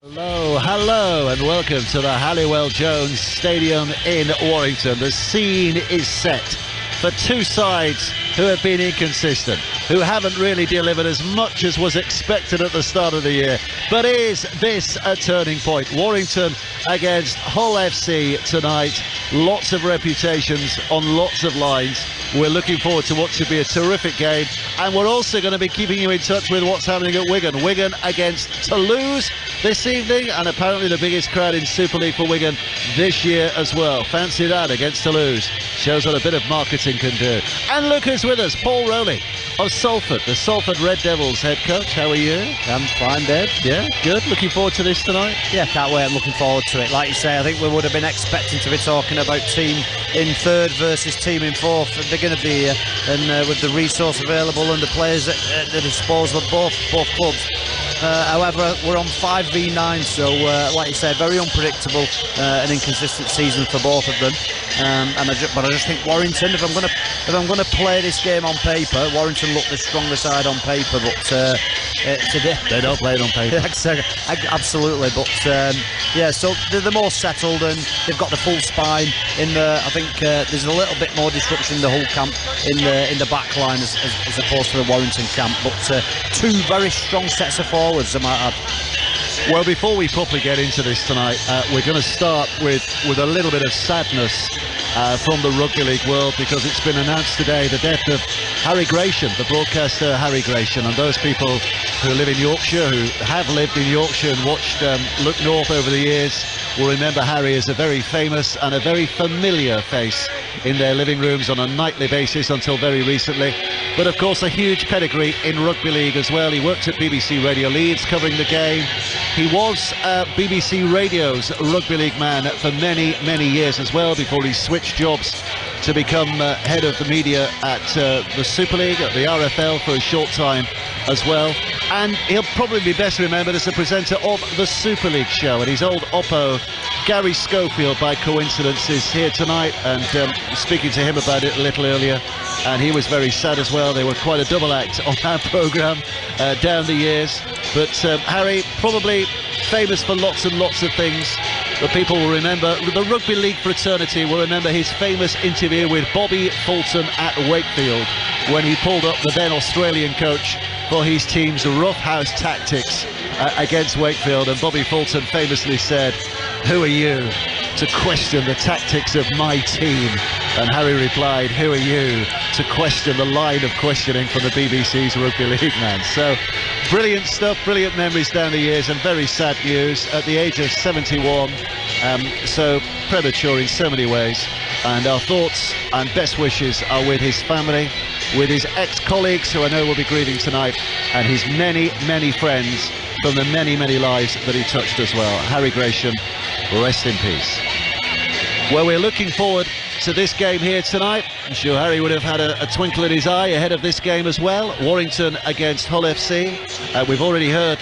Hello, and welcome to the Halliwell Jones Stadium in Warrington. The scene is set for two sides who have been inconsistent, who haven't really delivered as much as was expected at the start of the year. But is this a turning point? Warrington against Hull FC tonight. Lots of reputations on lots of lines. We're looking forward to what should be a terrific game, and we're also going to be keeping you in touch with what's happening at Wigan. Wigan against Toulouse this evening, and apparently the biggest crowd in Super League for Wigan this year as well. Fancy that against Toulouse. Shows what a bit of marketing can do. And look who's with us, Paul Rowley of Salford, the Salford Red Devils head coach. How are you? I'm fine, Dave. Yeah, good. Looking forward to this tonight? Yeah, can't wait. I'm looking forward to it. Like you say, I think we would have been expecting to be talking about team in third versus team in fourth. They're going to be here, and with the resource available and the players at the disposal of both clubs. However, we're on 5v9, so like you say, very unpredictable and inconsistent season for both of them. But I just think Warrington, if I'm going to play this game on paper, Warrington look the stronger side on paper, but today they don't play it on paper. Absolutely, but yeah, so they're more settled and they've got the full spine in the. I think there's a little bit more disruption in the Hull camp in the back line as opposed to the Warrington camp, but two very strong sets of forwards, I might add. Well, before we properly get into this tonight, we're going to start with a little bit of sadness from the rugby league world, because it's been announced today the death of Harry Gratian, the broadcaster Harry Gratian. And those people who live in Yorkshire, who have lived in Yorkshire and watched Look North over the years, will remember Harry as a very famous and a very familiar face in their living rooms on a nightly basis until very recently. But of course a huge pedigree in rugby league as well. He worked at BBC Radio Leeds covering the game. He was BBC Radio's rugby league man for many, many years as well, before he switched jobs to become head of the media at the Super League, at the RFL for a short time as well. And he'll probably be best remembered as the presenter of the Super League show. And his old oppo, Gary Schofield, by coincidence, is here tonight, and speaking to him about it a little earlier, and he was very sad as well. They were quite a double act on that programme down the years. But Harry, probably famous for lots and lots of things. The people will remember, the rugby league fraternity will remember his famous interview with Bobby Fulton at Wakefield, when he pulled up the then Australian coach for his team's roughhouse tactics against Wakefield. And Bobby Fulton famously said, "Who are you to question the tactics of my team?" And Harry replied, "Who are you to question the line of questioning from the BBC's rugby league man?" So brilliant stuff, brilliant memories down the years, and very sad news at the age of 71. So premature in so many ways. And our thoughts and best wishes are with his family, with his ex-colleagues, who I know will be grieving tonight, and his many, many friends from the many, many lives that he touched as well. Harry Gratian, rest in peace. Well, we're looking forward to this game here tonight. I'm sure Harry would have had a twinkle in his eye ahead of this game as well. Warrington against Hull FC. We've already heard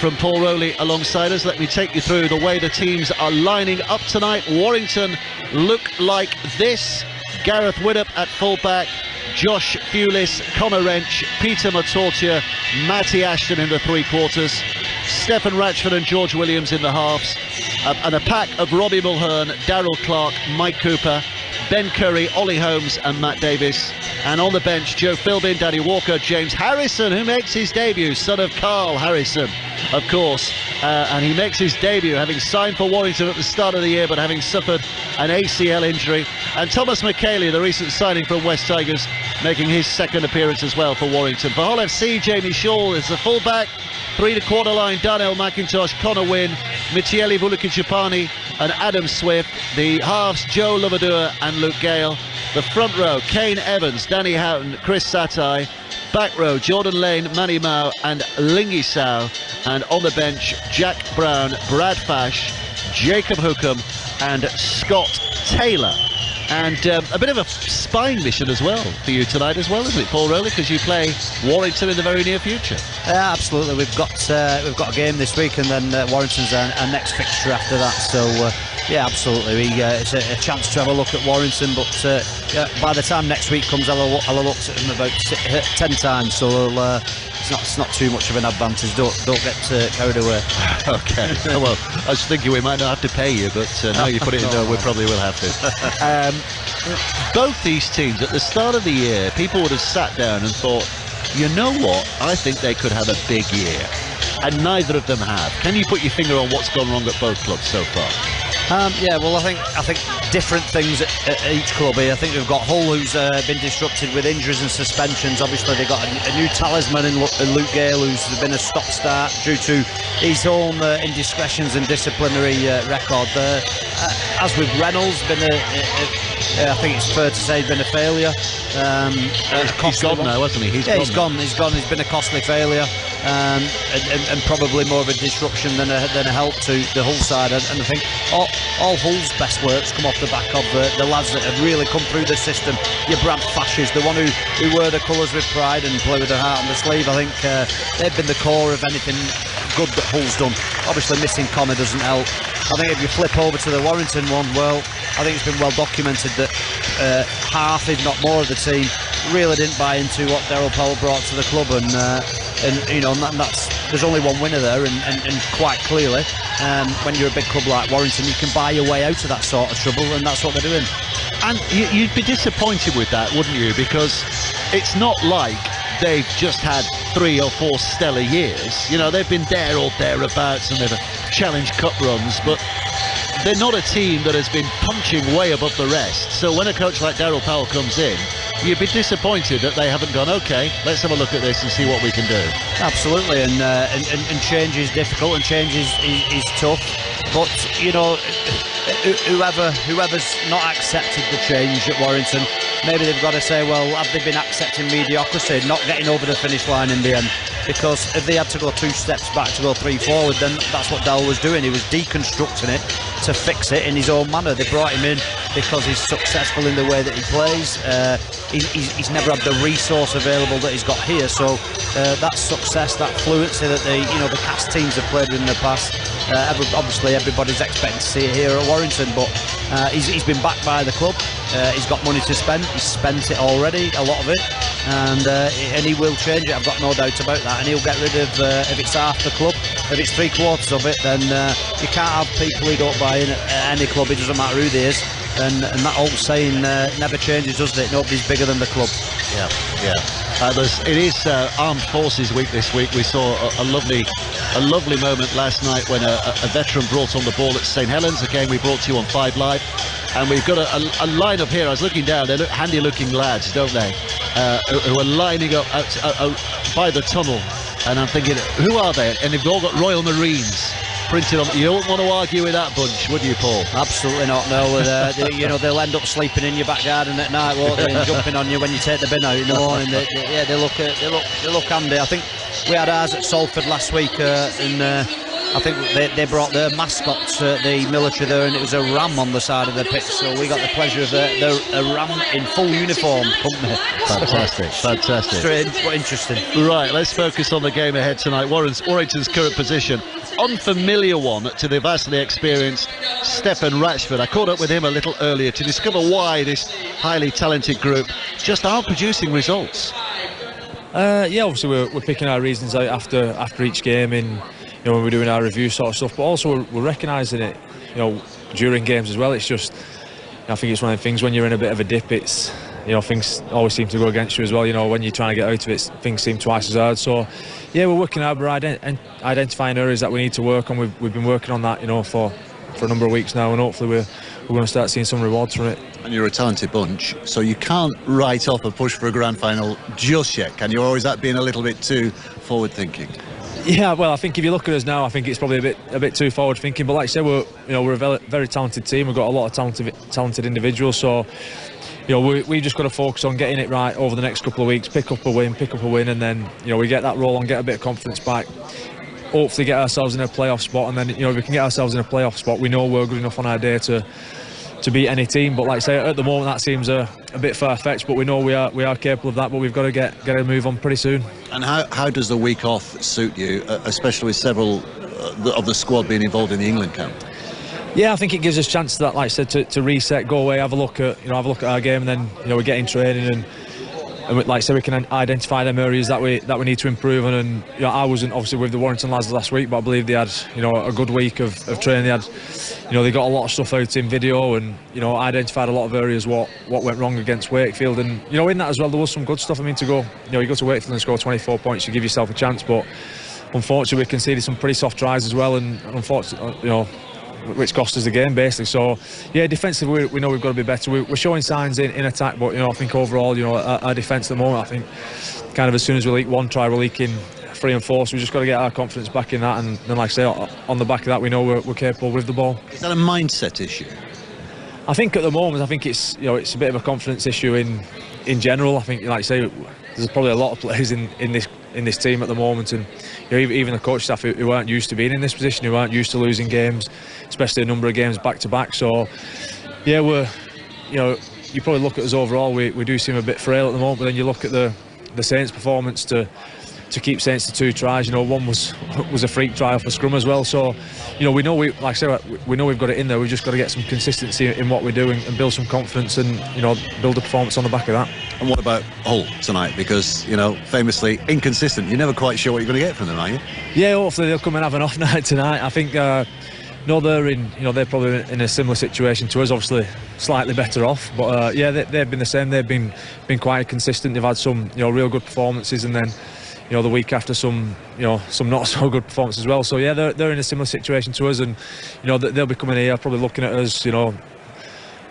from Paul Rowley alongside us. Let me take you through the way the teams are lining up tonight. Warrington look like this: Gareth Widdop at fullback, Josh Fulis, Connor Wrench, Peter Matortia, Matty Ashton in the three quarters, Stephen Ratchford and George Williams in the halves, and a pack of Robbie Mulhern, Darryl Clark, Mike Cooper, Ben Curry, Ollie Holmes and Matt Davis. And on the bench, Joe Philbin, Danny Walker, James Harrison, who makes his debut, son of Carl Harrison, of course. And he makes his debut having signed for Warrington at the start of the year, but having suffered an ACL injury. And Thomas McKaylee, the recent signing from West Tigers, making his second appearance as well for Warrington. For Hull FC, Jamie Shaw is the fullback. 3 to quarter line, Darnell McIntosh, Connor Wynn, Michieli Vulukichipani and Adam Swift. The halves, Joe Lavadua and Luke Gale. The front row, Kane Evans, Danny Houghton, Chris Satai. Back row, Jordan Lane, Manny Mao and Lingy Sao. And on the bench, Jack Brown, Brad Fash, Jacob Hookham and Scott Taylor. And a bit of a spine mission as well for you tonight as well, isn't it, Paul Rowley? Because you play Warrington in the very near future. Yeah, absolutely. We've got a game this week, and then Warrington's our next fixture after that. So yeah, absolutely. It's a chance to have a look at Warrington. But by the time next week comes, I'll have looked at them about 10 times. So it's not too much of an advantage. Don't get carried away. Okay. Well, I was thinking we might not have to pay you, but now you put it in there, we probably will have to. Both these teams, at the start of the year, people would have sat down and thought, you know what, I think they could have a big year. And neither of them have. Can you put your finger on what's gone wrong at both clubs so far? Yeah, well, I think different things at each club here. I think we've got Hull, who's been disrupted with injuries and suspensions. Obviously, they've got a new talisman in Luke Gale, who's been a stop-start due to his own indiscretions and disciplinary record there. As with Reynolds, I think it's fair to say, been a failure. He's gone now, hasn't he? He's gone. He's gone. He's been a costly failure, and probably more of a disruption than a help to the Hull side. And I think all Hull's best works come off the back of the lads that have really come through the system. Your Brad Fashes, the one who wear the colours with pride and play with their heart on the sleeve. I think they've been the core of anything good that Hull's done. Obviously, missing Connor doesn't help. I think if you flip over to the Warrington one, well, I think it's been well documented that half, if not more, of the team really didn't buy into what Daryl Powell brought to the club, and you know, that's there's only one winner there, and quite clearly, when you're a big club like Warrington, you can buy your way out of that sort of trouble, and that's what they're doing. And you'd be disappointed with that, wouldn't you? Because it's not like they've just had 3 or 4 stellar years. You know, they've been there or thereabouts, and they've challenged cup runs, but they're not a team that has been punching way above the rest. So when a coach like Daryl Powell comes in, you'd be disappointed that they haven't gone, okay, let's have a look at this and see what we can do. Absolutely, and change is difficult, and change is tough. But you know, whoever's not accepted the change at Warrington, maybe they've got to say, well, have they been accepting mediocrity, not getting over the finish line in the end? Because if they had to go 2 steps back to go 3 forward, then that's what Dell was doing. He was deconstructing it to fix it in his own manner. They brought him in because he's successful in the way that he plays. He's never had the resource available that he's got here. So that success, that fluency that the cast teams have played with in the past, obviously everybody's expecting to see it here at Warrington. But he's been backed by the club. He's got money to spend. He's spent it already, a lot of it, and he will change it. I've got no doubt about that. And he'll get rid of, if it's half the club, if it's 3/4 of it, then you can't have people who don't buy in at any club. It doesn't matter who they is. And that old saying never changes, does it? Nobody's bigger than the club. Yeah. It is Armed Forces Week this week. We saw a lovely moment last night when a veteran brought on the ball at St Helens, a game we brought to you on 5 Live. And we've got a line-up here. I was looking down. They look handy-looking lads, don't they? Who are lining up out by the tunnel. And I'm thinking, who are they? And they've all got Royal Marines printed on. You don't want to argue with that bunch, would you, Paul? Absolutely not. No, they'll end up sleeping in your back garden at night, won't they? And jumping on you when you take the bin out in the morning. They look handy. I think we had ours at Salford last week, and I think they brought their mascot, the military there, and it was a ram on the side of the pitch. So we got the pleasure of a ram in full uniform company. Fantastic. Strange but interesting. Right, let's focus on the game ahead tonight. Warrington's current position, unfamiliar one to the vastly experienced Stefan Ratchford. I caught up with him a little earlier to discover why this highly talented group just aren't producing results. Obviously we're picking our reasons out after each game in. When we're doing our review sort of stuff, but also we're recognising it, during games as well. It's just, I think it's one of the things when you're in a bit of a dip, it's, things always seem to go against you as well. When you're trying to get out of it, things seem twice as hard. So, yeah, we're working hard, we're identifying areas that we need to work on. We've been working on that, for a number of weeks now, and hopefully we're going to start seeing some rewards from it. And you're a talented bunch, so you can't write off a push for a grand final just yet, can you? Or is that being a little bit too forward-thinking? Yeah, well, I think if you look at us now, I think it's probably a bit too forward thinking. But like I say, we're a very, very talented team. We've got a lot of talented individuals. So we've just got to focus on getting it right over the next couple of weeks. Pick up a win, and then we get that roll on, get a bit of confidence back. Hopefully, get ourselves in a playoff spot, and then if we can get ourselves in a playoff spot, we know we're good enough on our day to beat any team. But like I say, at the moment that seems a bit far-fetched, but we know we are capable of that. But we've got to get a move on pretty soon. And how does the week off suit you, especially with several of the squad being involved in the England camp? Yeah, I think it gives us a chance to that, like I said, to reset, go away, have a look at our game, and then we get in training, and like I said, we can identify them areas that we need to improve on. And you know, I wasn't obviously with the Warrington lads last week, but I believe they had, you know, a good week of training. They had, you know, they got a lot of stuff out in video, and you know, identified a lot of areas what went wrong against Wakefield. And you know, in that as well, there was some good stuff. I mean, to go, you know, you go to Wakefield and score 24 points, you give yourself a chance, but unfortunately we conceded some pretty soft tries as well, and unfortunately, you know, which cost us the game basically. So yeah, defensively we know we've got to be better. We're showing signs in attack, but you know, I think overall, you know, our defence at the moment, I think kind of as soon as we leak one try, we're leaking 3 and 4, so we've just got to get our confidence back in that, and then like I say, on the back of that, we know we're capable with the ball. Is that a mindset issue? I think at the moment, I think it's, you know, it's a bit of a confidence issue in general. I think, like I say, there's probably a lot of players in this team at the moment, and you know, even the coach staff who weren't used to being in this position, who weren't used to losing games, especially a number of games back to back. So yeah, we're, you know, you probably look at us overall, we do seem a bit frail at the moment, but then you look at the Saints' performance to keep Saints to 2 tries. You know, one was a freak try off a scrum as well. So you know, we know like I say, we know we've got it in there. We've just got to get some consistency in what we're doing and build some confidence, and you know, build a performance on the back of that. And what about Hull tonight? Because, you know, famously inconsistent. You're never quite sure what you're going to get from them, are you? Yeah, hopefully they'll come and have an off night tonight. I think no, they're probably in a similar situation to us, obviously slightly better off, but yeah, they've been the same. They've been quite consistent. They've had some, you know, real good performances, and then, you know, the week after some, you know, some not so good performances as well. So yeah, they're in a similar situation to us, and you know, they'll be coming here probably looking at us, you know,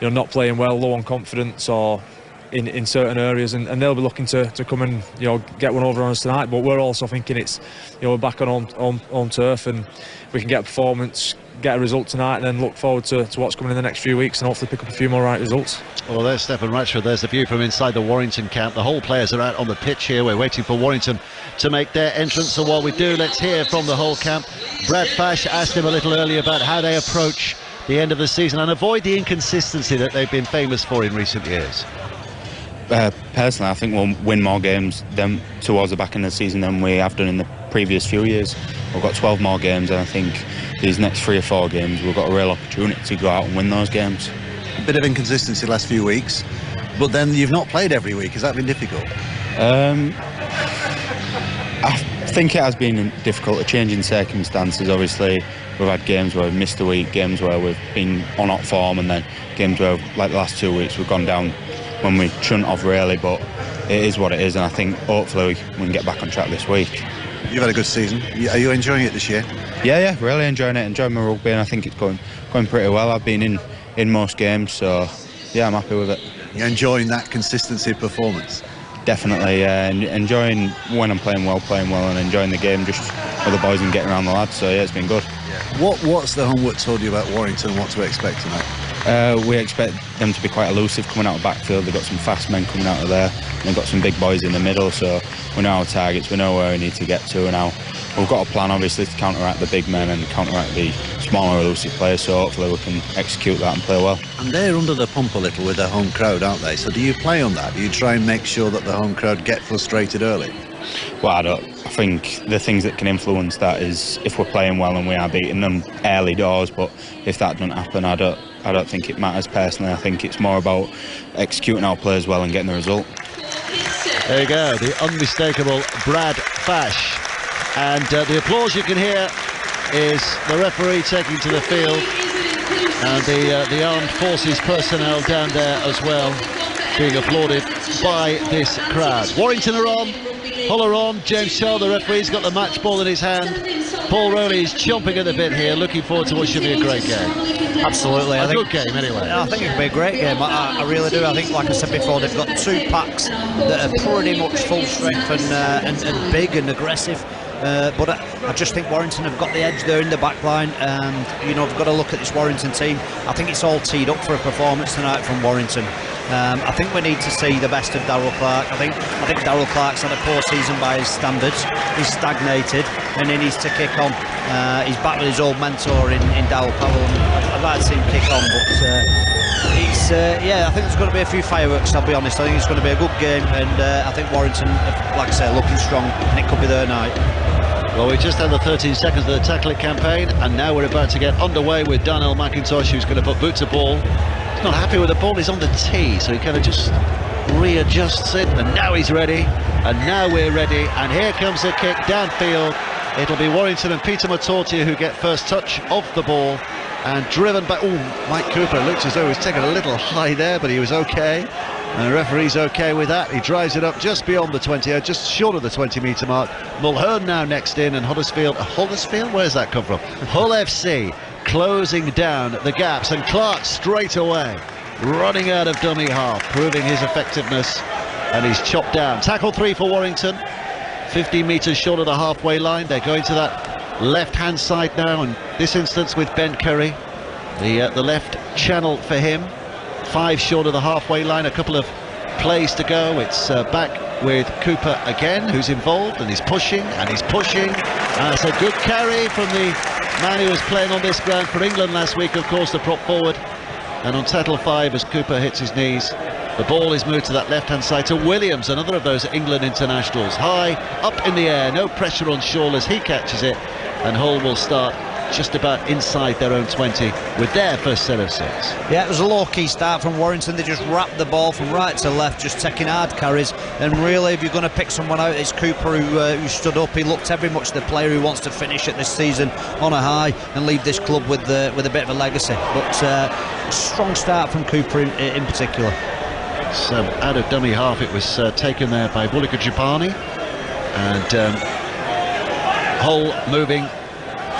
not playing well, low on confidence, or in certain areas, and they'll be looking to come and, you know, get one over on us tonight. But we're also thinking it's, you know, we're back on turf, and we can get a performance, get a result tonight, and then look forward to what's coming in the next few weeks, and hopefully pick up a few more right results. Well, there's Stephen Ratchford. There's the view from inside the Warrington camp. The whole players are out on the pitch here. We're waiting for Warrington to make their entrance, so while we do, let's hear from the whole camp. Brad Fash asked him a little earlier about how they approach the end of the season and avoid the inconsistency that they've been famous for in recent years. Personally, I think we'll win more games towards the back end of the season than we have done in the previous few years. We've got 12 more games, and I think these next 3 or 4 games we've got a real opportunity to go out and win those games. A bit of inconsistency the last few weeks, but then you've not played every week. Has that been difficult? I think it has been difficult, a change in circumstances. Obviously, we've had games where we've missed a week, games where we've been on hot form, and then games where, like the last 2 weeks, we've gone down when we shouldn't have really, but it is what it is, and I think hopefully we can get back on track this week. You've had a good season. Are you enjoying it this year? Yeah, really enjoying it, enjoying my rugby, and I think it's going pretty well. I've been in most games, so yeah, I'm happy with it. You're enjoying that consistency of performance? Definitely, enjoying when I'm playing well, and enjoying the game just with the boys and getting around the lads, so yeah, it's been good. Yeah. What's the homework told you about Warrington and what to expect tonight? We expect them to be quite elusive coming out of backfield. They've got some fast men coming out of there, and they've got some big boys in the middle, so we know our targets, we know where we need to get to, and now we've got a plan obviously to counteract the big men and counteract the smaller elusive players, so hopefully we can execute that and play well. And they're under the pump a little with their home crowd, aren't they? So do you play on that? Do you try and make sure that the home crowd get frustrated early? Well, I think the things that can influence that is if we're playing well and we are beating them early doors, but if that doesn't happen, I don't think it matters personally. I think it's more about executing our players well and getting the result. There you go, the unmistakable Brad Fash. And the applause you can hear is the referee taking to the field, and the armed forces personnel down there as well, being applauded by this crowd. Warrington are on, Hull are on. James Child, the referee's got the match ball in his hand. Paul Rowley is chomping at the bit here, looking forward to what should be a great game. Absolutely. A good game anyway. I think it'll be a great game. I really do. I think, like I said before, they've got 2 packs that are pretty much full strength and big and aggressive. But I just think Warrington have got the edge there in the back line, and you know, we've got to look at this Warrington team. I think it's all teed up for a performance tonight from Warrington. I think we need to see the best of Darryl Clark. I think Darryl Clark's had a poor season by his standards. He's stagnated, and he needs to kick on. He's back with his old mentor in Darryl Powell. I'd like to see him kick on, but I think there's going to be a few fireworks, I'll be honest. I think it's going to be a good game, and I think Warrington, like I say, are looking strong, and it could be their night. Well, we just had the 13 seconds of the tackling campaign, and now we're about to get underway with Darnell McIntosh, who's going to put boot to ball. He's not happy with the ball, he's on the tee, so he kind of just readjusts it, and now he's ready, and now we're ready, and here comes a kick downfield. It'll be Warrington and Peter Matortia who get first touch of the ball, and driven by, Mike Cooper looks as though he was taken a little high there, but he was okay, and the referee's okay with that. He drives it up just beyond the 20, just short of the 20-metre mark. Mulhern now next in, and Huddersfield, where's that come from? Hull FC closing down the gaps, and Clark straight away running out of dummy half, proving his effectiveness, and he's chopped down. Tackle 3 for Warrington, 15 metres short of the halfway line. They're going to that left-hand side now, and this instance with Ben Curry, the left channel for him, 5 short of the halfway line, a couple of plays to go. It's back with Cooper again, who's involved, and he's pushing, and it's a good carry from the man who was playing on this ground for England last week, of course, the prop forward. And on tackle 5, as Cooper hits his knees, the ball is moved to that left-hand side to Williams, another of those England internationals. High, up in the air, no pressure on Shaw as he catches it, and Hull will start just about inside their own 20 with their first set of 6. Yeah, it was a low-key start from Warrington. They just wrapped the ball from right to left, just taking hard carries, and really, if you're going to pick someone out, it's Cooper who stood up. He looked every much the player who wants to finish it this season on a high and leave this club with a bit of a legacy. But strong start from Cooper in particular. So out of dummy half, it was taken there by Bulika Jabani, and Hull moving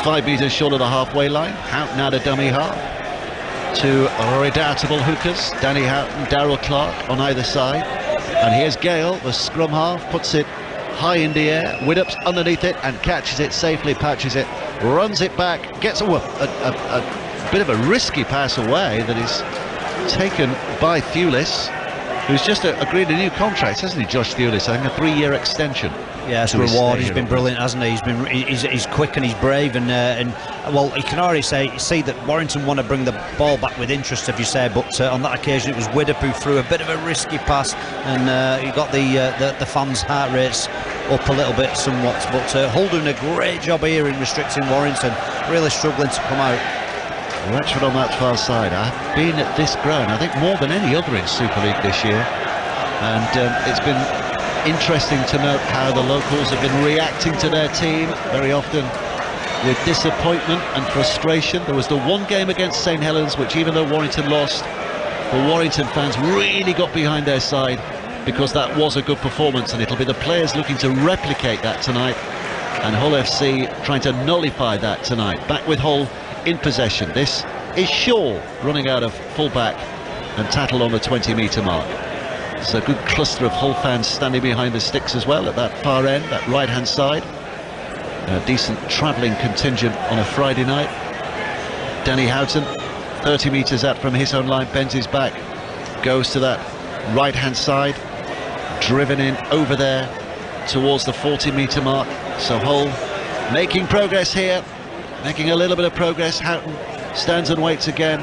5 metres short of the halfway line. Houghton out of dummy half. 2 redoubtable hookers, Danny Houghton, Darrell Clark on either side. And here's Gale, the scrum half, puts it high in the air. Widdop's underneath it and catches it safely, patches it, runs it back, gets a bit of a risky pass away that is taken by Thewlis, who's just agreed a new contract, hasn't he, Josh Thewlis? I think a 3-year extension. Yeah, it's a reward. He's been brilliant, hasn't he? He's quick and he's brave, and well, you can already see that Warrington want to bring the ball back with interest, if you say. But on that occasion, it was Widdop who threw a bit of a risky pass, and he got the fans' heart rates up a little bit, somewhat. But Hull doing a great job here in restricting Warrington, really struggling to come out. Ratchford on that far side. I've been at this ground, I think, more than any other in Super League this year, and it's been interesting to note how the locals have been reacting to their team, very often with disappointment and frustration. There was the one game against St Helens, which, even though Warrington lost, the Warrington fans really got behind their side, because that was a good performance, and it'll be the players looking to replicate that tonight, and Hull FC trying to nullify that tonight. Back with Hull in possession. This is Shaw running out of full-back and Tattle on the 20-metre mark. It's a good cluster of Hull fans standing behind the sticks as well at that far end, that right-hand side. A decent travelling contingent on a Friday night. Danny Houghton, 30 metres out from his own line, bends his back, goes to that right-hand side, driven in over there towards the 40-metre mark. So Hull making progress here, making a little bit of progress. Houghton stands and waits again,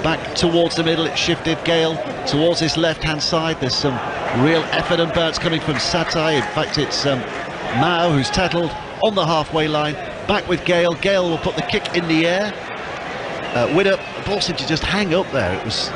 back towards the middle. It's shifted. Gale towards his left-hand side. There's some real effort and bounce coming from Satai. In fact, it's Mao who's tattled on the halfway line. Back with Gale. Gale will put the kick in the air. Widdop, the ball seemed to just hang up there. It was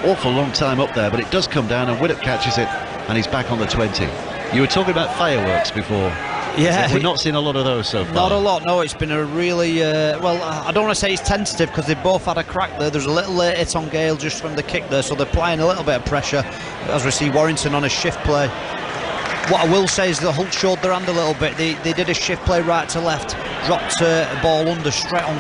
awful long time up there, but it does come down, and Widdop catches it, and he's back on the 20. You were talking about fireworks before. Yeah, we're not seeing a lot of those so far. Not a lot, no. It's been a really well, I don't want to say it's tentative, because they both had a crack there. There's a little late hit on Gale just from the kick there, so they're applying a little bit of pressure as we see Warrington on a shift play. What I will say is the Hull showed their hand a little bit. They did a shift play right to left, dropped a ball under straight on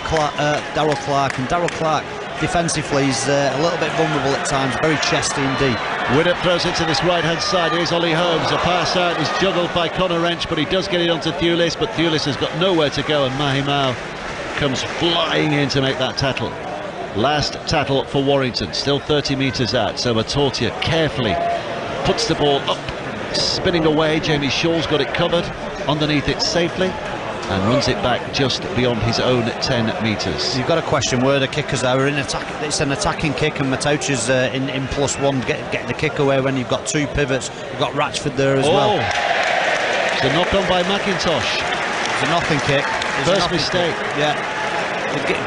Darrell Clark, and Darrell Clark defensively is a little bit vulnerable at times, very chesty indeed. Widdop throws it to this right-hand side. Here's Ollie Holmes. A pass out is juggled by Conor Wrench, but he does get it onto Thewlis, but Thewlis has got nowhere to go, and Mahimau comes flying in to make that tackle. Last tackle for Warrington, still 30 metres out, so Matortia carefully puts the ball up, spinning away. Jamie Shaw's got it covered underneath it safely, and runs it back just beyond his own 10 metres. You've got to question where the kickers are. We're in attack. It's an attacking kick, and Matouch's in +1 getting the kick away when you've got 2 pivots. You've got Ratchford there as well. It's a knock on by McIntosh. It's a nothing kick. First mistake. Yeah.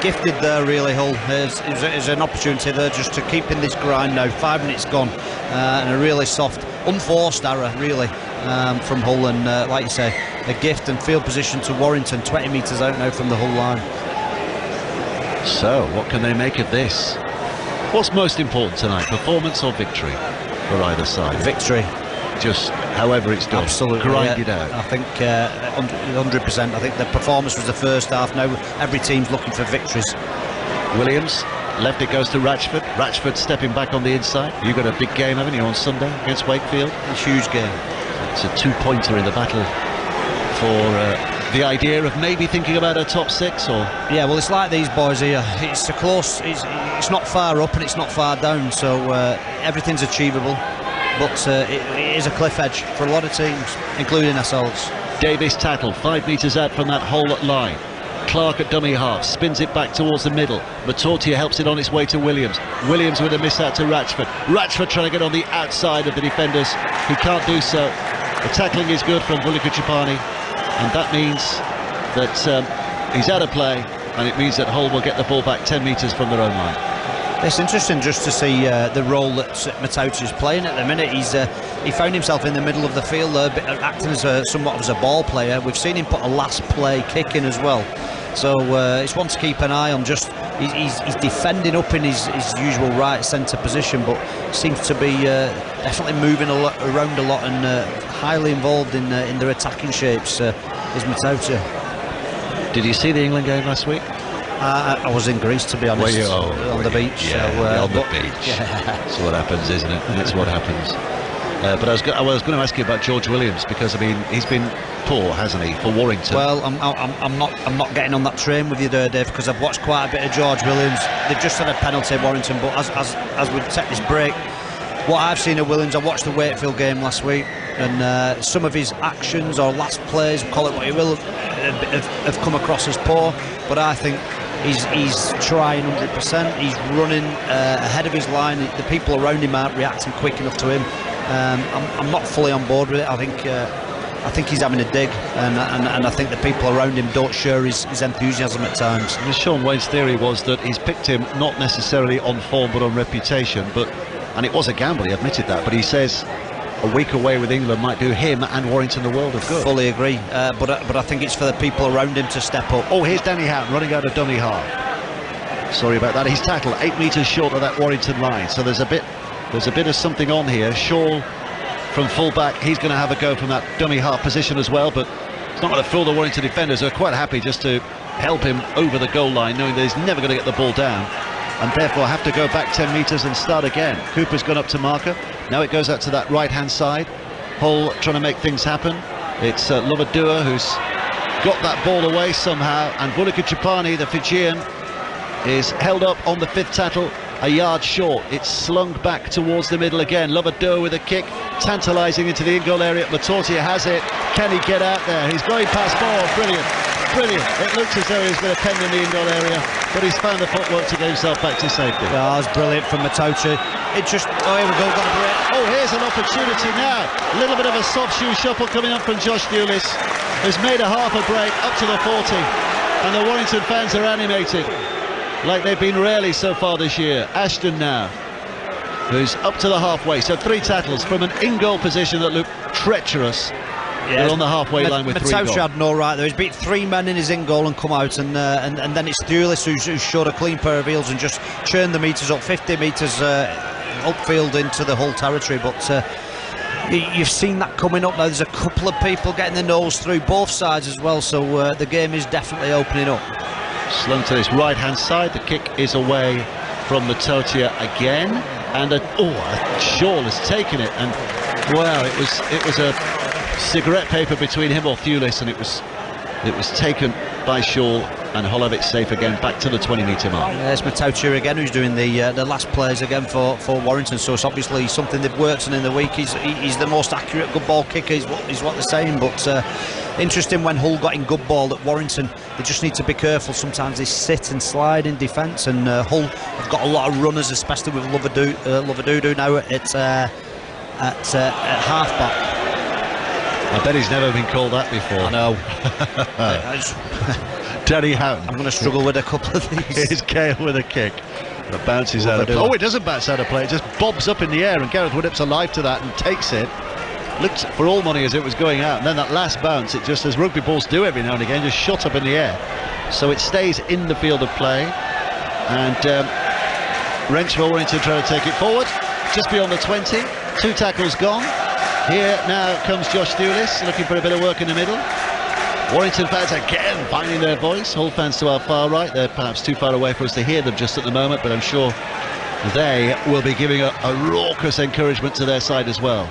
Gifted there, really, Hull. There's an opportunity there just to keep in this grind now. 5 minutes gone, and a really soft, unforced error, really, from Hull. And like you say, a gift and field position to Warrington, 20 metres out now from the Hull line. So, what can they make of this? What's most important tonight, performance or victory for either side? Victory. Just however it's done. Absolutely. Grind it out. I think 100%. I think the performance was the first half. Now every team's looking for victories. Williams, left it goes to Ratchford. Ratchford stepping back on the inside. You've got a big game, haven't you, on Sunday against Wakefield? A huge game. It's a 2-pointer in the battle for the idea of maybe thinking about a top 6, or... Yeah, well, it's like these boys here. It's a close... It's not far up and it's not far down, so everything's achievable. But it is a cliff edge for a lot of teams, including ourselves. Davis tackle, 5 metres out from that hole line. Clark at dummy half, spins it back towards the middle. Matortia helps it on its way to Williams. Williams with a miss out to Ratchford. Ratchford trying to get on the outside of the defenders. He can't do so. The tackling is good from Vulikachipani, and that means that he's out of play, and it means that Hull will get the ball back 10 metres from their own line. It's interesting just to see the role that Matauti is playing at the minute. He found himself in the middle of the field, acting as somewhat as a ball player. We've seen him put a last play kick in as well. So it's one to keep an eye on. Just he's defending up in his usual right centre position, but seems to be definitely moving around a lot and highly involved in their attacking shapes. Is Matauti. Did you see the England game last week? I was in Greece, to be honest, on the beach. Yeah, on the beach. Yeah. That's what happens, isn't it? That's what happens. But I was going to ask you about George Williams, because I mean he's been poor, hasn't he, for Warrington? Well, I'm not getting on that train with you there, Dave, because I've watched quite a bit of George Williams. They've just had a penalty at Warrington, but as we take this break, what I've seen of Williams, I watched the Wakefield game last week, and some of his actions or last plays, call it what you will, have come across as poor. But I think he's trying 100%. He's running ahead of his line. The people around him aren't reacting quick enough to him. I'm not fully on board with it. I think he's having a dig, and I think the people around him don't share his enthusiasm at times. And Sean Wade's theory was that he's picked him not necessarily on form but on reputation, and it was a gamble, he admitted that, but he says a week away with England might do him and Warrington the world of good. Fully agree, but I think it's for the people around him to step up. Oh, here's Danny Houghton running out of dummy half. Sorry about that. He's tackled 8 metres short of that Warrington line, so there's a bit of something on here. Shaw from full-back, he's going to have a go from that dummy half position as well, but it's not going to fool the Warrington defenders, who are quite happy just to help him over the goal line, knowing that he's never going to get the ball down, and therefore have to go back 10 metres and start again. Cooper's gone up to marker. Now it goes out to that right-hand side. Hull trying to make things happen. It's Lovadua who's got that ball away somehow, and Vulikachipani, the Fijian, is held up on the 5th tackle, a yard short. It's slung back towards the middle again. Lovadua with a kick, tantalising into the in-goal area. Matortia has it. Can he get out there? He's going past ball. Brilliant. It looks as though he's been a pen in the in-goal area, but he's found the footwork to get himself back to safety. Yeah, that's brilliant from Matauti. It just... Oh, here we go. Got a break. Oh, here's an opportunity now. A little bit of a soft shoe shuffle coming up from Josh Newlis, who's made a half a break up to the 40, and the Warrington fans are animated like they've been rarely so far this year. Ashton now, who's up to the halfway, so 3 tackles from an in-goal position that looked treacherous. Yeah, they're on the halfway line with 3 goals. Matauti had no right there. He's beat 3 men in his in-goal and come out, and then it's Newlis who's showed a clean pair of heels and just churned the metres up, 50 metres upfield into the Hull territory. But you've seen that coming up now. There's a couple of people getting the nose through both sides as well, so the game is definitely opening up. Slung to this right-hand side. The kick is away from Matauti again, and Shaw has taken it, and wow, it was a cigarette paper between him or Thewlis, and it was taken by Shaw, and Hull have it safe again, back to the 20-metre mark. There's Matauti again, who's doing the last plays again for Warrington, so it's obviously something they've worked on in the week. He's the most accurate good ball kicker, is what they're saying, but interesting when Hull got in good ball at Warrington. They just need to be careful. Sometimes they sit and slide in defence, and Hull have got a lot of runners, especially with Lovadua now at half-back. I bet he's never been called that before. I know. Danny Houghton. I'm going to struggle with a couple of these. Here's Gale with a kick. That bounces out of play. Oh, it doesn't bounce out of play. It just bobs up in the air, and Gareth Widdop's alive to that and takes it. Looked for all money as it was going out, and then that last bounce, it just, as rugby balls do every now and again, just shot up in the air. So it stays in the field of play, and Wrench for Warrington trying to take it forward, just beyond the 20. 2 tackles gone. Here now comes Josh Dewlis, looking for a bit of work in the middle. Warrington fans again finding their voice. Hull fans to our far right, they're perhaps too far away for us to hear them just at the moment, but I'm sure they will be giving a raucous encouragement to their side as well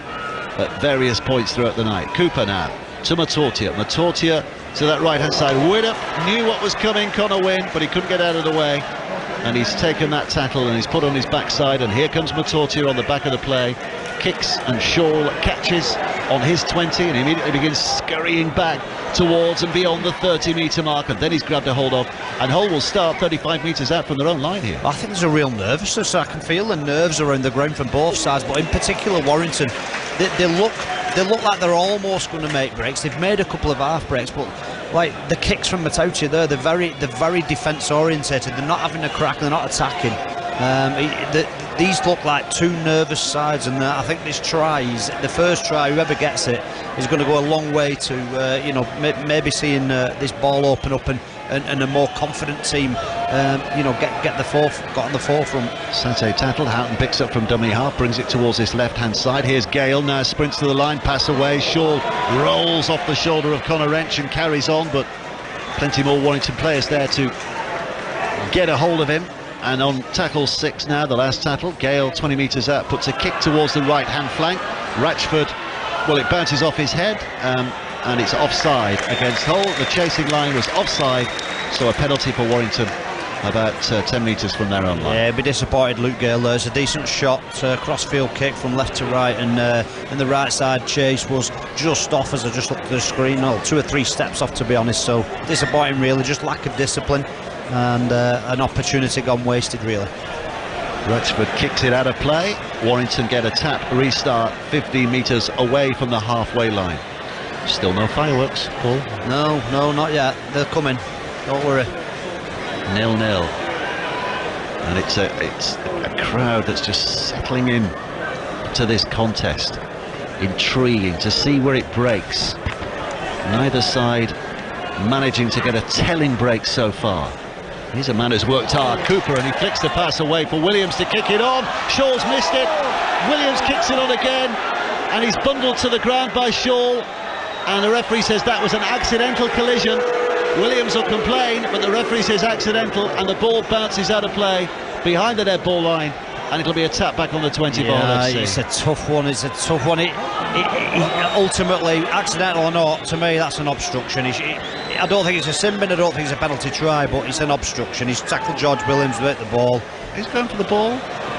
at various points throughout the night. Cooper now to Matortia. Matortia to that right hand side. Widdop knew what was coming, Connor Wynne, but he couldn't get out of the way, and he's taken that tackle and he's put on his backside, and here comes Matortia on the back of the play. Kicks, and Shaw catches on his 20 and immediately begins scurrying back towards and beyond the 30-metre mark, and then he's grabbed a hold of, and Hull will start 35 metres out from their own line here. I think there's a real nervousness. I can feel the nerves around the ground from both sides, but in particular Warrington, they look like they're almost going to make breaks. They've made a couple of half breaks, but like the kicks from Matautia there, they're very defence orientated. They're not having a crack, they're not attacking. These look like 2 nervous sides, and I think this try, the first try, whoever gets it is going to go a long way to maybe seeing this ball open up and a more confident team got on the forefront. Sante tattled, Houghton picks up from dummy half, brings it towards his left hand side. Here's Gale now, sprints to the line, pass away. Shaw rolls off the shoulder of Connor Wrench and carries on, but plenty more Warrington players there to get a hold of him. And on tackle 6 now, the last tackle, Gale 20 metres out, puts a kick towards the right hand flank. Ratchford, well, it bounces off his head, and it's offside against Hull. The chasing line was offside, so a penalty for Warrington about 10 metres from their own line. Yeah, be disappointed, Luke Gale. There's a decent shot, cross-field kick from left to right, and the right side chase was just off as I just looked at the screen. 2 or 3 steps off, to be honest, so disappointing really, just lack of discipline, and an opportunity gone wasted really. Ratchford kicks it out of play. Warrington get a tap, restart 15 metres away from the halfway line. Still no fireworks, Paul? No, not yet. They're coming, don't worry. 0-0, and it's a crowd that's just settling in to this contest. Intriguing to see where it breaks. Neither side managing to get a telling break so far. Here's a man who's worked hard, Cooper, and he flicks the pass away for Williams to kick it on. Shaw's missed it. Williams kicks it on again, and he's bundled to the ground by Shaw, and the referee says that was an accidental collision. Williams will complain, but the referee says accidental, and the ball bounces out of play behind the dead ball line, and it'll be a tap back on the 20 ball. Let's see. It's a tough one. It ultimately, accidental or not, to me that's an obstruction. I don't think it's a sin bin, I don't think it's a penalty try, but it's an obstruction. He's tackled George Williams with the ball. He's going for the ball.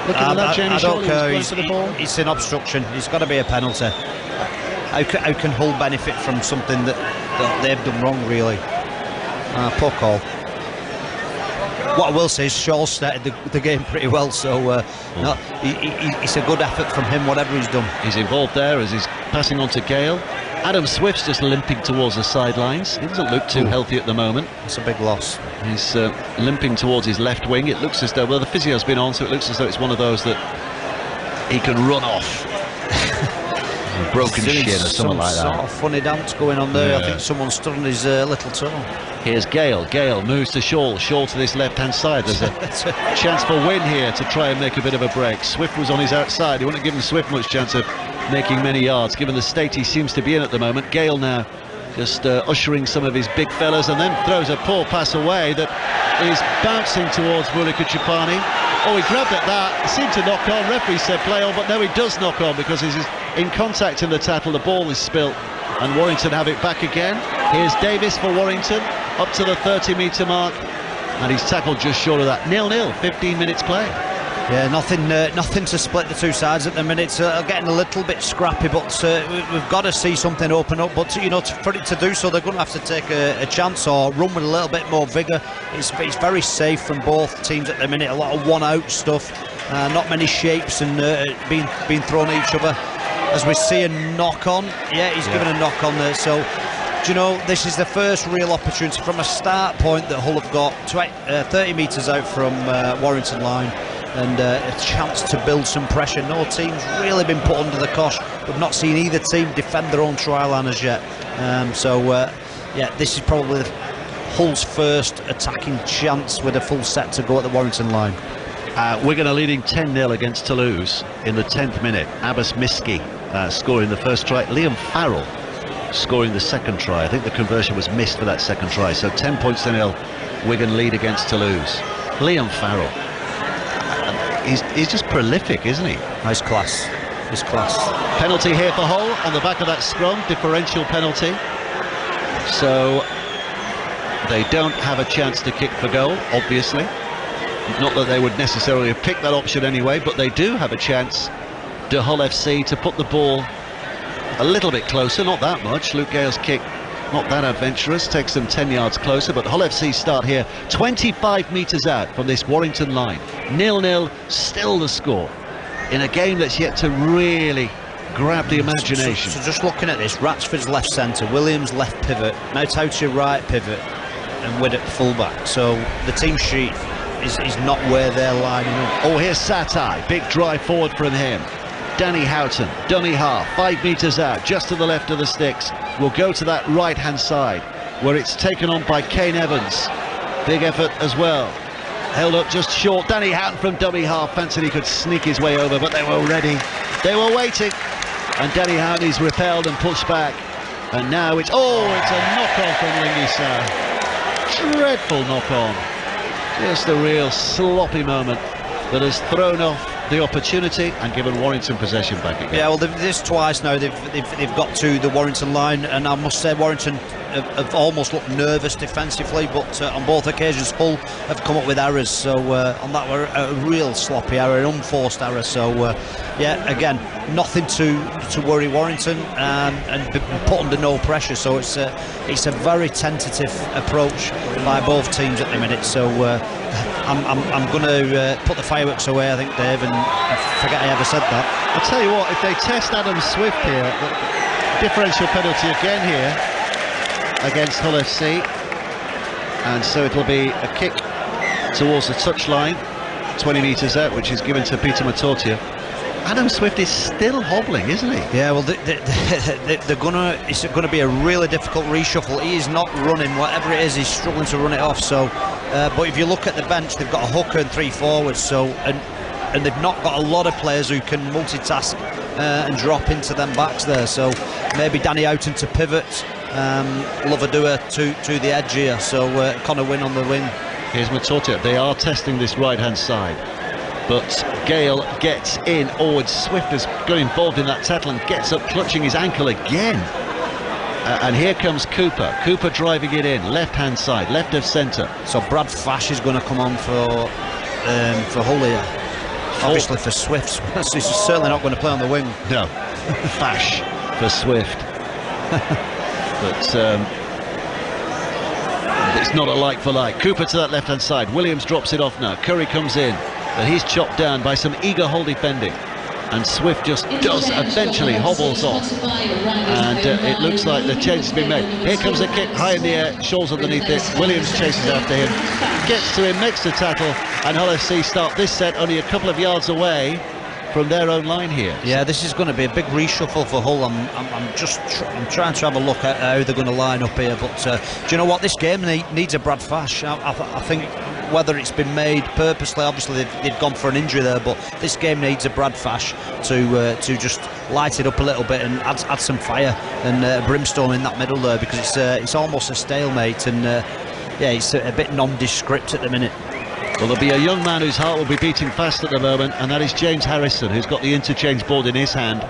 Looking at that, Jamie. I don't care. He's going for the ball. It's an obstruction. It's got to be a penalty. How can Hull benefit from something that they've done wrong, really? Poor call. What I will say is Shaw started the game pretty well, so it's a good effort from him, whatever he's done. He's involved there as he's passing on to Gale. Adam Swift's just limping towards the sidelines. He doesn't look too healthy at the moment. It's a big loss. He's limping towards his left wing. It looks as though, well, the physio's been on, so it looks as though it's one of those that he can run off. A broken shin or something like that. Sort of funny dance going on there. Yeah. I think someone's stood on his little toe. Here's Gale. Gale moves to Shaw. Shaw to this left-hand side. There's a chance for Wynne here to try and make a bit of a break. Swift was on his outside. He wouldn't have given Swift much chance of making many yards, given the state he seems to be in at the moment. Gale now just ushering some of his big fellas, and then throws a poor pass away that is bouncing towards Mula Kuchipani. Oh, he grabbed at that. He seemed to knock on. Referee said play on, but no, he does knock on because he's in contact in the tackle. The ball is spilt, and Warrington have it back again. Here's Davis for Warrington, up to the 30-metre mark, and he's tackled just short of that. 0-0, 15 minutes play. Yeah, nothing to split the two sides at the minute. Getting a little bit scrappy, but we've got to see something open up. But for it to do so, they're going to have to take a chance or run with a little bit more vigour. It's very safe from both teams at the minute. A lot of one-out stuff, not many shapes and being thrown at each other. As we see a knock on, yeah, he's given a knock on there. So Do you know, this is the first real opportunity from a start point that Hull have got 30 metres out from Warrington line, and a chance to build some pressure. No team's really been put under the cosh. We've not seen either team defend their own try line as yet. Yeah, this is probably Hull's first attacking chance with a full set to go at the Warrington line. Wigan are leading 10-0 against Toulouse in the 10th minute. Abbas Miski scoring the first try. Liam Farrell scoring the second try. I think the conversion was missed for that second try. So 10 points to 0, Wigan lead against Toulouse. Liam Farrell, he's just prolific, isn't he? Nice class. His class. Penalty here for Hull on the back of that scrum, differential penalty. So they don't have a chance to kick for goal, obviously. Not that they would necessarily have picked that option anyway, but they do have a chance, to Hull FC, to put the ball a little bit closer, not that much. Luke Gale's kick, not that adventurous, takes them 10 yards closer, but Hull FC start here 25 metres out from this Warrington line. 0-0, still the score, in a game that's yet to really grab the imagination. So just looking at this, Ratchford's left centre, Williams left pivot, Nautautia right pivot, and Widdop fullback. So the team sheet is not where they're lining up. Oh, here's Satai, big drive forward from him. Danny Houghton, dummy half, 5 metres out, just to the left of the sticks. Will go to that right-hand side, where it's taken on by Kane Evans. Big effort as well. Held up just short. Danny Houghton from dummy half, fancied he could sneak his way over, but they were ready. They were waiting. And Danny Houghton is repelled and pushed back. And now it's a knock-on from Lingy Sarr. Dreadful knock-on. Just a real sloppy moment that has thrown off the opportunity and given Warrington possession back again. Yeah, well, this twice now they've got to the Warrington line, and I must say Warrington have almost looked nervous defensively, but on both occasions Hull have come up with errors. So on that were a real sloppy error, an unforced error. So yeah, again, nothing to worry Warrington, and put under no pressure. So it's a very tentative approach by both teams at the minute. So I'm going to put the fireworks away, I think, Dave, and I forget I ever said that. I'll tell you what, if they test Adam Swift here, the differential penalty again here against Hull FC, and so it'll be a kick towards the touchline, 20 metres out, which is given to Peter Matotia. Adam Swift is still hobbling, isn't he? Yeah, well, it's going to be a really difficult reshuffle. He is not running, whatever it is, he's struggling to run it off. So, but if you look at the bench, they've got a hooker and 3 forwards. So, and they've not got a lot of players who can multitask and drop into them backs there. So maybe Danny Houghton to pivot, Lovadua to the edge here. So Connor Wynn on the wing. Here's Matotia. They are testing this right-hand side, but Gale gets in. It's Swift has got involved in that tackle and gets up, clutching his ankle again. And here comes Cooper. Cooper driving it in, left-hand side, left of centre. So Brad Fash is going to come on for Hull here. Obviously for Swift, he's certainly not going to play on the wing. No, Fash for Swift. But it's not a like for like. Cooper to that left-hand side. Williams drops it off now. Curry comes in, but he's chopped down by some eager Hull defending. And Swift just eventually hobbles off. And it looks like the change has been made. Here comes a kick high in the air, Shaw's underneath it. Williams chases after him, gets to him, makes the tackle, and Hull FC start this set only a couple of yards away from their own line here. Yeah, this is going to be a big reshuffle for Hull. I'm trying to have a look at how they're going to line up here. But do you know what? This game needs a Brad Fash. I think whether it's been made purposely, obviously they've gone for an injury there, but this game needs a Brad Fash to just light it up a little bit and add some fire and brimstone in that middle there, because it's almost a stalemate, and yeah, it's a bit nondescript at the minute. Well, there'll be a young man whose heart will be beating fast at the moment, and that is James Harrison, who's got the interchange board in his hand,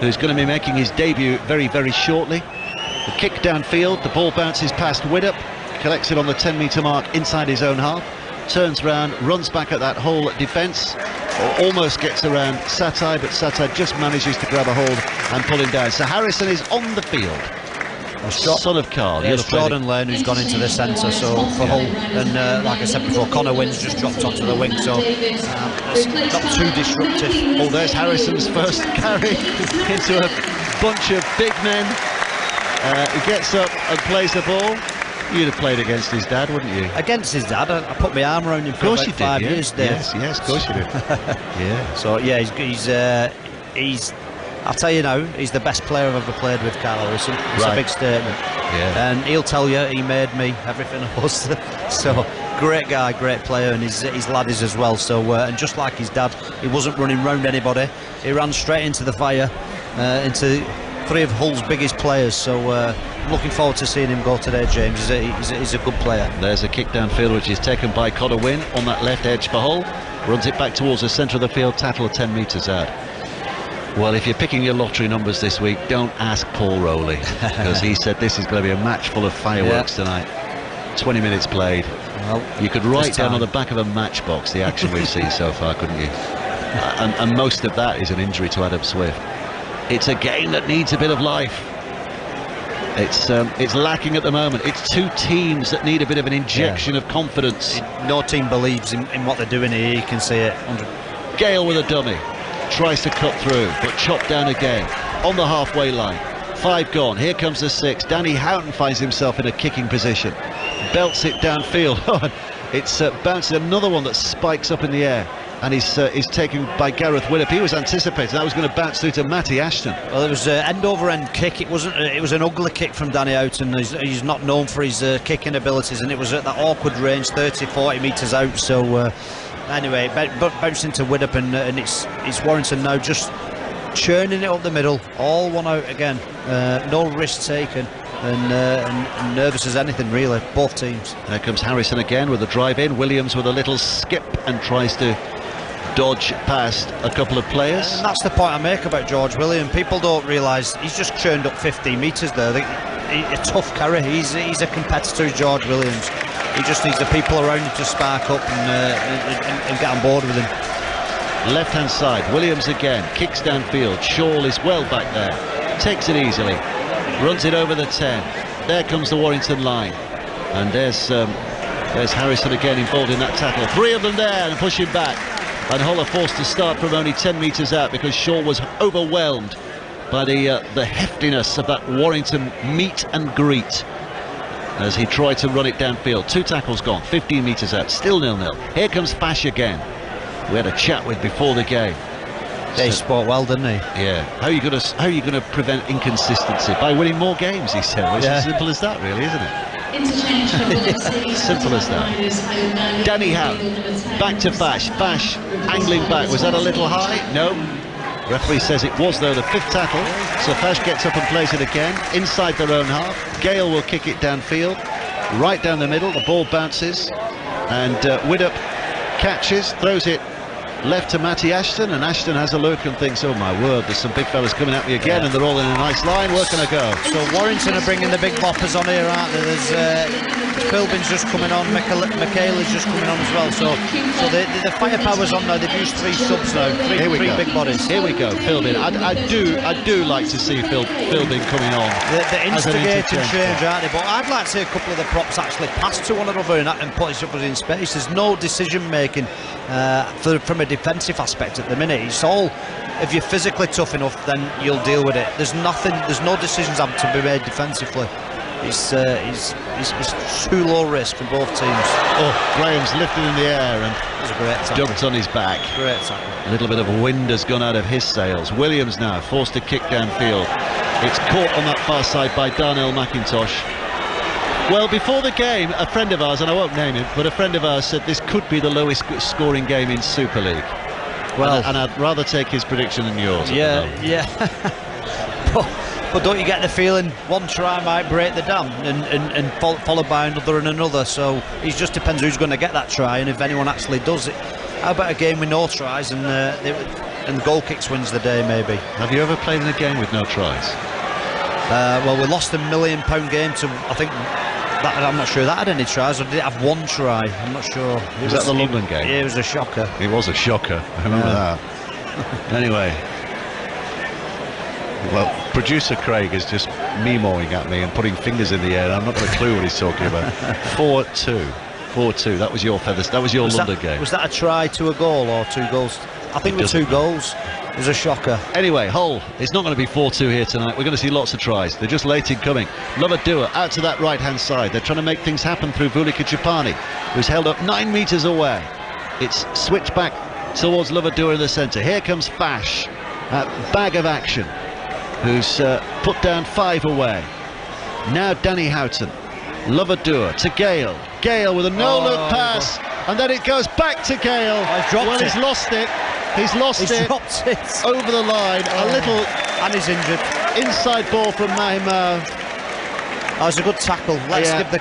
who's going to be making his debut very, very shortly. The kick downfield, the ball bounces past Widdop, collects it on the 10-metre mark inside his own half, turns round, runs back at that Hull defence, or almost gets around Satai, but Satai just manages to grab a hold and pull him down. So Harrison is on the field. Son of Carl. It's Jordan Lane who's gone into the centre, so for Hull, and like I said before, Connor Wynn's just dropped onto the wing, so it's not too disruptive. Oh, there's Harrison's first carry into a bunch of big men. He gets up and plays the ball. You'd have played against his dad, wouldn't you? Against his dad, I put my arm around him for about 5 years, Dave. Yes, of course you did. Yeah. So yeah, he's I'll tell you now, he's the best player I've ever played with, Carl Harrison. It's a big statement. Yeah. And he'll tell you he made me everything I was. So great guy, great player, and his lad is as well. So and just like his dad, he wasn't running round anybody. He ran straight into the fire, into three of Hull's biggest players. So I'm looking forward to seeing him go today, James. He's a good player. There's a kick downfield which is taken by Connor Wynne on that left edge for Hull. Runs it back towards the centre of the field, tackle 10 metres out. Well, if you're picking your lottery numbers this week, don't ask Paul Rowley, because he said this is going to be a match full of fireworks tonight. 20 minutes played. Well, you could write down on the back of a matchbox the action we've seen so far, couldn't you? And most of that is an injury to Adam Swift. It's a game that needs a bit of life. It's lacking at the moment. It's two teams that need a bit of an injection of confidence. No team believes in what they're doing here. You can see it. Gale with a dummy. Tries to cut through, but chopped down again on the halfway line. 5 gone. Here comes the 6. Danny Houghton finds himself in a kicking position, belts it downfield. It's bounced another one that spikes up in the air, and is taken by Gareth Widdop. He was anticipating that was going to bounce through to Matty Ashton. Well, it was an end over end kick. It wasn't. It was an ugly kick from Danny Houghton. He's not known for his kicking abilities, and it was at that awkward range, 30-40 metres out. So. Anyway, bounced into Widdop, and it's Warrington now just churning it up the middle, all one out again. No risk taken, and nervous as anything really, both teams. There comes Harrison again with a drive in. Williams with a little skip and tries to dodge past a couple of players. And that's the point I make about George Williams. People don't realise he's just churned up 15 metres there. A tough carry. He's a competitor, George Williams. He just needs the people around him to spark up and get on board with him. Left hand side, Williams again, kicks downfield. Shaw is well back there, takes it easily, runs it over the 10. There comes the Warrington line, and there's Harrison again involved in that tackle. 3 of them there and pushing back, and Hull are forced to start from only 10 metres out because Shaw was overwhelmed by the heftiness of that Warrington meet and greet as he tried to run it downfield. 2 tackles gone, 15 metres out, still 0-0. Here comes Fash again, we had a chat with before the game. He spoke well, didn't he? Yeah. How are you going to prevent inconsistency? By winning more games, he said. Well, it's as simple as that, really, isn't it? Simple as that. Danny Houghton back to Fash. Fash angling back. Was that a little high? No. Referee says it was, though, the 5th tackle. So Fash gets up and plays it again inside their own half. Gale will kick it downfield, right down the middle. The ball bounces, and Widdop catches, throws it left to Matty Ashton, and Ashton has a look and thinks, oh my word, there's some big fellas coming at me again, and they're all in a nice line. Where can I go? So Warrington are bringing the big boppers on here, aren't they? There's Philbin's just coming on, Michaela's just coming on as well. So the firepower's on now. They've used 3 subs now, three big bodies. Here we go, Philbin. I do like to see Philbin coming on. The instigating change, aren't they? But I'd like to see a couple of the props actually pass to one another and put each other in space. There's no decision making from a defensive aspect at the minute. It's all, if you're physically tough enough, then you'll deal with it. There's no decisions having to be made defensively. It's too low risk for both teams. Oh, Graham's lifted in the air and dumped on his back. Great tackle. A little bit of wind has gone out of his sails. Williams now forced to kick downfield. It's caught on that far side by Darnell McIntosh. Well, before the game, a friend of ours, and I won't name him, but a friend of ours said this could be the lowest scoring game in Super League. Well, and I'd rather take his prediction than yours. Yeah. But don't you get the feeling one try might break the dam and followed by another and another? So it just depends who's going to get that try, and if anyone actually does it. How about a game with no tries and goal kicks wins the day, maybe? Have you ever played in a game with no tries? Well, we lost £1 million game to, I think, I'm not sure that had any tries, or did it have 1 try? I'm not sure. Was that the London game? Yeah, it was a shocker. It was a shocker, I remember that. Anyway, well, producer Craig is just memoing at me and putting fingers in the air. I'm not got a clue what he's talking about. 4-2. 4-2. That was your feathers. That was your London game. Was that a try to a goal or 2 goals? I think with 2 goals, it was a shocker. Anyway, Hull, it's not going to be 4-2 here tonight. We're going to see lots of tries. They're just late in coming. Lovadua out to that right-hand side. They're trying to make things happen through Vulika Chapani, who's held up 9 metres away. It's switched back towards Lovadua in the centre. Here comes Fash, bag of action, who's put down 5 away. Now Danny Houghton. Lovadua to Gale. Gale with a no-look pass, and then it goes back to Gale. He's lost it. He's dropped it over the line. A little, and he's injured. Inside ball from Mahimau. That was a good tackle. Let's give the.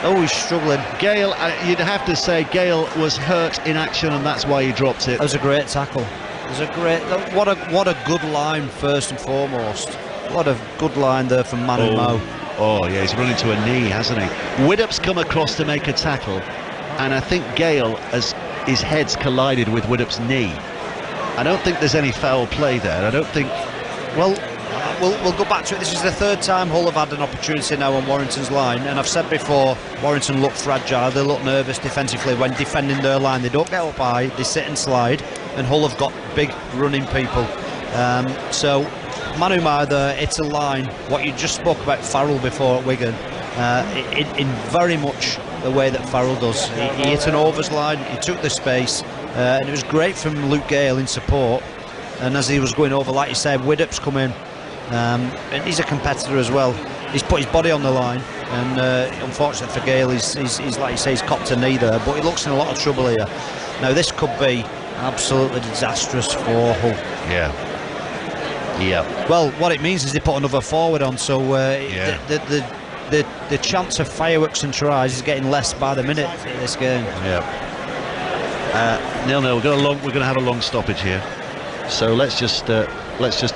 Oh, he's struggling. Gale, you'd have to say Gale was hurt in action, and that's why he dropped it. That was a great tackle. It was a great. What a good line first and foremost. What a good line there from Mahimau. Oh yeah, he's run into a knee, hasn't he? Widdop's come across to make a tackle, and I think Gale, as his head's collided with Widdop's knee. I don't think there's any foul play there. I don't think. Well, we'll go back to it. This is the 3rd time Hull have had an opportunity now on Warrington's line, and I've said before, Warrington look fragile. They look nervous defensively when defending their line. They don't get up high. They sit and slide, and Hull have got big running people. So Mahimau there, it's a line. What you just spoke about Farrell before at Wigan, in very much the way that Farrell does. He hit an overs line, he took the space, and it was great from Luke Gale in support. And as he was going over, like you said, Widdop's come in, and he's a competitor as well. He's put his body on the line, and unfortunately for Gale, he's like you say, he's copped a knee there, but he looks in a lot of trouble here. Now this could be absolutely disastrous for Hull. Yeah. Well, what it means is they put another forward on, so the chance of fireworks and tries is getting less by the minute in this game. 0-0. We're going to have a long stoppage here, so let's just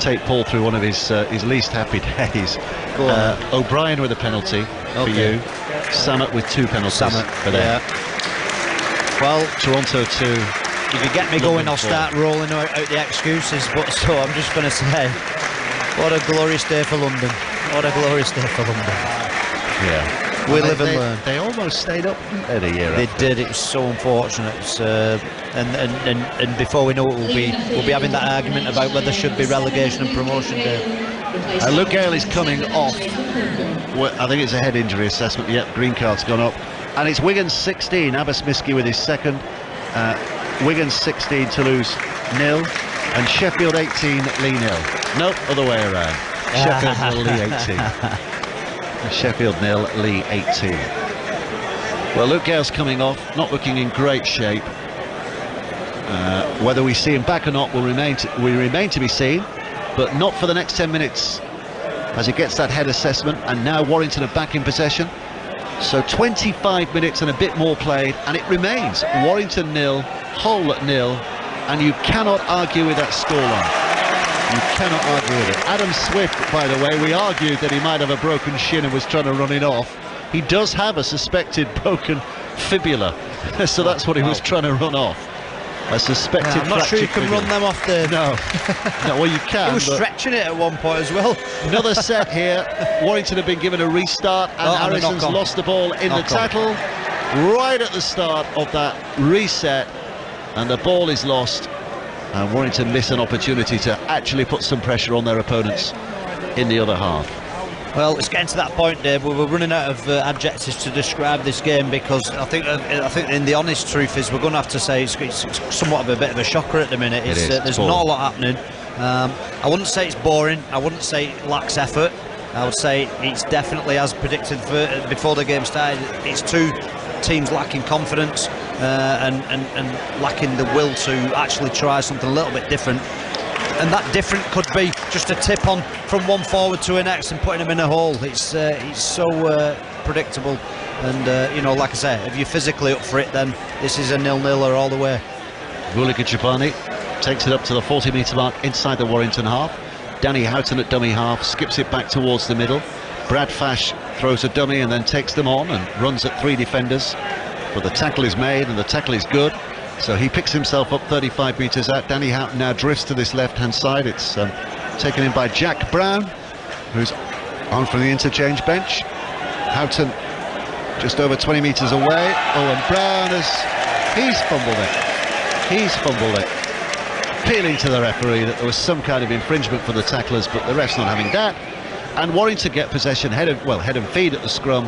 take Paul through one of his least happy days. O'Brien with a penalty for you, Samet with 2 penalties for them. Well, Toronto 2. If you get me going, I'll start rolling out the excuses, but so I'm just going to say, what a glorious day for London. What a glorious day for London. Yeah. We live and learn. They almost stayed up at a year. They did. It was so unfortunate. And before we know it, we'll be having that argument about whether there should be relegation and promotion day. Luke Gale is coming off. I think it's a head injury assessment. Yep, green card's gone up. And it's Wigan 16. Abbas Miski with his second. Wigan 16, Toulouse 0, and Sheffield 18, Lee 0. Nope, other way around. Sheffield 0, Lee 18. Sheffield 0, Lee 18. Well, Luke Gale's coming off, not looking in great shape. Whether we see him back or not will remain to be seen, but not for the next 10 minutes as he gets that head assessment. And now Warrington are back in possession. So 25 minutes and a bit more played, and it remains Warrington 0, Hull 0, and you cannot argue with that scoreline. You cannot argue with it. Adam Swift, by the way, we argued that he might have a broken shin and was trying to run it off. He does have a suspected broken fibula, so that's what he was trying to run off. A suspected I'm not sure you can fibula. run them off the... No, well you can. He was stretching it at one point as well. Another set here. Warrington have been given a restart, and Harrison's lost the ball in the tackle right at the start of that reset, and the ball is lost, and Warrington miss an opportunity to actually put some pressure on their opponents in the other half. Well, it's getting to that point, Dave. We're running out of adjectives to describe this game, because I think in the honest truth is we're going to have to say it's somewhat of a bit of a shocker at the minute. There's not a lot happening. I wouldn't say it's boring. I wouldn't say it lacks effort. I would say it's definitely, as predicted before the game started, it's 2 teams lacking confidence and lacking the will to actually try something a little bit different. And that different could be just a tip on from one forward to the next and putting them in a hole. It's so predictable, and like I say, if you're physically up for it, then this is a 0-0 all the way. Vulika Chapani takes it up to the 40-metre mark inside the Warrington half. Danny Houghton at dummy half skips it back towards the middle. Brad Fash throws a dummy and then takes them on and runs at 3 defenders, but the tackle is made and the tackle is good. So he picks himself up 35 metres out. Danny Houghton now drifts to this left-hand side. It's taken in by Jack Brown, who's on from the interchange bench. Houghton just over 20 metres away. Oh, and Brown he's fumbled it. appealing to the referee that there was some kind of infringement for the tacklers, but the ref's not having that. And Warrington get possession, head and feed at the scrum,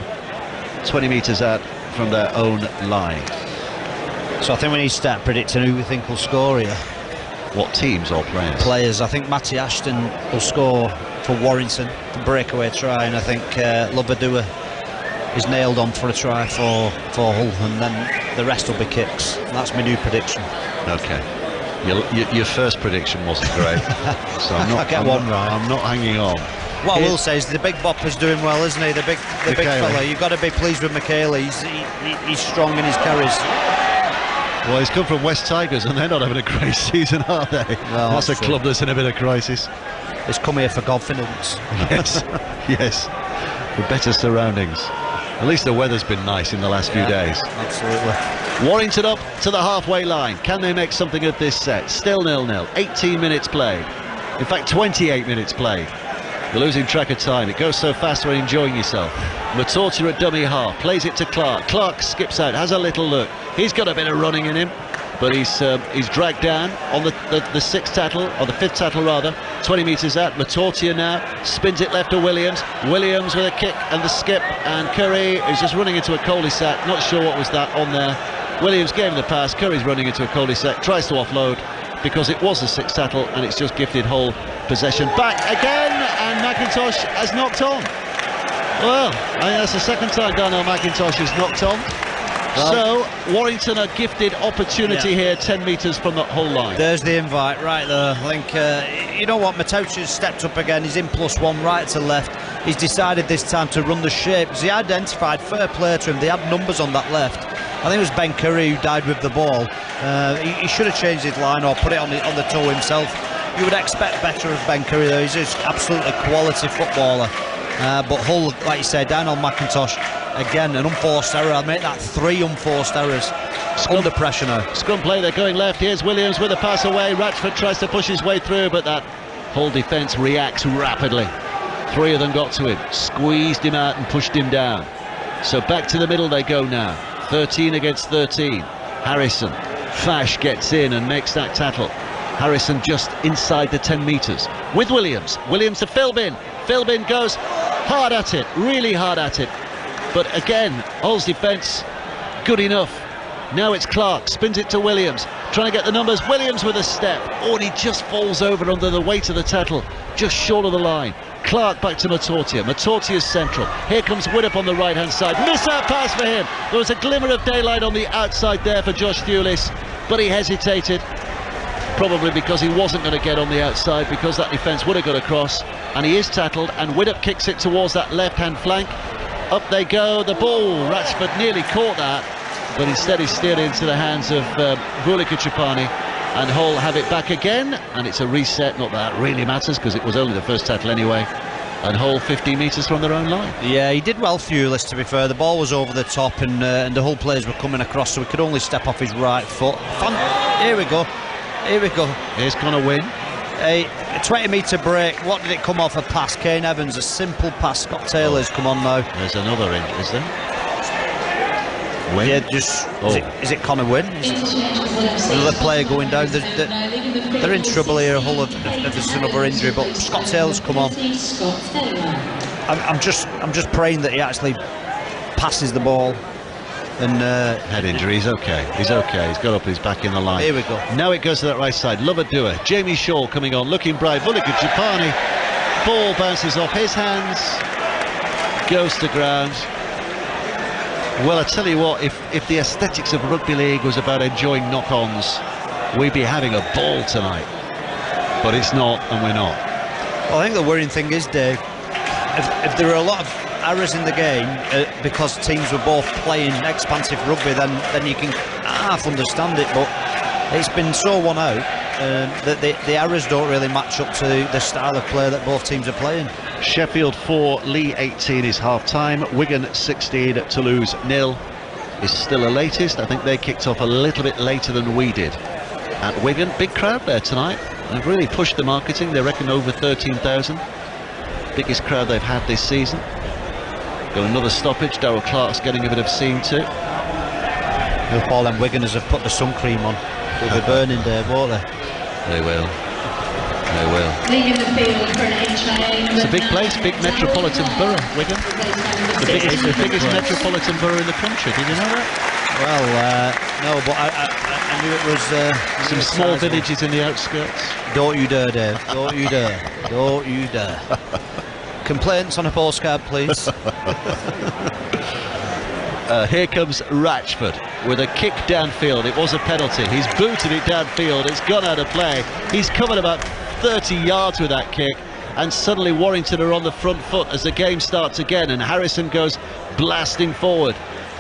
20 metres out from their own line. So I think we need to start predicting who we think will score here. What teams or players? Players. I think Matty Ashton will score for Warrington, the breakaway try, and I think Lovadua is nailed on for a try for Hull, and then the rest will be kicks. That's my new prediction. Okay. Your first prediction wasn't great, so I'm not hanging on. What I will say is the big bopper's doing well, isn't he? The big fella. You've got to be pleased with Michaela. He's strong in his carries. Well, he's come from West Tigers, and they're not having a great season, are they? Well, that's a club that's in a bit of crisis. He's come here for confidence. Yes. For better surroundings. At least the weather's been nice in the last few days. Absolutely. Warrington up to the halfway line. Can they make something of this set? Still 0-0. 18 minutes played. In fact, 28 minutes played. You're losing track of time. It goes so fast when enjoying yourself. Matorta at dummy half. Plays it to Clark. Clark skips out. Has a little look. He's got a bit of running in him, but he's dragged down on the sixth tattle, or the fifth tattle rather. 20 metres out. Matorta now spins it left to Williams. Williams with a kick and the skip, and Curry is just running into a cul-de-sac. Not sure what was that on there. Williams gave him the pass. Curry's running into a cul-de-sac. Tries to offload because it was a sixth tattle, and it's just gifted Hull possession back again, and McIntosh has knocked on. Well, I think that's the second time Darnell McIntosh has knocked on. Well, so Warrington are gifted opportunity here, 10 metres from the Hull line. There's the invite right there. I think you know what, Matouch's stepped up again. He's in +1 right to left. He's decided this time to run the shapes. He identified, fair play to him, they had numbers on that left. I think it was Ben Curry who died with the ball. He should have changed his line or put it on the toe himself. You would expect better of Ben Curry though. He's just absolutely quality footballer. But Hull, like you said, Darnell McIntosh, again, an unforced error. I'll make that 3 unforced errors. Under pressure now. Scrum play, they're going left. Here's Williams with a pass away. Ratchford tries to push his way through, but that Hull defence reacts rapidly. 3 of them got to him, squeezed him out and pushed him down. So back to the middle they go now. 13 against 13. Harrison. Fash gets in and makes that tattle. Harrison just inside the 10 metres. With Williams. Williams to Philbin. Philbin goes hard at it, really hard at it. But again, Hull's defence, good enough. Now it's Clark, spins it to Williams, trying to get the numbers. Williams with a step. Oh, and he just falls over under the weight of the tattle, just short of the line. Clark back to Matorta. Matortia's central. Here comes Widdop on the right-hand side. Miss out pass for him. There was a glimmer of daylight on the outside there for Josh Thewlis, but he hesitated. Probably because he wasn't going to get on the outside, because that defence would have got across, and he is tackled, and Widdop kicks it towards that left-hand flank. Up they go, the ball. Ratchford nearly caught that, but instead he steered into the hands of Vulika Trapani, and Hull have it back again, and it's a reset. Not that it really matters, because it was only the first tackle anyway, and Hull 15 metres from their own line. Yeah, he did well, Thewlis, to be fair. The ball was over the top, and the Hull players were coming across, so he could only step off his right foot. Here we go. Here's Connor Wynne. A 20-metre break. What did it come off? A pass. Kane Evans, a simple pass. Scott Taylor's come on now. There's another in, is there? Wynne? Yeah, just. Is it Connor Wynne? Another player going down. They're in trouble here. Hull if there's another injury, but Scott Taylor's come on. I'm just praying that he actually passes the ball. And head injury, he's okay. He's got up, he's back in the line. Here we go. Now it goes to that right side. Lovadua, Jamie Shaw coming on, looking bright. Vulika Trapani, ball bounces off his hands, goes to ground. Well, I tell you what, if the aesthetics of rugby league was about enjoying knock-ons, we'd be having a ball tonight. But it's not, and we're not. Well, I think the worrying thing is, Dave, if there are a lot of errors in the game because teams were both playing expansive rugby, then you can half understand it, but it's been so one out that the errors don't really match up to the style of play that both teams are playing. Sheffield 4, Lee 18 is half-time. Wigan 16, Toulouse 0 is still the latest. I think they kicked off a little bit later than we did at Wigan. Big crowd there tonight. They've really pushed the marketing. They reckon over 13,000. Biggest crowd they've had this season. Got another stoppage. Darryl Clark's getting a bit of scene too. Paul and Wiganers have put the sun cream on. They'll be burning there, won't they? They will. They will. Leaving the field for an HIA. It's a big place, big metropolitan borough, Wigan. The biggest metropolitan borough in the country. Did you know that? Well, no, but I knew it was some small villages in the outskirts. Don't you dare, Dave. Don't you dare. Don't you dare. Complaints on a postcard, please. Here comes Ratchford with a kick downfield. It was a penalty. He's booted it downfield. It's gone out of play. He's covered about 30 yards with that kick, and suddenly Warrington are on the front foot as the game starts again, and Harrison goes blasting forward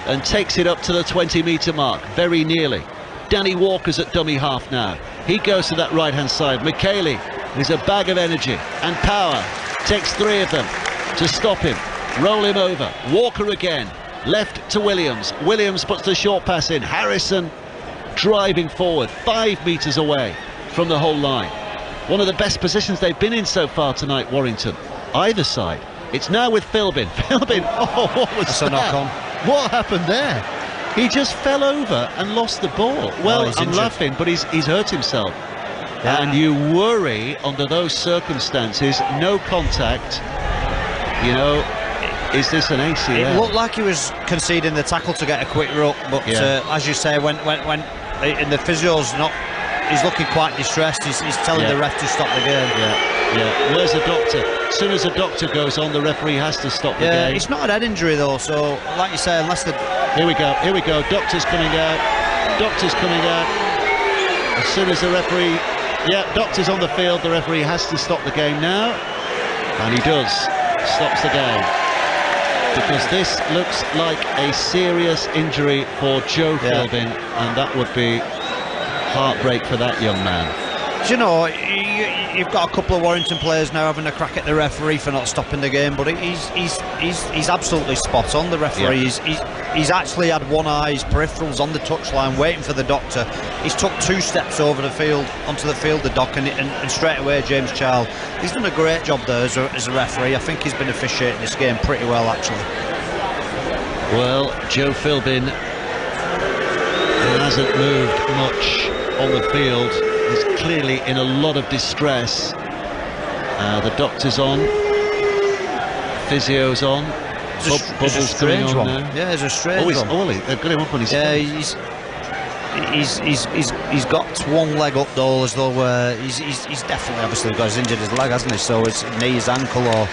and takes it up to the 20-metre mark, very nearly. Danny Walker's at dummy half now. He goes to that right-hand side. McKaylee is a bag of energy and power. Takes 3 of them to stop him, roll him over. Walker again, left to Williams. Williams puts the short pass in. Harrison driving forward, 5 metres away from the whole line. One of the best positions they've been in so far tonight, Warrington, either side. It's now with Philbin. Philbin, oh, what was that? Knock on. What happened there? He just fell over and lost the ball. Well, I'm injured. laughing, but he's hurt himself. Yeah. And you worry under those circumstances, no contact, you know, is this an ACL? It looked like he was conceding the tackle to get a quick ruck, but as you say, when and the physio's not, he's looking quite distressed. He's telling the ref to stop the game. Yeah. Where's the doctor? As soon as the doctor goes on, the referee has to stop the game. It's not an head injury though, so like you say, unless the... Here we go. Doctor's coming out. As soon as the referee... Yeah, doctor's on the field. The referee has to stop the game now. And he does. Stops the game. Because this looks like a serious injury for Joe Philbin, and that would be heartbreak for that young man. Do you know, you've got a couple of Warrington players now having a crack at the referee for not stopping the game, but he's absolutely spot on, the referee. He's actually had one eye, his peripherals on the touchline waiting for the doctor. He's took 2 steps over the field, onto the field, the dock, and straight away James Child. He's done a great job there as a referee. I think he's been officiating this game pretty well, actually. Well, Joe Philbin hasn't moved much on the field. He's clearly in a lot of distress. The doctor's on, physio's on. Bubbles going on now. Yeah, it's a strange one. Ollie, they've got him up on his feet. He's got one leg up though, as though he's definitely obviously got injured his leg, hasn't he? So it's knee, his ankle, or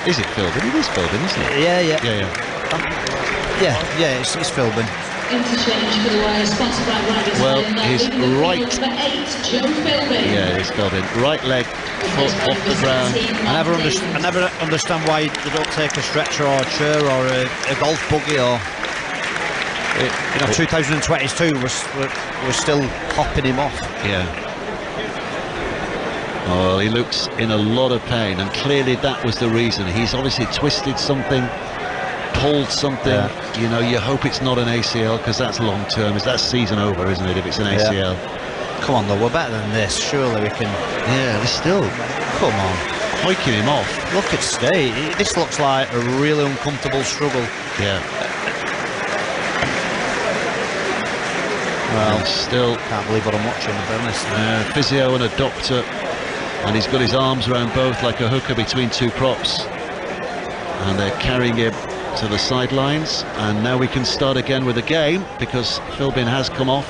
is it Philbin? It is Philbin, isn't it? Yeah. It's Philbin. Interchange for the wire, sponsored by Warrington. Well, his right. Number 8, Joe Philbin. Yeah, it's Philbin. Right leg foot off the ground. I never understand why they don't take a stretcher or a chair or a golf buggy or. 2022 we're still hopping him off. Yeah. Well, he looks in a lot of pain, and clearly that was the reason. He's obviously twisted something, pulled something. You know, you hope it's not an ACL, because that's long term. That's season over, isn't it, if it's an ACL? Come on though, we're better than this. Surely we can. Yeah, they're still. Come on, hoiking him off. Look at State. This looks like a really uncomfortable struggle. Yeah. Well, still can't believe what I'm watching, to be honest. Physio and a doctor, and he's got his arms around both like a hooker between 2 props, and they're carrying him to the sidelines. And now we can start again with the game, because Philbin has come off.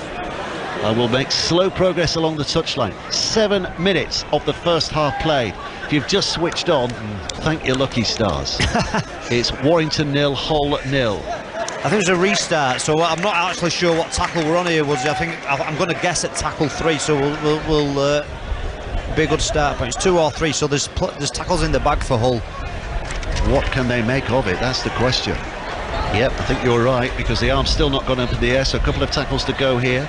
We'll make slow progress along the touchline. 7 minutes of the first half played. If you've just switched on, thank your lucky stars. It's Warrington 0, Hull 0. I think it was a restart, so I'm not actually sure what tackle we're on here, was. I think I'm going to guess at tackle 3, so we'll be a good start point. It's 2 or 3, so there's tackles in the bag for Hull. What can they make of it? That's the question. Yep, I think you're right, because the arm's still not gone up in the air, so a couple of tackles to go here.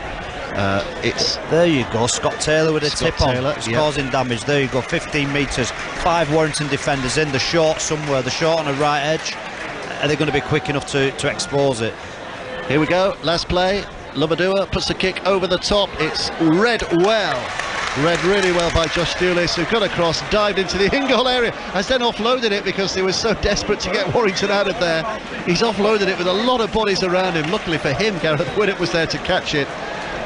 There you go, Scott Taylor with a tip on. It's causing damage. There you go, 15 metres, 5 Warrington defenders in, the short somewhere, the short on the right edge. Are they going to be quick enough to expose it? Here we go, last play. Lubadua puts the kick over the top. It's read really well by Josh Dewlis, who got across, dived into the in-goal area, has then offloaded it because they were so desperate to get Warrington out of there. He's offloaded it with a lot of bodies around him. Luckily for him, Gareth Winnett was there to catch it.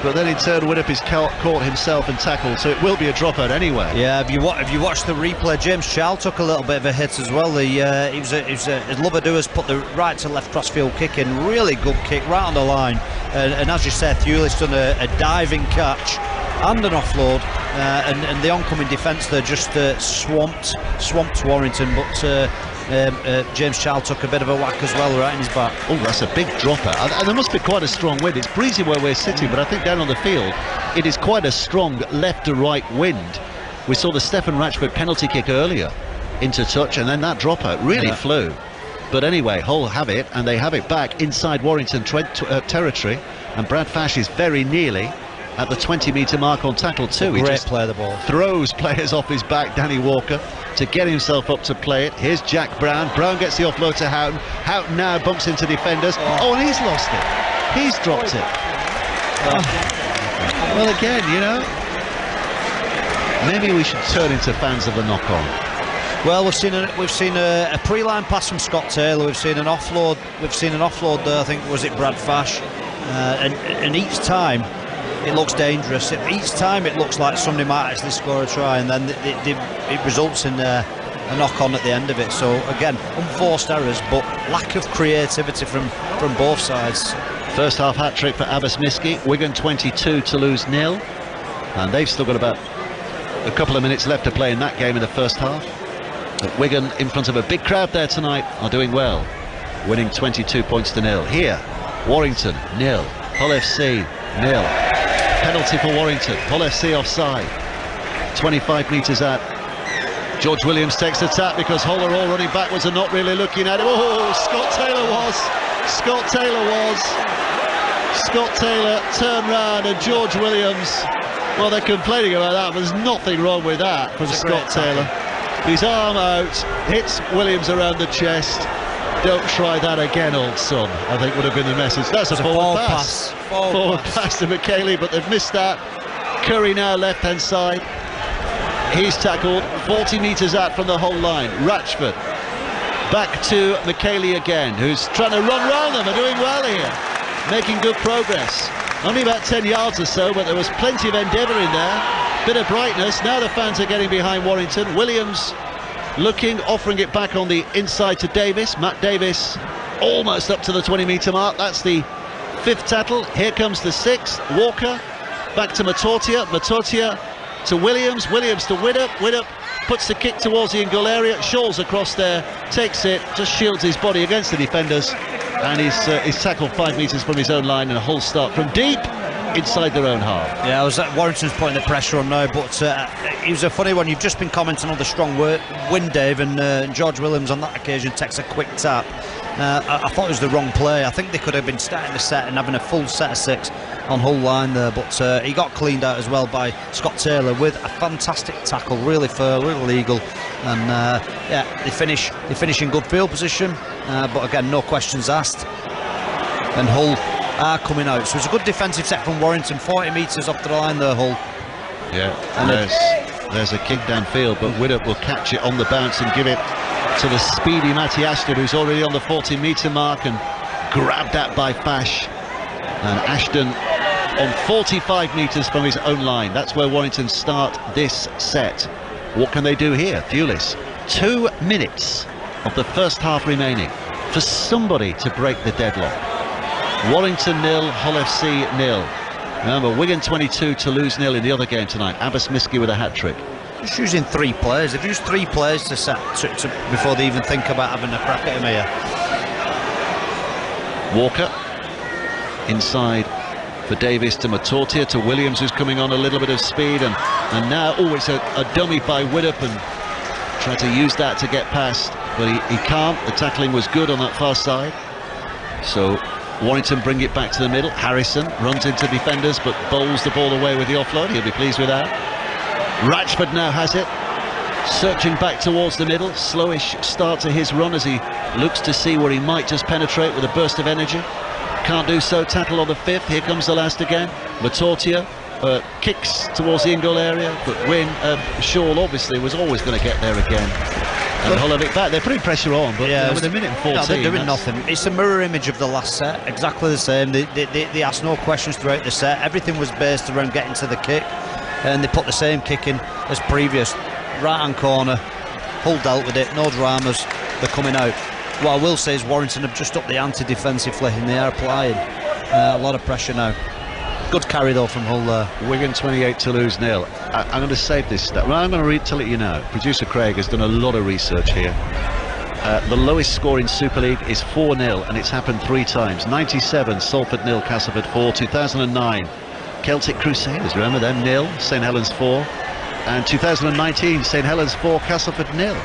but then in turn Widdop is caught himself and tackled, so it will be a dropout anyway. Yeah, if you watch the replay, James Charles took a little bit of a hit as well. His Lubaduas put the right to left crossfield kick in, really good kick right on the line, and as you said, Thewlis done a diving catch and an offload, and the oncoming defence there just swamped Warrington, but James Charles took a bit of a whack as well right in his back. Oh, that's a big dropper, and there must be quite a strong wind. It's breezy where we're sitting, but I think down on the field it is quite a strong left to right wind. We saw the Stefan Ratchford penalty kick earlier into touch, and then that dropout really flew. But anyway, Hull have it, and they have it back inside Warrington territory, and Brad Fash is very nearly at the 20-metre mark on tackle too. He just play the ball, throws players off his back, Danny Walker, to get himself up to play it. Here's Jack Brown. Brown gets the offload to Houghton. Houghton now bumps into defenders. Oh, and he's lost it. He's dropped it. Well, again, you know, maybe we should turn into fans of the knock-on. Well, we've seen a pre-line pass from Scott Taylor. We've seen an offload. There. I think was it Brad Fash, and each time it looks dangerous. Each time it looks like somebody might actually score a try, and then it results in a knock-on at the end of it. So again, unforced errors, but lack of creativity from both sides. First half hat-trick for Abbas Miski. Wigan 22, Toulouse 0, and they've still got about a couple of minutes left to play in that game in the first half. But Wigan, in front of a big crowd there tonight, are doing well, winning 22 points to 0. Here, Warrington 0, Hull FC 0. Penalty for Warrington. Hull FC offside. 25 metres out. George Williams takes the tap because Hull are all running backwards and not really looking at him. Oh, Scott Taylor was. Scott Taylor turned round, and George Williams, well, they're complaining about that, but there's nothing wrong with that from Scott Taylor. His arm out, hits Williams around the chest. Don't try that again, old son, I think would have been the message. That's a forward pass. Forward pass to McKaylee, but they've missed that. Curry now left-hand side. He's tackled 40 metres out from the whole line. Ratchford back to McKaylee again, who's trying to run round them and doing well here, making good progress. Only about 10 yards or so, but there was plenty of endeavour in there. Bit of brightness. Now the fans are getting behind Warrington. Williams looking, offering it back on the inside to Davis. Matt Davis almost up to the 20-metre mark. That's the 5th tackle. Here comes the 6th. Walker back to Matortia to Williams. Williams to Widdop. Widdop puts the kick towards the in-goal area. Shawls across there, takes it, just shields his body against the defenders, and he's tackled 5 metres from his own line, and a Hull start from deep inside their own half. Yeah, I was at Warrington's putting the pressure on now, but it was a funny one. You've just been commenting on the strong wind, Dave, and George Williams on that occasion takes a quick tap. I thought it was the wrong play. I think they could have been starting the set and having a full set of 6 on Hull line there, but he got cleaned out as well by Scott Taylor with a fantastic tackle, really fair, really legal, and yeah, they finish in good field position, but again, no questions asked, and Hull are coming out. So it's a good defensive set from Warrington, 40 metres off the line there, Hull. Yeah, and there's a kick downfield, but Widdop will catch it on the bounce and give it to the speedy Matty Ashton, who's already on the 40-metre mark, and grabbed that by Fash. And Ashton on 45 metres from his own line. That's where Warrington start this set. What can they do here? Thewlis. 2 minutes of the first half remaining for somebody to break the deadlock. Warrington 0, Hull FC 0. Remember, Wigan 22, Toulouse 0 in the other game tonight. Abbas Miski with a hat-trick. Just using 3 players. They've used 3 players to set before they even think about having a crack at him here. Walker inside for Davis to Matortia to Williams, who's coming on a little bit of speed, and now it's a dummy by Widdop, and try to use that to get past, but he can't. The tackling was good on that far side, so Warrington bring it back to the middle. Harrison runs into defenders but bowls the ball away with the offload. He'll be pleased with that. Ratchford now has it, searching back towards the middle. Slowish start to his run as he looks to see where he might just penetrate with a burst of energy. Can't do so. Tackle on the 5th. Here comes the last again. Matortia kicks towards the in-goal area, but Shaw obviously was always going to get there again. And Hull have it back. They're putting pressure on, but with a minute and 14. No, they're doing nothing. It's a mirror image of the last set, exactly the same. They asked no questions throughout the set. Everything was based around getting to the kick, and they put the same kick in as previous. Right-hand corner, Hull dealt with it, no dramas, they're coming out. What I will say is Warrington have just upped the ante defensively, and they are applying a lot of pressure now. Good carry though from Hull there. Wigan 28, Toulouse 0. I'm going to save this stat. Well, I'm going to tell it you now. Producer Craig has done a lot of research here. The lowest score in Super League is 4-0, and it's happened 3 times. 97, Salford 0, Castleford 4. 2009, Celtic Crusaders, remember them, 0, St Helens 4. And 2019, St Helens 4, Castleford 0.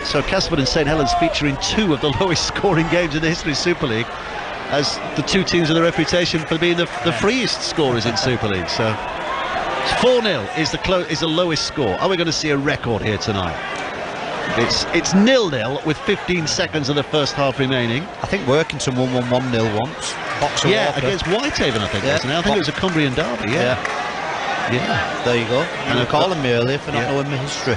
So Castleford and St Helens feature in 2 of the lowest scoring games in the history of Super League, as the 2 teams with a reputation for being the freest scorers in Super League. So 4-0 is the lowest score. Are we going to see a record here tonight? It's 0-0 with 15 seconds of the first half remaining. I think Workington won 1-0 once. Boxer Walker. Against Whitehaven, I think, wasn't it? I think it was a Cumbrian derby, Yeah, there you go. You were calling me earlier for not knowing my history.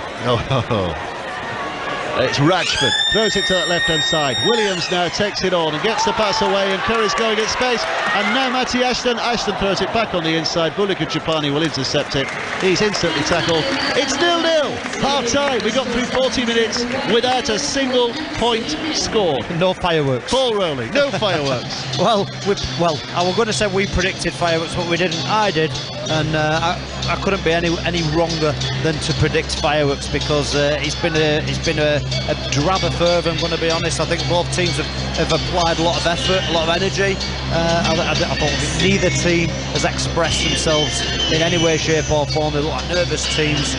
It's Ratchford, throws it to that left-hand side. Williams now takes it on and gets the pass away, and Curry's going at space. And now Matty Ashton throws it back on the inside. Bulika Chapani will intercept it. He's instantly tackled. It's 0-0, half-time. We got through 40 minutes without a single point score. No fireworks. Ball rolling, no fireworks. Well, I was going to say we predicted fireworks, but we didn't. I did, and I couldn't be any wronger than to predict fireworks, because it's been a drab affair, if I'm going to be honest. I think both teams have applied a lot of effort, a lot of energy. I thought neither team has expressed themselves in any way, shape or form. They look like nervous teams.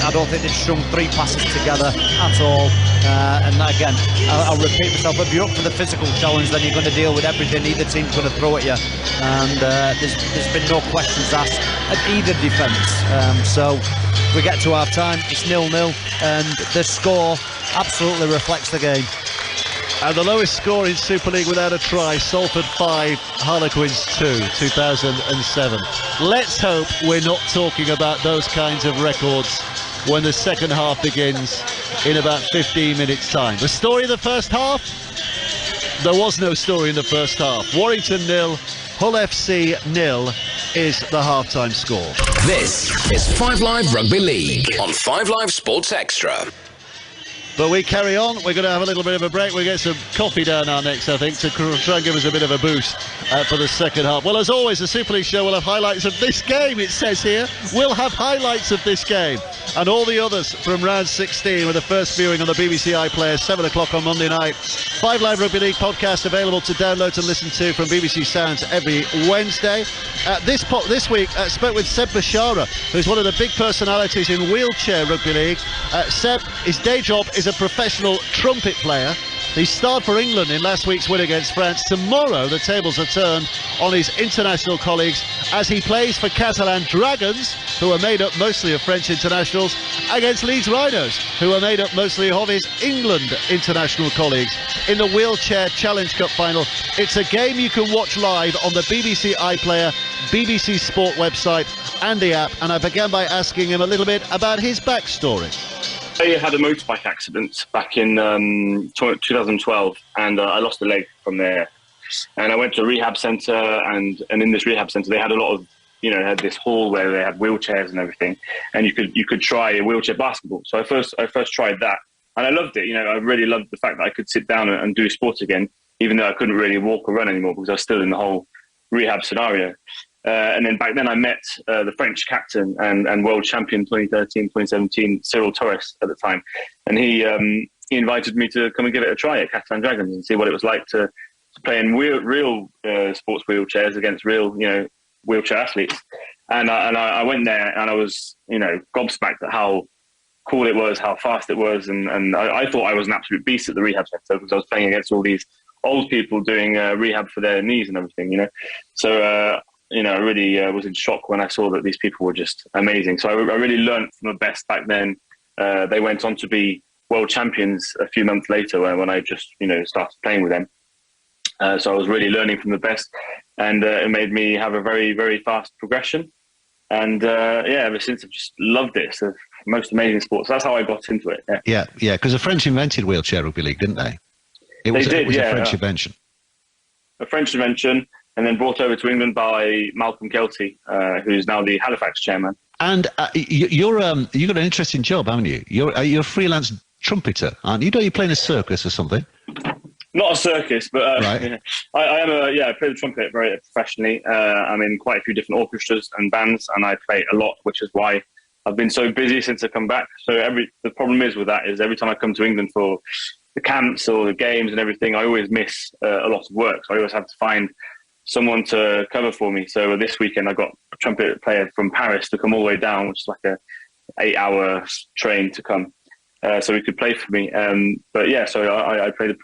I don't think they've strung 3 passes together at all. And again, I'll repeat myself, if you're up for the physical challenge, then you're going to deal with everything either team's going to throw at you. And there's been no questions asked at either defence. So we get to half time, it's 0-0, and the score absolutely reflects the game. And the lowest score in Super League without a try, Salford 5, Harlequins 2, 2007. Let's hope we're not talking about those kinds of records when the second half begins in about 15 minutes' time. The story of the first half? There was no story in the first half. Warrington 0, Hull FC 0 is the half-time score. This is 5 Live Rugby League on 5 Live Sports Extra. But we carry on. We're going to have a little bit of a break. We'll get some coffee down our necks, I think, to try and give us a bit of a boost for the second half. Well, as always, the Super League show will have highlights of this game, it says here. We'll have highlights of this game and all the others from round 16 with the first viewing on the BBC iPlayer, 7 o'clock on Monday night. 5 Live Rugby League podcast available to download and listen to from BBC Sounds every Wednesday. This week, spoke with Seb Bashara, who's one of the big personalities in wheelchair rugby league. Seb, his day job is a professional trumpet player. He starred for England in last week's win against France. Tomorrow the tables are turned on his international colleagues as he plays for Catalan Dragons, who are made up mostly of French internationals, against Leeds Rhinos, who are made up mostly of his England international colleagues in the Wheelchair Challenge Cup final. It's a game you can watch live on the BBC iPlayer, BBC Sport website and the app, and I began by asking him a little bit about his backstory. I had a motorbike accident back in 2012, and I lost a leg from there. And I went to a rehab centre, and in this rehab centre they had a lot of, had this hall where they had wheelchairs and everything, and you could try a wheelchair basketball. So I first tried that, and I loved it. I really loved the fact that I could sit down and do sport again, even though I couldn't really walk or run anymore because I was still in the whole rehab scenario. And then back then I met the French captain and world champion 2013-2017, Cyril Torres at the time. And he invited me to come and give it a try at Catalan Dragons and see what it was like to play in real sports wheelchairs against real, wheelchair athletes. And I went there and I was, gobsmacked at how cool it was, how fast it was. And I thought I was an absolute beast at the rehab centre because I was playing against all these old people doing rehab for their knees and everything, So, I really was in shock when I saw that these people were just amazing. So I really learned from the best back then. They went on to be world champions a few months later when I just, started playing with them. So I was really learning from the best, and it made me have a very, very fast progression. And ever since I've just loved it. It's the most amazing sport. So that's how I got into it. Yeah, because the French invented wheelchair rugby league, didn't they? It was a French invention. A French invention, and then brought over to England by Malcolm Kelty, who's now the Halifax chairman. And you've got an interesting job, haven't you? You're a freelance trumpeter, aren't you? Don't you play in a circus or something? Not a circus, but right. I play the trumpet very professionally. I'm in quite a few different orchestras and bands, and I play a lot, which is why I've been so busy since I come back. So the problem is with that is every time I come to England for the camps or the games and everything, I always miss a lot of work. So I always have to find someone to cover for me. So this weekend I got a trumpet player from Paris to come all the way down, which is like a 8-hour train to come, so he could play for me. So I play the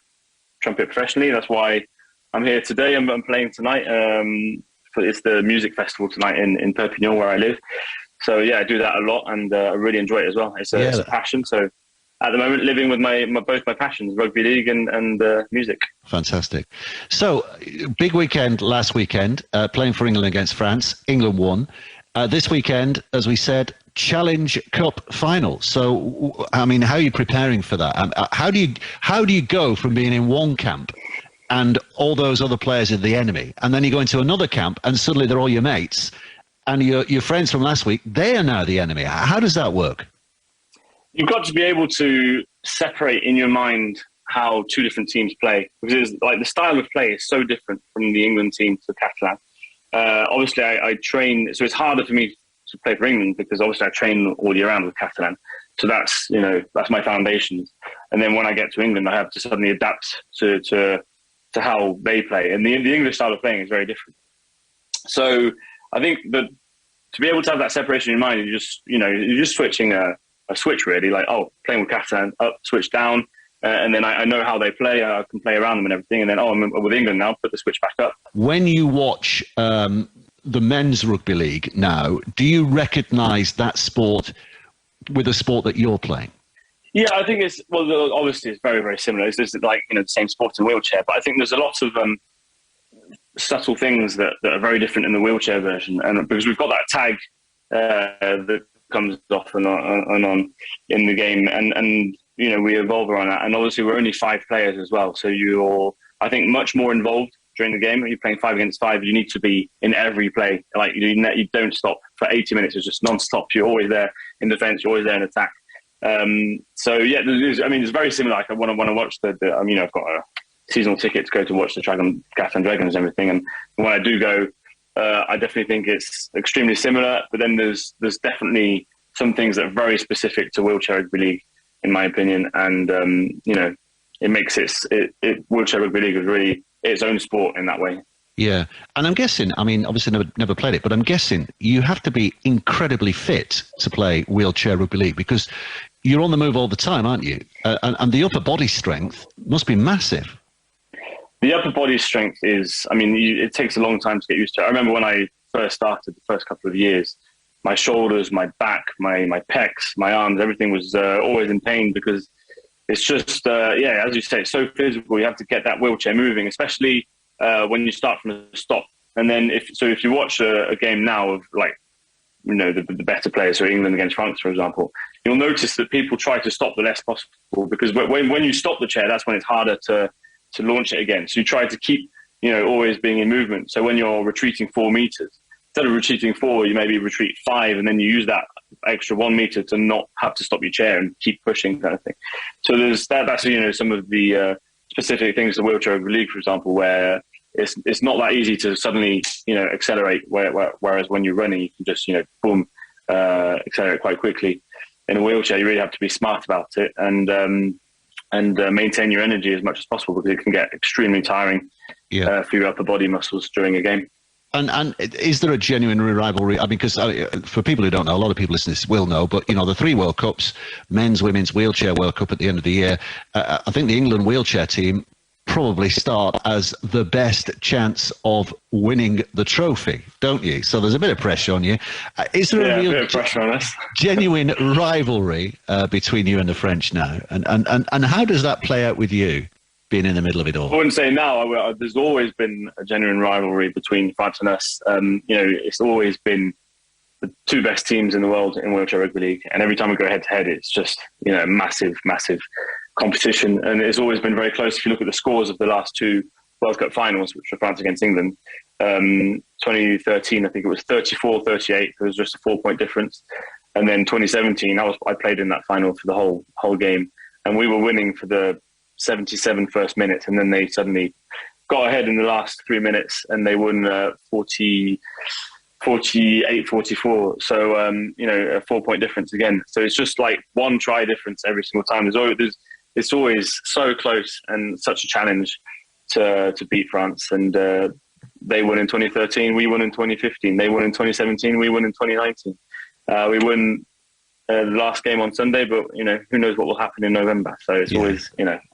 trumpet professionally. That's why I'm here today. I'm playing tonight. It's the music festival tonight in Perpignan, where I live. So I do that a lot, and I really enjoy it as well. It's a passion. So at the moment, living with both my passions, rugby league and music. Fantastic. So big weekend last weekend, playing for England against France. England won. This weekend, as we said, Challenge Cup final. So, I mean, how are you preparing for that? How do you go from being in one camp and all those other players are the enemy, and then you go into another camp and suddenly they're all your mates, and your friends from last week, they are now the enemy? How does that work? You've got to be able to separate in your mind how two different teams play, because like the style of play is so different from the England team to Catalan. Obviously, I train, so it's harder for me to play for England because obviously I train all year round with Catalan. So that's my foundations. And then when I get to England, I have to suddenly adapt to how they play. And the English style of playing is very different. So I think that to be able to have that separation in mind, you're just switching a switch really, like, playing with Catalan, up, switch down. And then I know how they play. I can play around them and everything. And then, I'm with England now, put the switch back up. When you watch the men's rugby league now, do you recognise that sport with the sport that you're playing? Yeah, I think obviously it's very, very similar. It's just like, the same sport in wheelchair. But I think there's a lot of subtle things that are very different in the wheelchair version. And because we've got that tag that comes off and on in the game. And we evolve around that. And obviously we're only 5 players as well. So you're, I think, much more involved during the game. When you're playing 5 against 5, you need to be in every play. Like you don't stop for 80 minutes. It's just non-stop. You're always there in defence. You're always there in attack. It's very similar. Like when I watch I've got a seasonal ticket to go to watch the Catalan Dragons and everything. And when I do go, I definitely think it's extremely similar. But then there's definitely some things that are very specific to wheelchair rugby league, in my opinion. And it makes wheelchair rugby league is really its own sport in that way. Yeah, and I'm guessing, obviously never played it, but I'm guessing you have to be incredibly fit to play wheelchair rugby league because you're on the move all the time, aren't you? And the upper body strength must be massive. The upper body strength is, it takes a long time to get used to it. I remember when I first started, the first couple of years, my shoulders, my back, my pecs, my arms, everything was always in pain because it's just, as you say, it's so physical. You have to get that wheelchair moving, especially when you start from a stop. And then if you watch a game now of the better players, so England against France, for example, you'll notice that people try to stop the less possible because when you stop the chair, that's when it's harder to launch it again. So you try to keep, always being in movement. So when you're retreating 4 meters, instead of retreating 4, you maybe retreat 5, and then you use that extra 1 meter to not have to stop your chair and keep pushing, kind of thing. So there's that's some of the specific things to wheelchair rugby league, for example, where it's not that easy to suddenly accelerate. Whereas when you're running, you can just boom, accelerate quite quickly. In a wheelchair, you really have to be smart about it and maintain your energy as much as possible because it can get extremely tiring for your upper body muscles during a game. And is there a genuine rivalry? Because for people who don't know, a lot of people listening to this will know, but, the 3 World Cups, men's, women's wheelchair World Cup at the end of the year, I think the England wheelchair team probably start as the best chance of winning the trophy, don't you? So there's a bit of pressure on you. Is there a real pressure on us? genuine rivalry between you and the French now? And how does that play out with you? Being in the middle of it all? I wouldn't say now. There's always been a genuine rivalry between France and us. It's always been the two best teams in the world in wheelchair rugby league, and every time we go head to head, it's just massive competition, and it's always been very close. If you look at the scores of the last two World Cup finals, which were France against England, 2013 I think it was 34-38. It was just a 4-point difference, and then 2017 I played in that final for the whole game, and we were winning for the 77 first minute, and then they suddenly got ahead in the last 3 minutes and they won 48-44. So a 4-point difference again. So it's just like one try difference every single time. It's always so close and such a challenge to beat France. And they won in 2013, we won in 2015. They won in 2017, we won in 2019. We won the last game on Sunday, but who knows what will happen in November. So it's always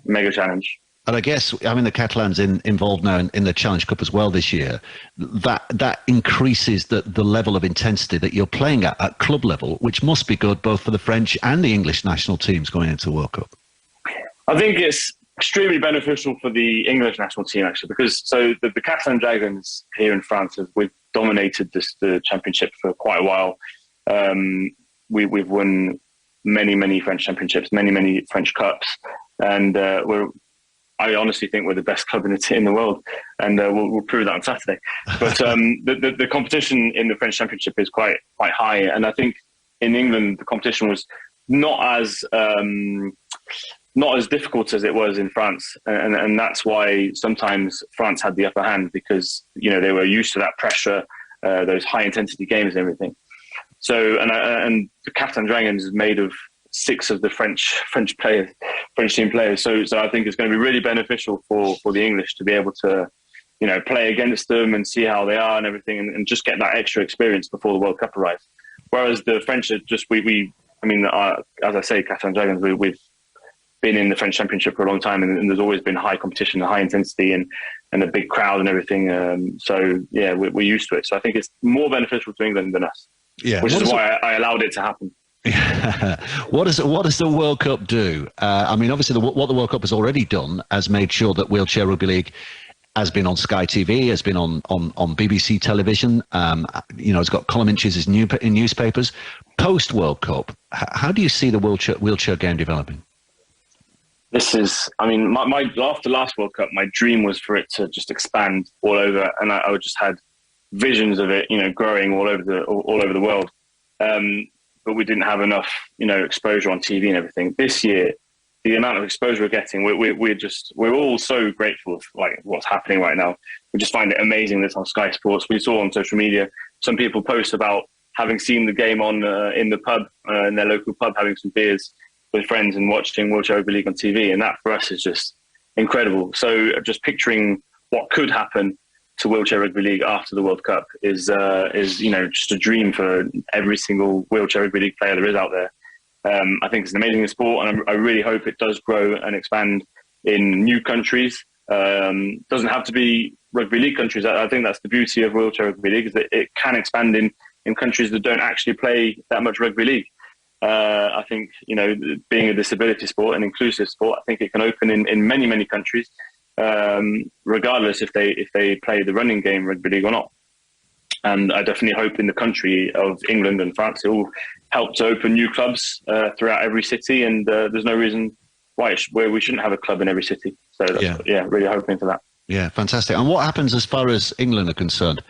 mega challenge. And I guess, the Catalans involved now in the Challenge Cup as well this year. That increases the level of intensity that you're playing at club level, which must be good both for the French and the English national teams going into the World Cup. I think it's extremely beneficial for the English national team, actually, because the Catalan Dragons here in France, we've dominated the championship for quite a while. We've won many French championships, many French cups, and I honestly think we're the best club in the world, and we'll prove that on Saturday. But the competition in the French Championship is quite high, and I think in England the competition was not as difficult as it was in France, and that's why sometimes France had the upper hand, because they were used to that pressure, those high intensity games and everything. So and the Catalan Dragons is made of 6 of the French team players. So I think it's going to be really beneficial for the English to be able to, play against them and see how they are and everything, and just get that extra experience before the World Cup arrives. Whereas the French are just, as I say, Catalan Dragons, we've been in the French Championship for a long time, and there's always been high competition, high intensity, and a big crowd and everything. We're used to it. So I think it's more beneficial to England than us. Yeah, which is why I allowed it to happen. What does the World Cup do? Obviously, what the World Cup has already done has made sure that Wheelchair Rugby League has been on Sky TV, has been on BBC television. It's got column inches in newspapers. Post World Cup, how do you see the wheelchair game developing? This is, after last World Cup, my dream was for it to just expand all over, and I just had visions of it, growing all over the world. But we didn't have enough, exposure on TV and everything. This year, the amount of exposure we're getting, we're all so grateful for what's happening right now. We just find it amazing that's on Sky Sports. We saw on social media some people post about having seen the game on in the pub, in their local pub, having some beers with friends and watching Wheelchair Rugby League on TV, and that for us is just incredible. So just picturing what could happen to Wheelchair Rugby League after the World Cup is just a dream for every single Wheelchair Rugby League player there is out there. I think it's an amazing sport, and I really hope it does grow and expand in new countries. Doesn't have to be rugby league countries. I think that's the beauty of Wheelchair Rugby League, is that it can expand in countries that don't actually play that much rugby league. I think, being a disability sport, an inclusive sport, I think it can open in many countries, regardless if they play the running game rugby league or not. And I definitely hope in the country of England and France, it will help to open new clubs throughout every city, and there's no reason why we shouldn't have a club in every city. So that's, really hoping for that. Yeah, fantastic. And what happens as far as England are concerned?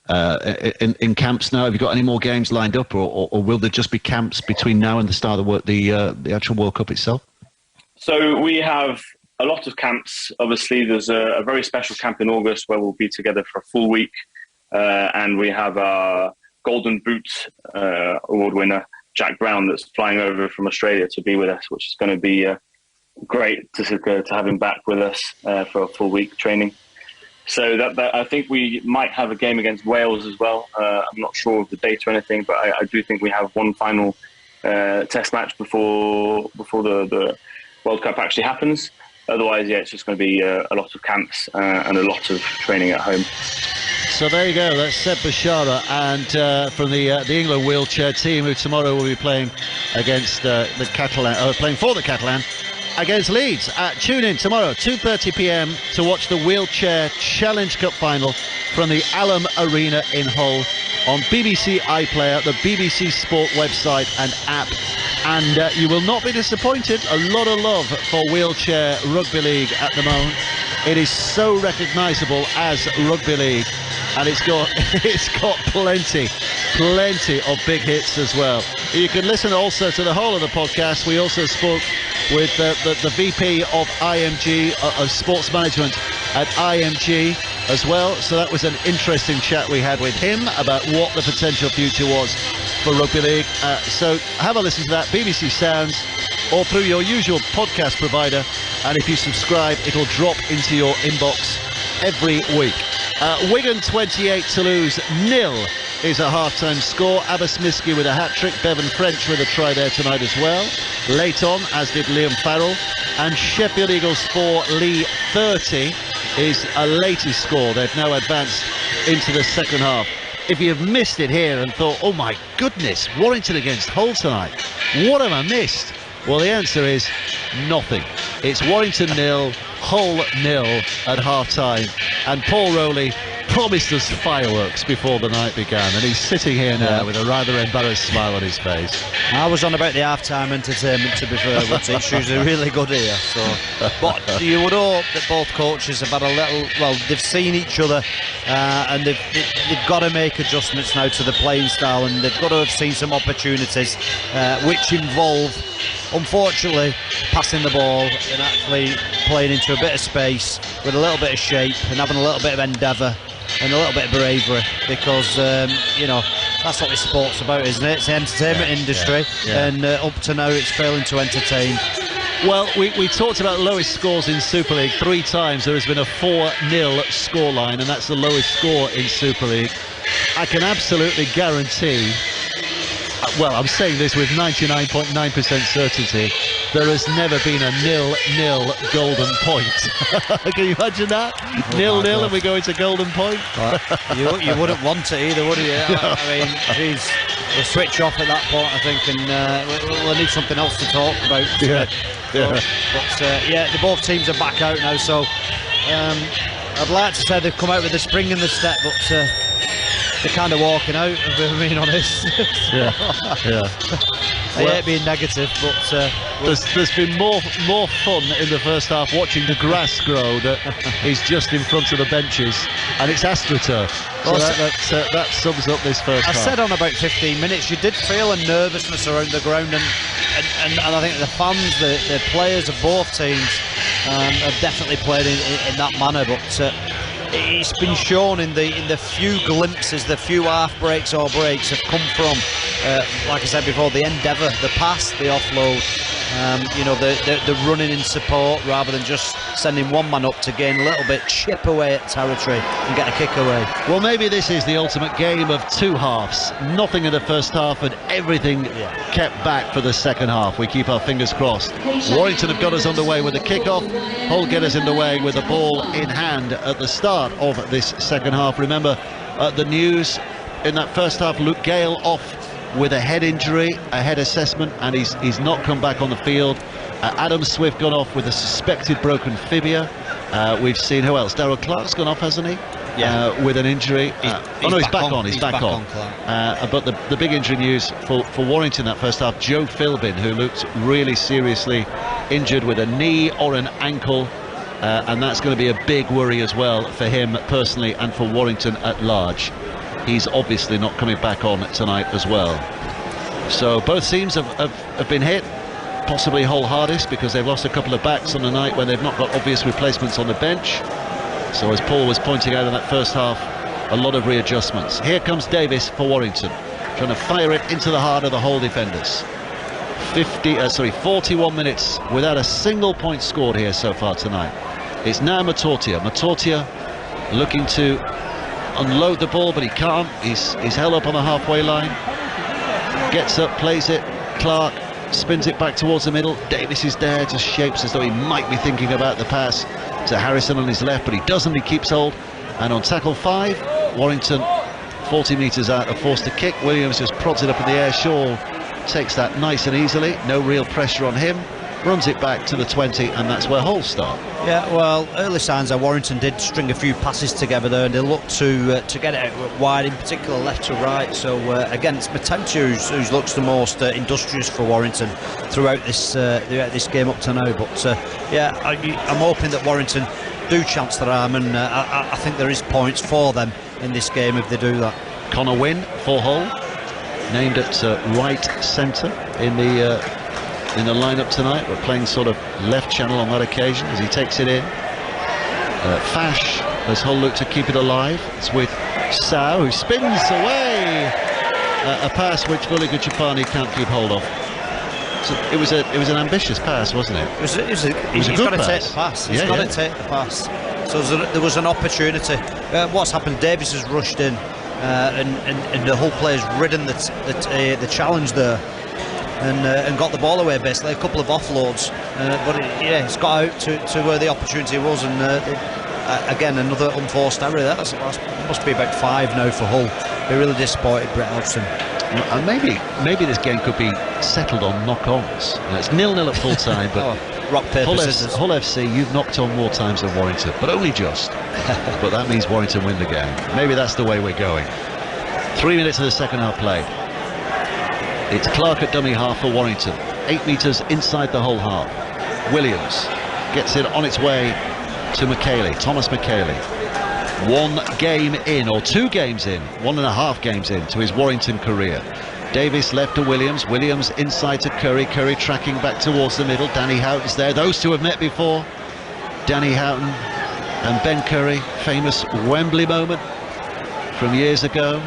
In camps now, have you got any more games lined up, or will there just be camps between now and the start of the actual World Cup itself? So we have a lot of camps. Obviously, there's a very special camp in August where we'll be together for a full week, and we have our Golden Boot award winner, Jack Brown, that's flying over from Australia to be with us, which is going to be great to have him back with us for a full week training. So that I think we might have a game against Wales as well. I'm not sure of the date or anything, but I do think we have one final test match before the World Cup actually happens. Otherwise, it's just going to be a lot of camps and a lot of training at home. So there you go. That's Seb Bashara, and from the England wheelchair team, who tomorrow will be playing against the Catalan, playing for the Catalan against Leeds. Tune in tomorrow, 2:30 p.m. to watch the Wheelchair Challenge Cup final from the Alum Arena in Hull on BBC iPlayer, the BBC Sport website and app. And you will not be disappointed. A lot of love for wheelchair rugby league at the moment. It is so recognisable as rugby league, and it's got plenty of big hits as well. You can listen also to the whole of the podcast. We also spoke with the VP of IMG, of sports management at IMG as well. So that was an interesting chat we had with him about what the potential future was for rugby league. So have a listen to that, BBC Sounds, or through your usual podcast provider. And if you subscribe, it'll drop into your inbox every week. Wigan 28, Toulouse 0 is a half-time score. Abbas Miski with a hat-trick, Bevan French with a try there tonight as well. Late on, as did Liam Farrell. And Sheffield Eagles 4, Lee 30 is a latest score. They've now advanced into the second half. If you've missed it here and thought, oh my goodness, Warrington against Hull tonight, what have I missed? Well, the answer is nothing. It's Warrington 0, Hull 0 at half-time, and Paul Rowley promised us fireworks before the night began, and he's sitting here now with a rather embarrassed smile on his face. I was on about the half-time entertainment, to be fair, but it's usually really good here. So, but you would hope that both coaches have had a little, well, they've seen each other, and they've got to make adjustments now to the playing style, and they've got to have seen some opportunities which involve, unfortunately, passing the ball and actually playing into a bit of space with a little bit of shape and having a little bit of endeavour and a little bit of bravery, because you know, that's what this sport's about, isn't it? It's the entertainment industry, and up to now it's failing to entertain. Well, we talked about lowest scores in Super League. 3 times there has been a 4-0 scoreline, and that's the lowest score in Super League. I can absolutely guarantee, well, I'm saying this with 99.9% certainty, there has never been a 0-0 golden point. Can you imagine that? 0-0 and we go into golden point? You wouldn't want it either, would you? I mean, geez, we'll switch off at that point, I think, and we'll need something else to talk about. But both teams are back out now, so I'd like to say they've come out with a spring in the step, but they're kind of walking out, if I'm being honest. I hate being negative, but there's been more fun in the first half watching the grass grow that is just in front of the benches, and it's AstroTurf. So that sums up this first half. I said on about 15 minutes, you did feel a nervousness around the ground, and I think the fans, the players of both teams have definitely played in that manner, but it's been shown in the few glimpses, the few half breaks or breaks have come from, like I said before, the endeavour, the pass, the offload, the running in support, rather than just sending one man up to gain a little bit, chip away at territory and get a kick away. Well, maybe this is the ultimate game of two halves. Nothing in the first half and everything kept back for the second half. We keep our fingers crossed. Warrington have got us underway with the kick-off. Hull get us underway with the ball in hand at the start of this second half. Remember the news in that first half, Luke Gale off with a head injury, a head assessment, and he's not come back on the field. Adam Swift gone off with a suspected broken fibia. We've seen, who else? Darryl Clark's gone off, hasn't he? With an injury. He's back on. He's back on. But the big injury news for Warrington that first half, Joe Philbin, who looked really seriously injured with a knee or an ankle, and that's going to be a big worry as well for him personally and for Warrington at large. He's obviously not coming back on tonight as well. So both teams have been hit, possibly Hull hardest, because they've lost a couple of backs on the night when they've not got obvious replacements on the bench. So as Paul was pointing out in that first half, a lot of readjustments. Here comes Davis for Warrington, trying to fire it into the heart of the Hull defenders. 41 minutes without a single point scored here so far tonight. It's now Matortia looking to unload the ball, but he can't. He's held up on the halfway line, gets up, plays it. Clark spins it back towards the middle. Davis is there, just shapes as though he might be thinking about the pass to Harrison on his left, but he doesn't. He keeps hold, and on tackle 5, Warrington 40 metres out are forced to kick. Williams just prods it up in the air. Shaw takes that nice and easily, no real pressure on him. runs it back to the 20, and that's where Hull start. Yeah, well, early signs of Warrington did string a few passes together there, and they looked to get it out wide, in particular left to right. So again, it's Matentia who looks the most industrious for Warrington throughout this game up to now. But yeah, I'm hoping that Warrington do chance their arm, and I think there is points for them in this game if they do that. Connor Wynne for Hull, named at right centre in the lineup tonight. We're playing sort of left channel on that occasion as he takes it in. Fash as Hull look to keep it alive. It's with Sao, who spins away a pass which Vulligachapani can't keep hold of. So it was an ambitious pass, wasn't it? He's got to take the pass. He's got to take the pass. So there was an opportunity. What's happened? Davies has rushed in, and the Hull players ridden the challenge there, and got the ball away basically. A couple of offloads, but it's got out to where the opportunity was, and again another unforced error. That must be about 5 now for Hull. They're really disappointed, Brett Hodgson. And maybe this game could be settled on knock-ons. It's 0-0 at full time, but rock paper scissors. Hull FC, you've knocked on more times than Warrington, but only just. But that means Warrington win the game. Maybe that's the way we're going. 3 minutes of the second half played. It's Clark at dummy half for Warrington. 8 metres inside the Hull half. Williams gets it on its way to McKaylee, Thomas McKaylee. 1 game in, or 2 games in, 1.5 games in to his Warrington career. Davis left to Williams, Williams inside to Curry, Curry tracking back towards the middle. Danny Houghton's there, those two have met before. Danny Houghton and Ben Curry, famous Wembley moment from years ago.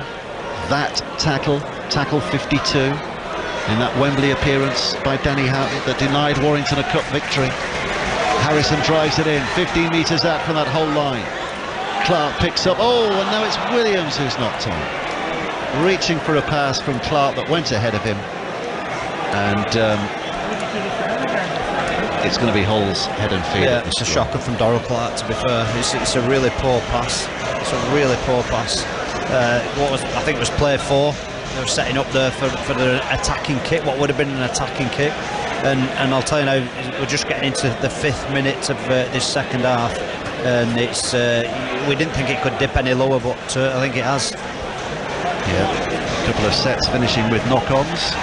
That tackle 52 in that Wembley appearance by Danny Houghton that denied Warrington a cup victory. Harrison drives it in, 15 metres out from that whole line. Clark picks up, and now it's Williams who's knocked on. Reaching for a pass from Clark that went ahead of him, and it's going to be Hull's head and feet. Yeah, it's a shocker from Dorrell Clark, to be fair. It's a really poor pass. It's a really poor pass. I think it was play 4. They were setting up there for the attacking kick, what would have been an attacking kick. And I'll tell you now, we're just getting into the 5th minute of this second half, and it's we didn't think it could dip any lower, but I think it has. Yeah, a couple of sets finishing with knock-ons.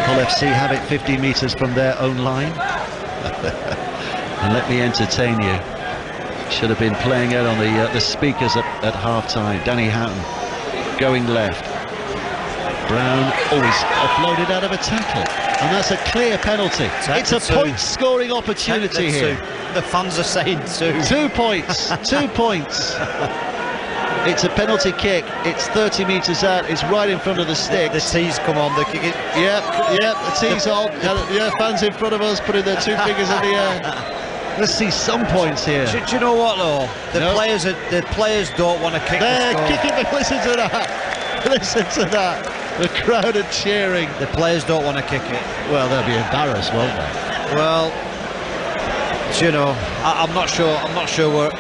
Hull FC have it 50 metres from their own line. And let me entertain you. Should have been playing out on the speakers at half-time. Danny Houghton going left. Brown always offloaded out of a tackle, and that's a clear penalty. It's a point-scoring opportunity here. The fans are saying 2. 2 points. 2 points. It's a penalty kick. It's 30 metres out. It's right in front of the sticks. The tees come on. They're kicking. Yep. The tees on. Yeah, fans in front of us putting their 2 fingers in the air. Let's see some points here. Do you know what though? The players don't want to kick. They're kicking. Listen to that. Listen to that. The crowd are cheering. The players don't want to kick it. Well, they'll be embarrassed, won't they? Well, you know, I'm not sure.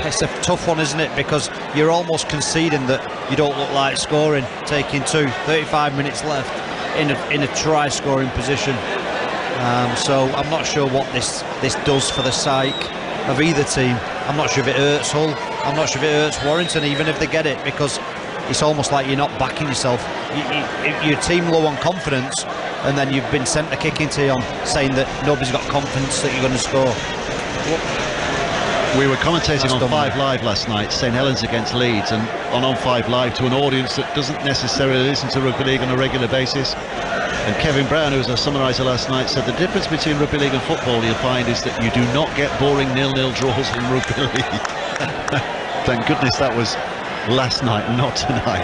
It's a tough one, isn't it? Because you're almost conceding that you don't look like scoring, taking 35 minutes left in a try-scoring position. So I'm not sure what this does for the psyche of either team. I'm not sure if it hurts Hull. I'm not sure if it hurts Warrington, even if they get it, because it's almost like you're not backing yourself. Your team low on confidence, and then you've been sent a kicking tee on, saying that nobody's got confidence that you're going to score. We were commentating on 5 Live last night, St Helens against Leeds, and on 5 Live to an audience that doesn't necessarily listen to rugby league on a regular basis. And Kevin Brown, who was a summariser last night, said the difference between rugby league and football you'll find is that you do not get boring 0-0 draws in rugby league. Thank goodness that was last night, not tonight.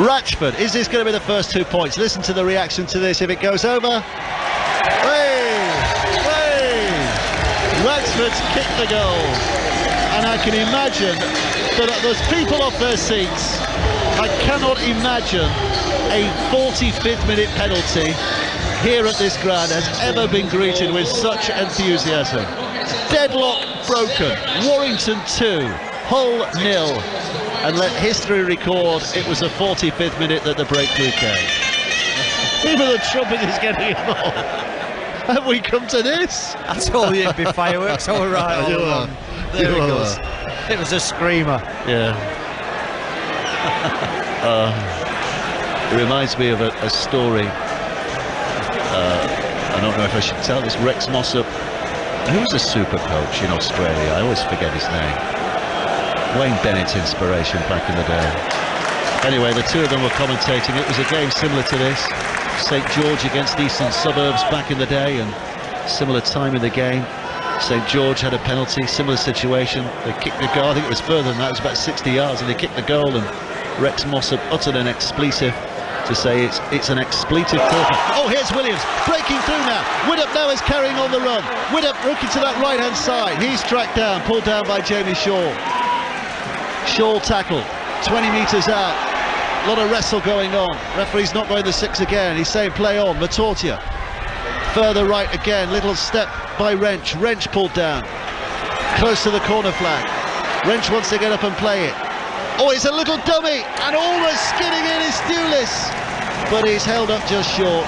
Ratchford, is this going to be the first 2 points? Listen to the reaction to this if it goes over. Ratchford's kicked the goal, and I can imagine that there's people off their seats. I cannot imagine a 45th minute penalty here at this ground has ever been greeted with such enthusiasm. Deadlock broken, Warrington 2, Hull 0, and let history record it was the 45th minute that the breakthrough came. Even the trumpet is getting involved. Have we come to this? I told you it'd be fireworks all right all along. There it goes. It was a screamer. Yeah. It reminds me of a story. I don't know if I should tell this. Rex Mossop, who was a super coach in Australia. I always forget his name. Wayne Bennett's inspiration back in the day. Anyway, the two of them were commentating. It was a game similar to this. St George against Eastern Suburbs back in the day, and similar time in the game. St George had a penalty, similar situation. They kicked the goal. I think it was further than that. It was about 60 yards, and they kicked the goal, and Rex Mossop uttered an expletive to say it's an expletive corker. Oh, here's Williams breaking through now. Widdop now is carrying on the run. Widdop looking to that right-hand side. He's tracked down, pulled down by Jamie Shaw. Shaw tackled, 20 metres out. A lot of wrestle going on. Referee's not going the 6 again. He's saying play on. Matortia further right again. Little step by Wrench. Wrench pulled down, close to the corner flag. Wrench wants to get up and play it. Oh, it's a little dummy, and almost skidding in is Thewlis, but he's held up just short.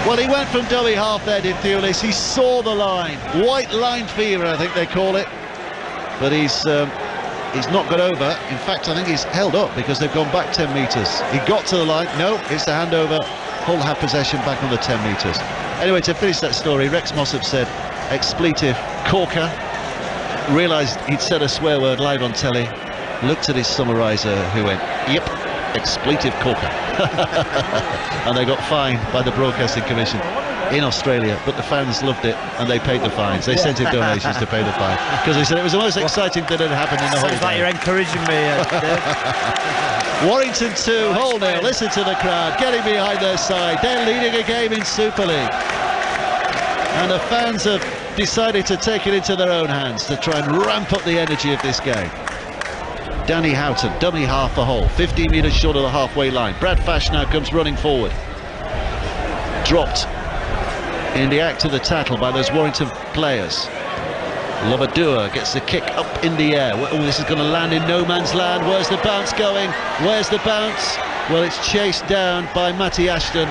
Well, he went from dummy half there, did Thewlis. He saw the line. White line fever, I think they call it. But he's not got over. In fact, I think he's held up because they've gone back 10 metres. He got to the line. No, it's the handover. Hull have possession back on the 10 metres. Anyway, to finish that story, Rex Mossop said expletive corker. Realised he'd said a swear word live on telly. Looked at his summariser, who went, yep, expletive corker. And they got fined by the Broadcasting Commission in Australia, but the fans loved it and they paid the fines. They sent in donations to pay the fine because they said it was the most exciting thing that had happened in the whole Sounds like game. you're encouraging me, Dave. Warrington 2, Hull 0. Listen to the crowd getting behind their side. They're leading a game in Super League, and the fans have decided to take it into their own hands to try and ramp up the energy of this game. Danny Houghton, dummy half for Hull, 15 metres short of the halfway line. Brad Fash now comes running forward. Dropped in the act of the tackle by those Warrington players. Lovadua gets the kick up in the air. Oh, this is going to land in no man's land. Where's the bounce going? Where's the bounce? Well, it's chased down by Matty Ashton,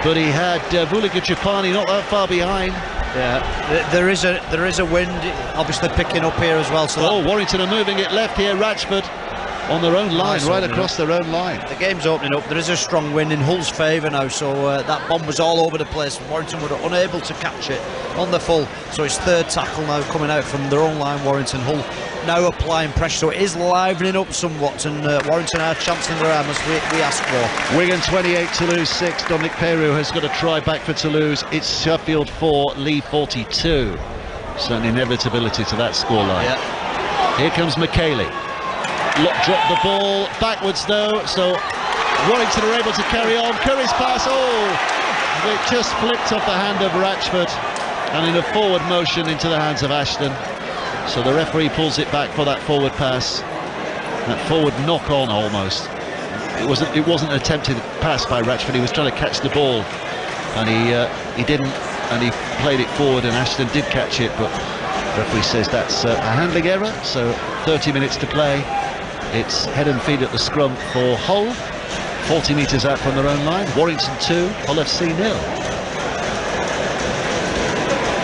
but he had Vuliga Trapani not that far behind. Yeah, there is a wind, obviously picking up here as well. So Warrington are moving it left here. Ratchford on their own line, right across their own line. The game's opening up. There is a strong wind in Hull's favour now, so that bomb was all over the place. Warrington were unable to catch it on the full, so it's third tackle now coming out from their own line. Warrington, Hull now applying pressure, so it is livening up somewhat, and Warrington are chancing their arm as we asked for. Wigan 28, Toulouse 6. Dominic Peru has got a try back for Toulouse. It's Sheffield 4, Lee 42. Certain inevitability to that scoreline. Yeah. Here comes McKaylee. Drop the ball backwards though, so Warrington are able to carry on. Curry's pass, it just flicked off the hand of Ratchford and in a forward motion into the hands of Ashton. So the referee pulls it back for that forward pass, that forward knock on almost. It wasn't an attempted pass by Ratchford. He was trying to catch the ball and he didn't, and he played it forward and Ashton did catch it, but the referee says that's a handling error. So 30 minutes to play. It's head and feet at the scrum for Hull, 40 metres out from their own line. Warrington 2, Hull FC 0.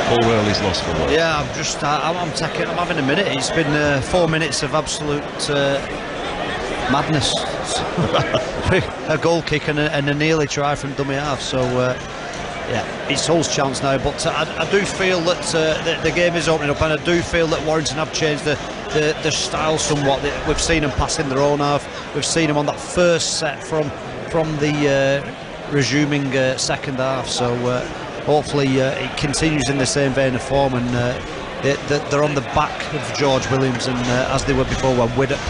Paul Rowley's lost for work. Yeah, I'm having a minute. It's been 4 minutes of absolute madness. A goal kick and a nearly try from dummy half. So yeah, it's Hull's chance now. But I do feel that the game is opening up, and I do feel that Warrington have changed the style somewhat. We've seen them pass in their own half. We've seen them on that first set from the resuming second half. So hopefully it continues in the same vein of form, and they're on the back of George Williams, and as they were before, when Widdop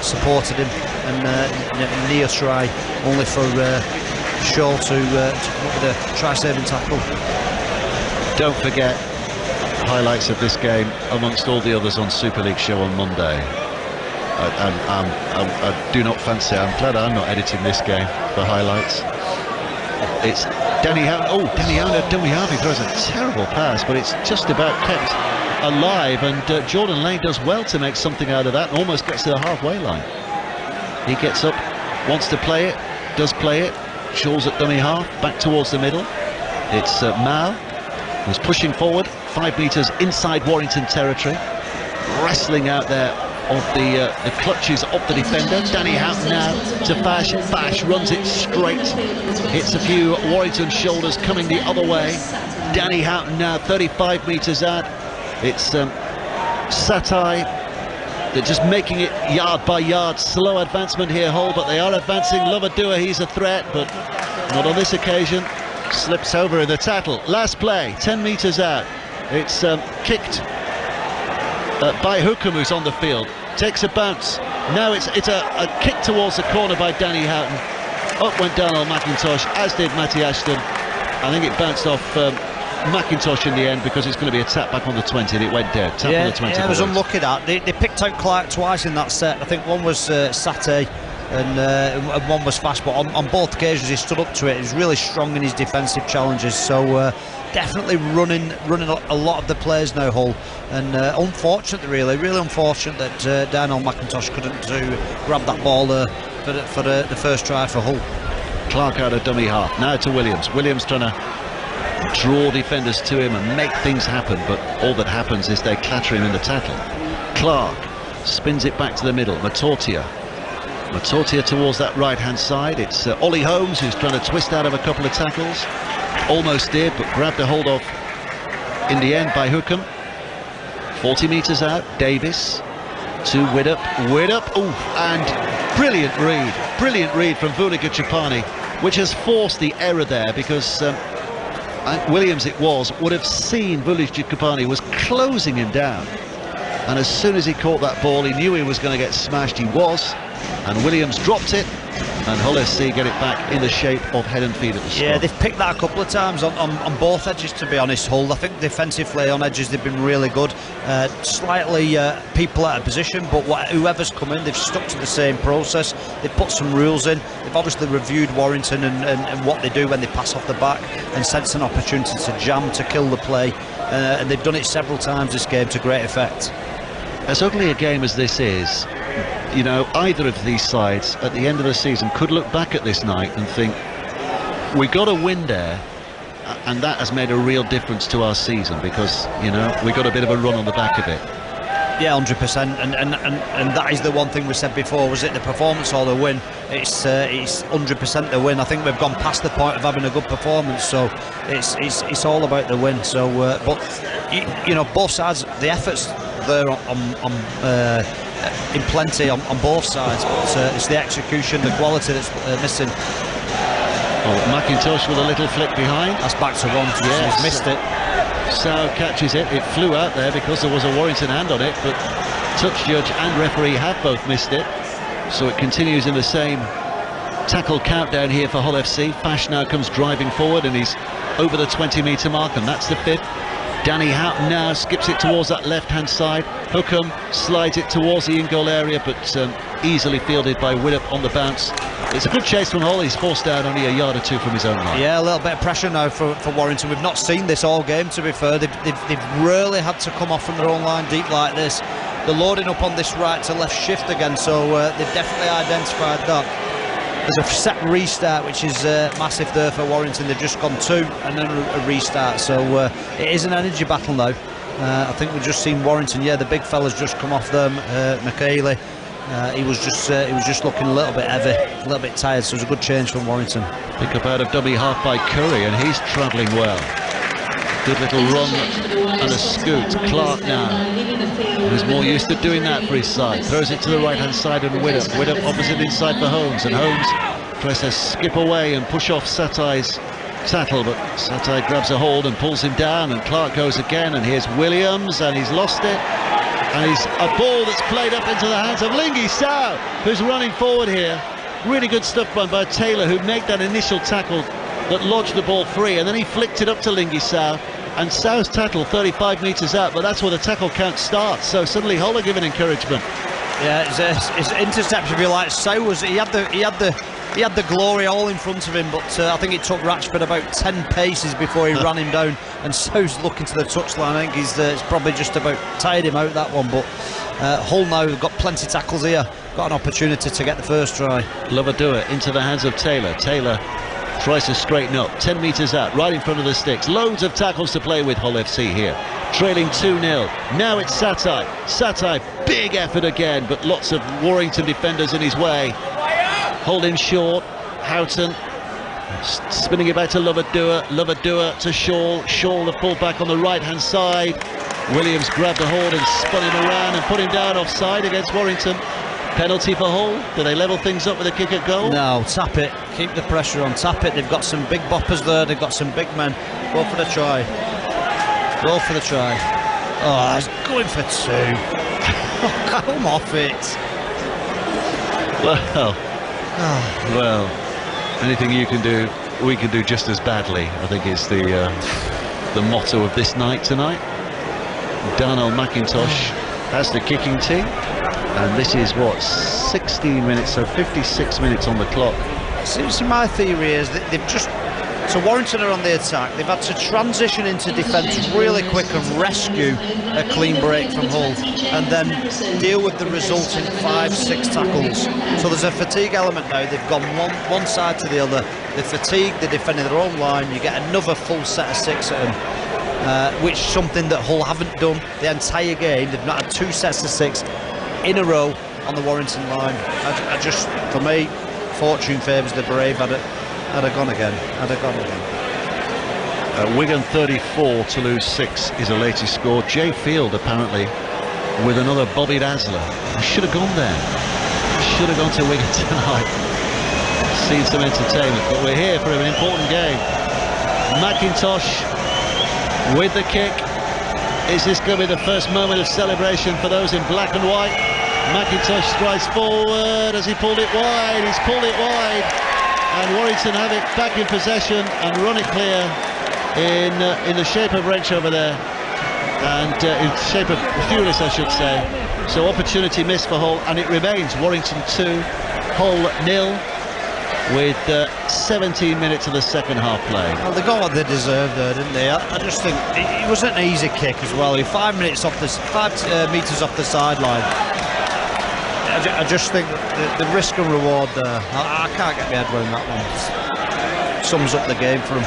supported him, and near try only for Shaw to come up with a try-saving tackle. Don't forget highlights of this game amongst all the others on Super League show on Monday. I do not fancy. I'm glad I'm not editing this game for highlights. It's Danny Howard. Oh, Danny Howard throws a terrible pass, but it's just about kept alive, and Jordan Lane does well to make something out of that and almost gets to the halfway line. He gets up, wants to play it, does play it. Shaw's at dummy half, back towards the middle. It's Mao. was pushing forward 5 metres inside Warrington territory, wrestling out there of the clutches of the defender. Danny Houghton now to Fash. Fash runs it straight, hits a few Warrington shoulders coming the other way. Danny Houghton now 35 metres out. It's Satai. They're just making it yard by yard. Slow advancement here, Hull, but they are advancing. Lovadua, he's a threat, but not on this occasion. Slips over in the tattle. Last play, 10 metres out. It's kicked by Hookham, who's on the field. Takes a bounce. Now it's a kick towards the corner by Danny Houghton. Up went Darnell McIntosh, as did Matty Ashton. I think it bounced off McIntosh in the end, because it's going to be a tap back on the 20 and it went dead. Tap on the 20. Yeah, it was unlucky that. They picked out Clark twice in that set. I think one was Satay and one was Fast, but on both occasions he stood up to it. He was really strong in his defensive challenges, so definitely running a lot of the players now, Hull, and unfortunate, really unfortunate that Darnell McIntosh couldn't grab that ball for the first try for Hull. Clark out of dummy half, now to Williams. Williams trying to draw defenders to him and make things happen, but all that happens is they clatter him in the tattle. Clark spins it back to the middle. Matortia towards that right hand side. It's Ollie Holmes who's trying to twist out of a couple of tackles, almost did, but grabbed a hold of in the end by Hookham. 40 metres out, Davis to Widdop, and brilliant read from Vuliga Chapani, which has forced the error there, because Williams would have seen Vuliga Chapani was closing him down, and as soon as he caught that ball he knew he was going to get smashed. He was, and Williams dropped it, and Hull SC get it back in the shape of head and feet at the spot. Yeah, they've picked that a couple of times on both edges, to be honest, Hull. I think defensively on edges they've been really good. Slightly people out of position, but whoever's come in, they've stuck to the same process. They've put some rules in. They've obviously reviewed Warrington and what they do when they pass off the back, and sensed an opportunity to jam, to kill the play, and they've done it several times this game to great effect. As ugly a game as this is, you know, either of these sides at the end of the season could look back at this night and think, we got a win there, and that has made a real difference to our season, because, you know, we got a bit of a run on the back of it. Yeah, 100%, and that is the one thing we said before, was it the performance or the win? It's 100% the win. I think we've gone past the point of having a good performance, so it's all about the win. So, but you know, both sides, the efforts there in plenty on both sides, but it's the execution, the quality that's missing. Oh, McIntosh with a little flick behind. That's back to one. Yes. He's missed it. Sow catches it. It flew out there because there was a Warrington hand on it, but touch judge and referee have both missed it. So it continues in the same tackle countdown here for Hull FC. Fash now comes driving forward, and he's over the 20-metre mark, and that's the 5th. Danny Houghton now skips it towards that left-hand side. Hookham slides it towards the in-goal area, but easily fielded by Widdop on the bounce. It's a good chase from Hull. He's forced out only a yard or two from his own line. Yeah, a little bit of pressure now for Warrington. We've not seen this all game, to be fair. They've rarely had to come off from their own line deep like this. They're loading up on this right to left shift again, so they've definitely identified that. There's a set restart, which is massive there for Warrington. They've just gone 2 and then a restart, so it is an energy battle now. I think we've just seen Warrington. Yeah, the big fella's just come off them, McKaylee. He was just looking a little bit heavy, a little bit tired, so it was a good change from Warrington. Pick up out of dummy half by Curry, and he's travelling well. Good little run and a scoot. Clark now, who's more used to doing that for his side, throws it to the right hand side, and Widdop opposite inside for Holmes, and Holmes tries to skip away and push off Satai's tackle, but Satai grabs a hold and pulls him down, and Clark goes again, and here's Williams, and he's lost it, and he's a ball that's played up into the hands of Lingy Sow, who's running forward here. Really good stuff by Taylor, who made that initial tackle that lodged the ball free, and then he flicked it up to Lingy Sow, and Sow's tackle 35 metres out, but that's where the tackle count starts, so suddenly Hull are given encouragement. Yeah, it's interception, if you like. Sow was, he had the glory all in front of him, but I think it took Ratchford about 10 paces before he ran him down, and Sow's looking to the touchline. I think it's probably just about tired him out, that one, but Hull now have got plenty of tackles here, got an opportunity to get the first try. Lovadua into the hands of Taylor. Taylor Tries to straighten up, 10 metres out, right in front of the sticks. Loads of tackles to play with Hull FC here. Trailing 2-0. Now it's Satai. Satai, big effort again, but lots of Warrington defenders in his way. Holding short. Houghton spinning it back to Lovadua. Lovadua to Shaw. Shaw, the fullback on the right-hand side. Williams grabbed the hold and spun him around and put him down offside against Warrington. Penalty for Hull. Do they level things up with a kick at goal? No, tap it. Keep the pressure on. Tap it. They've got some big boppers there. They've got some big men. Go for the try. Go for the try. Oh, he's going for 2. Oh, come off it. Well, anything you can do, we can do just as badly, I think is the motto of this night tonight. Darnell McIntosh has the kicking team, and this is what, 16 minutes, so 56 minutes on the clock. So my theory is that they've just, so Warrington are on the attack, they've had to transition into defence really quick and rescue a clean break from Hull, and then deal with the resulting 5-6 tackles. So there's a fatigue element now. They've gone one side to the other. They're fatigued, they're defending their own line. You get another full set of 6 at them, which is something that Hull haven't done the entire game. They've not had 2 sets of 6 in a row on the Warrington line. I just, for me, fortune favours the brave. Had a gone again. Wigan 34, Toulouse 6 is a latest score. Jay Field apparently with another Bobby Dazzler. I should have gone there. Should have gone to Wigan tonight. Seen some entertainment, but we're here for an important game. McIntosh with the kick. Is this going to be the first moment of celebration for those in black and white? McIntosh strides forward as he pulled it wide. He's pulled it wide, and Warrington have it back in possession and run it clear in the shape of Wrench over there, and in shape of Furious, I should say. So opportunity missed for Hull, and it remains Warrington 2, Hull 0, with 17 minutes of the second half play. Well, they got what they deserved there, didn't they? I just think it wasn't an easy kick as well. 5 minutes off this, 5 metres off the sideline. I just think the risk and reward there, I can't get my head around that one. Sums up the game for him.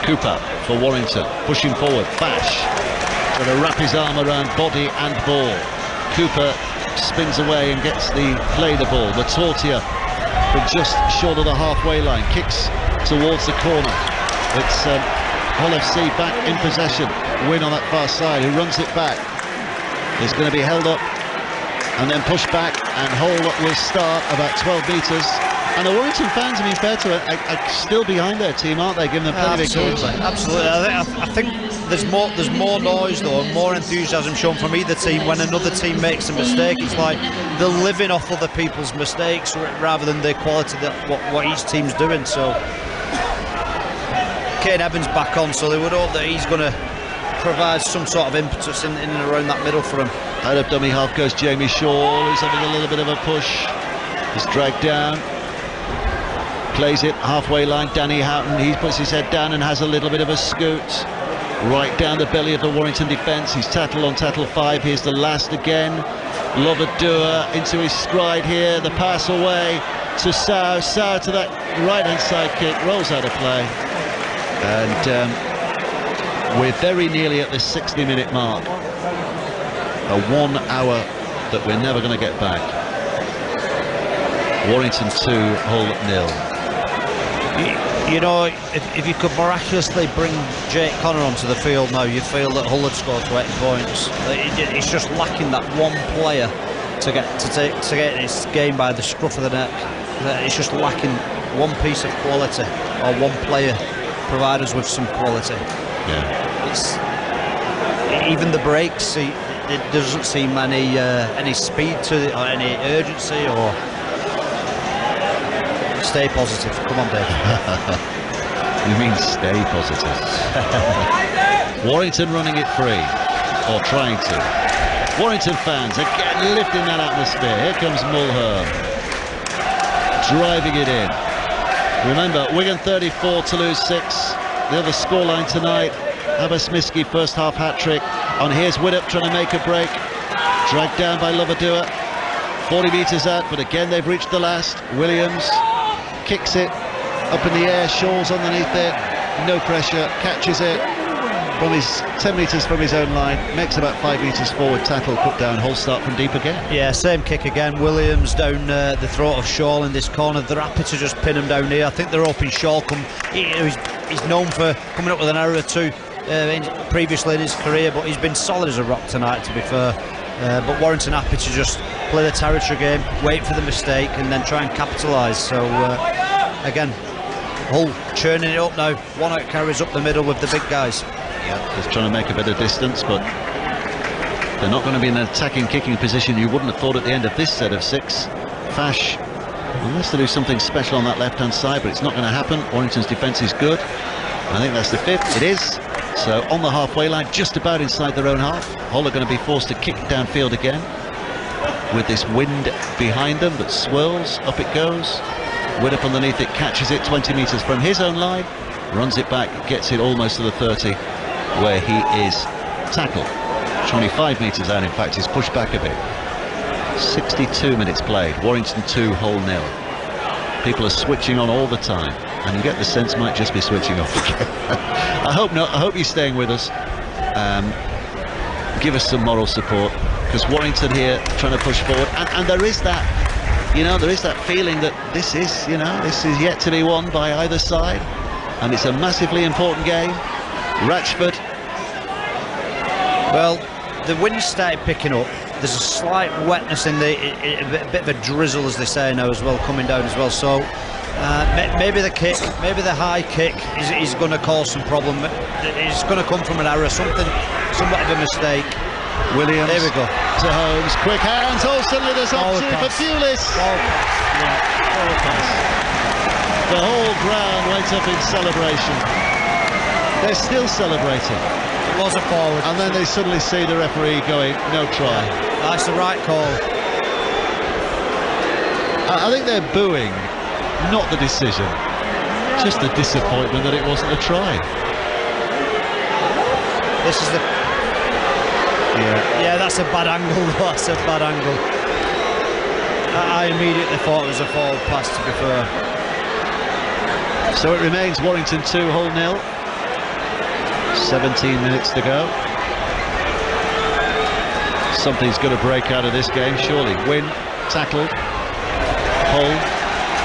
Cooper for Warrington, pushing forward. Bash going to wrap his arm around body and ball. Cooper spins away and gets the ball. The Tortia from just short of the halfway line, kicks towards the corner. It's Hull FC back in possession. Win on that far side, who runs it back. It's going to be held up and then pushed back, and Hull will start about 12 metres. And the Warrington fans, I mean, fair to it, are still behind their team, aren't they? Giving them plenty of encouragement. Absolutely. I think there's more noise though, and more enthusiasm shown from either team when another team makes a mistake. It's like they're living off other people's mistakes rather than the quality that what each team's doing. So Kane Evans back on, so they would hope that he's going to provide some sort of impetus in and around that middle for him. Out of dummy half goes Jamie Shaw, who's having a little bit of a push. He's dragged down. Plays it halfway line. Danny Houghton, he puts his head down and has a little bit of a scoot right down the belly of the Warrington defence. He's tackle on tackle 5. Here's the last again. Lovadua into his stride here. The pass away to Sau. Sau to that right hand side kick, rolls out of play, and we're very nearly at the 60-minute mark. A 1 hour that we're never going to get back. Warrington 2, Hull 0. You know, if you could miraculously bring Jake Connor onto the field now, you'd feel that Hull had scored 20 points. It's just lacking that one player to get this game by the scruff of the neck. It's just lacking one piece of quality, or one player provide us with some quality. Yeah. It's, even the breaks, it doesn't seem any speed to it, or any urgency, or. Stay positive. Come on, Dave. You mean stay positive? Warrington running it free, or trying to. Warrington fans again lifting that atmosphere. Here comes Mulhern, driving it in. Remember, Wigan 34, Toulouse 6. The other scoreline tonight. Abasmiski first half hat-trick. On here's Widdop trying to make a break. Dragged down by Lovadua. 40 metres out, but again they've reached the last. Williams kicks it up in the air, Shaw's underneath it, no pressure, catches it from his 10 metres from his own line, makes about 5 metres forward, tackle, put down, Hull start from deep again. Yeah, same kick again. Williams down the throat of Shaw in this corner. They're happy to just pin him down here. I think they're hoping Shaw he's known for coming up with an error or two previously in his career, but he's been solid as a rock tonight, to be fair. But Warrington happy to just play the territory game, wait for the mistake, and then try and capitalise. So again, Hull churning it up now. One out carries up the middle with the big guys. Yeah, just trying to make a bit of distance, but they're not going to be in an attacking, kicking position. You wouldn't have thought at the end of this set of 6. Fash, unless they do something special on that left-hand side, but it's not going to happen. Warrington's defence is good. I think that's the 5th. It is. So on the halfway line, just about inside their own half. Hull are going to be forced to kick downfield again with this wind behind them that swirls. Up it goes. Wood up underneath it, catches it 20 metres from his own line, runs it back, gets it almost to the 30, where he is tackled. 25 metres out, in fact, he's pushed back a bit. 62 minutes played. Warrington 2, Hull 0. People are switching on all the time, and you get the sense might just be switching off again. I hope not. I hope you're staying with us. Give us some moral support, because Warrington here trying to push forward, and there is that, there is that feeling that this is yet to be won by either side, and it's a massively important game. Ratchford. Well, the wind started picking up. There's a slight wetness in a bit of a drizzle, as they say now, as well, coming down as well. So maybe the kick, maybe the high kick is going to cause some problem. It's going to come from an error, somewhat of a mistake. Williams. There we go. To Holmes. Quick hands. Oh, suddenly there's opportunity for Pulis. The whole ground went up in celebration. They're still celebrating. It was a forward. And then they suddenly see the referee going, no try. That's the right call. I think they're booing, not the decision, just the disappointment that it wasn't a try. This is the... Yeah, that's a bad angle. That's a bad angle. I immediately thought it was a forward pass, to be fair. So it remains Warrington 2, Hull 0. 17 minutes to go. Something's going to break out of this game, surely. Wynn tackled. Hull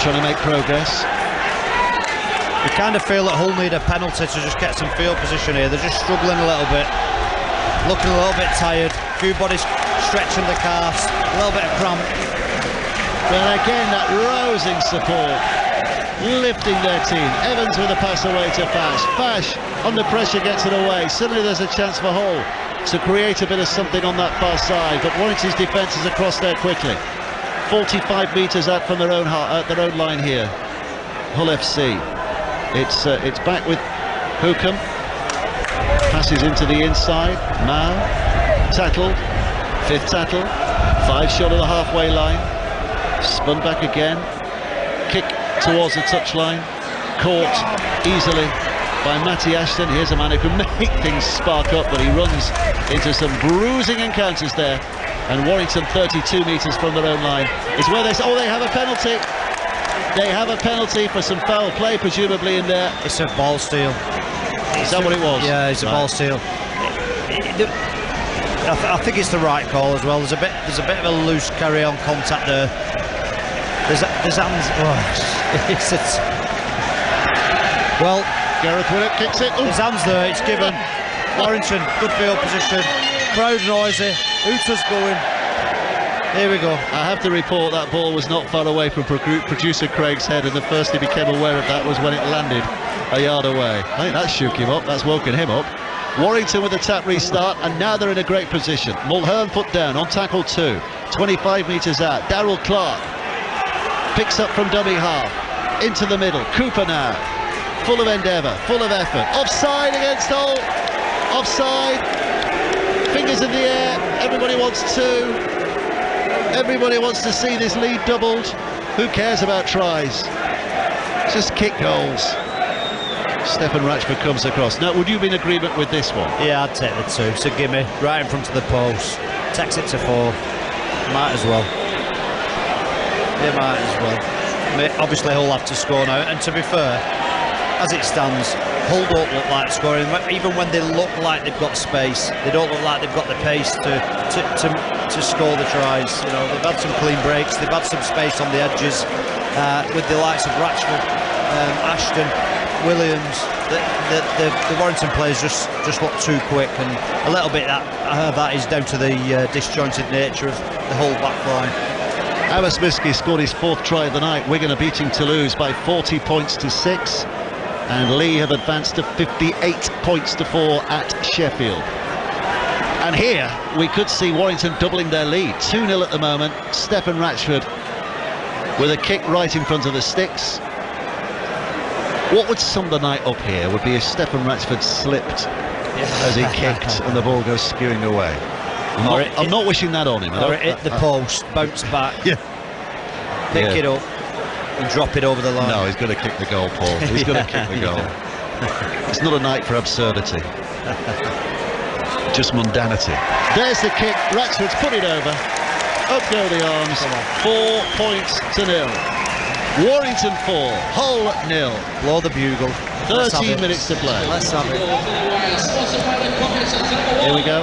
trying to make progress. You kind of feel that Hull need a penalty to just get some field position here. They're just struggling a little bit, looking a little bit tired. A few bodies stretching the calves, a little bit of cramp. Well, again, that rousing support, lifting their team. Evans with a pass away to Fash. Fash under pressure gets it away. Suddenly there's a chance for Hull to create a bit of something on that far side, but Warrington's defence is across there quickly. 45 metres out from their own line here. Hull FC. It's back with Hookham. Passes into the inside. Mao tackled. 5th tackle. 5 shot of the halfway line. Spun back again. Kick towards the touchline. Caught easily by Matty Ashton. Here's a man who can make things spark up, but he runs into some bruising encounters there. And Warrington, 32 metres from their own line, is where they have a penalty. They have a penalty for some foul play, presumably, in there. It's a ball steal. Is that what it was? Yeah, it's a ball steal. I think it's the right call as well. There's a bit of a loose carry-on contact there. There's hands. Well, Gareth Willett kicks it. There's hands there. It's given. Warrington, good field position. Crowd noisy. Hooter's going. Here we go. I have to report that ball was not far away from producer Craig's head, and the first he became aware of that was when it landed a yard away. I think that shook him up. That's woken him up. Warrington with the tap restart, and now they're in a great position. Mulhern put down on tackle 2. 25 metres out. Darryl Clark picks up from dummy half. Into the middle. Cooper now. Full of endeavour. Full of effort. Offside against Hull. Offside. Fingers in the air. Everybody wants 2. Everybody wants to see this lead doubled. Who cares about tries? Just kick goals. Stephen Ratchford comes across. Now, would you be in agreement with this one? Yeah, I'd take the 2. It's a gimme. Right in front of the post. Takes it to 4. Might as well. Yeah, might as well. Obviously Hull have to score now, and to be fair, as it stands, Hull don't look like scoring. Even when they look like they've got space, they don't look like they've got the pace to score the tries. You know, they've had some clean breaks, they've had some space on the edges with the likes of Ratchford, Ashton, Williams. The Warrington players just look too quick, and a little bit that is down to the disjointed nature of the Hull back line. Amos Miski scored his 4th try of the night. Wigan are beating Toulouse by 40 points to 6, and Lee have advanced to 58 points to 4 at Sheffield. And here we could see Warrington doubling their lead. 2-0 at the moment. Stephen Ratchford with a kick right in front of the sticks. What would sum the night up here would be if Stephen Ratchford slipped as he kicked and the ball goes skewing away. I'm not wishing that on him. Or it hit the post, bounce back, pick it up and drop it over the line. No, he's going to kick the goal, Paul. He's going to kick the goal. It's not a night for absurdity. Just mundanity. There's the kick. Ratchford's put it over. Up go the arms. 4 points to 0. Warrington 4, Hull 0. Blow the bugle. 13 minutes to play. Let's have it. Here we go.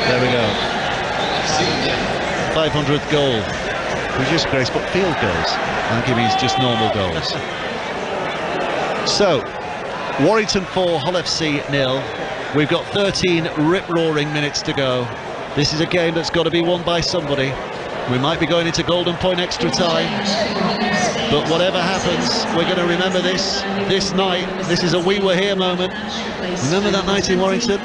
There we go. 500th goal. We just Grace, but field goals. I'll give you just normal goals. So, Warrington 4, Hull FC 0. We've got 13 rip-roaring minutes to go. This is a game that's got to be won by somebody. We might be going into golden point extra time, but whatever happens, we're going to remember this night. This is a we were here moment. Remember that night in Warrington?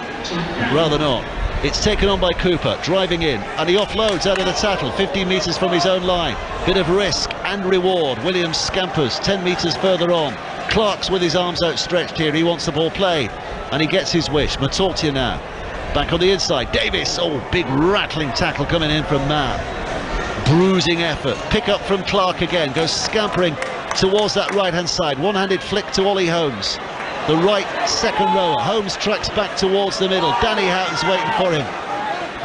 Rather not. It's taken on by Cooper, driving in, and he offloads out of the tackle, 15 metres from his own line. Bit of risk and reward. Williams scampers 10 metres further on. Clark's with his arms outstretched here. He wants the ball played, and he gets his wish. Matortia now. Back on the inside. Davis. Oh, big rattling tackle coming in from Mann. Bruising effort. Pick up from Clark again. Goes scampering towards that right-hand side. One-handed flick to Ollie Holmes. The right second rower. Holmes tracks back towards the middle. Danny Houghton's waiting for him.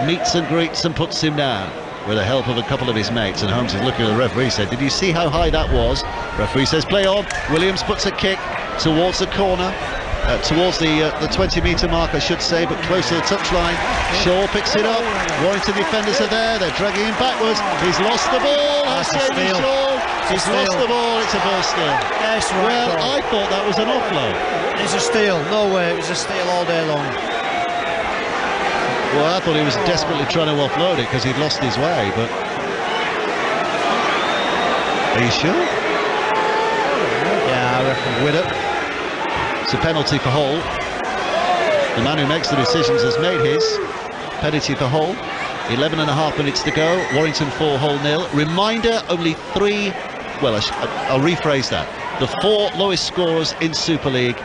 Meets and greets and puts him down with the help of a couple of his mates. And Holmes is looking at the referee. Said, "Did you see how high that was?" Referee says, "Play on." Williams puts a kick towards the corner. Towards the 20-metre mark, I should say, but close to the touchline. Shaw picks it up. Warrington defenders are there. They're dragging him backwards. He's lost the ball. Jamie Shaw. He's lost the ball. It's a ball steal. Yes, right. Well, I thought that was an offload. It's a steal. No way. It was a steal all day long. Well, I thought he was desperately trying to offload it because he'd lost his way, but... Are you sure? Yeah, I reckon. With it. It's a penalty for Hull. The man who makes the decisions has made his. Penalty for Hull. 11.5 minutes to go. Warrington 4, Hull 0. Reminder, only 3... Well, I'll rephrase that. The 4 lowest scorers in Super League.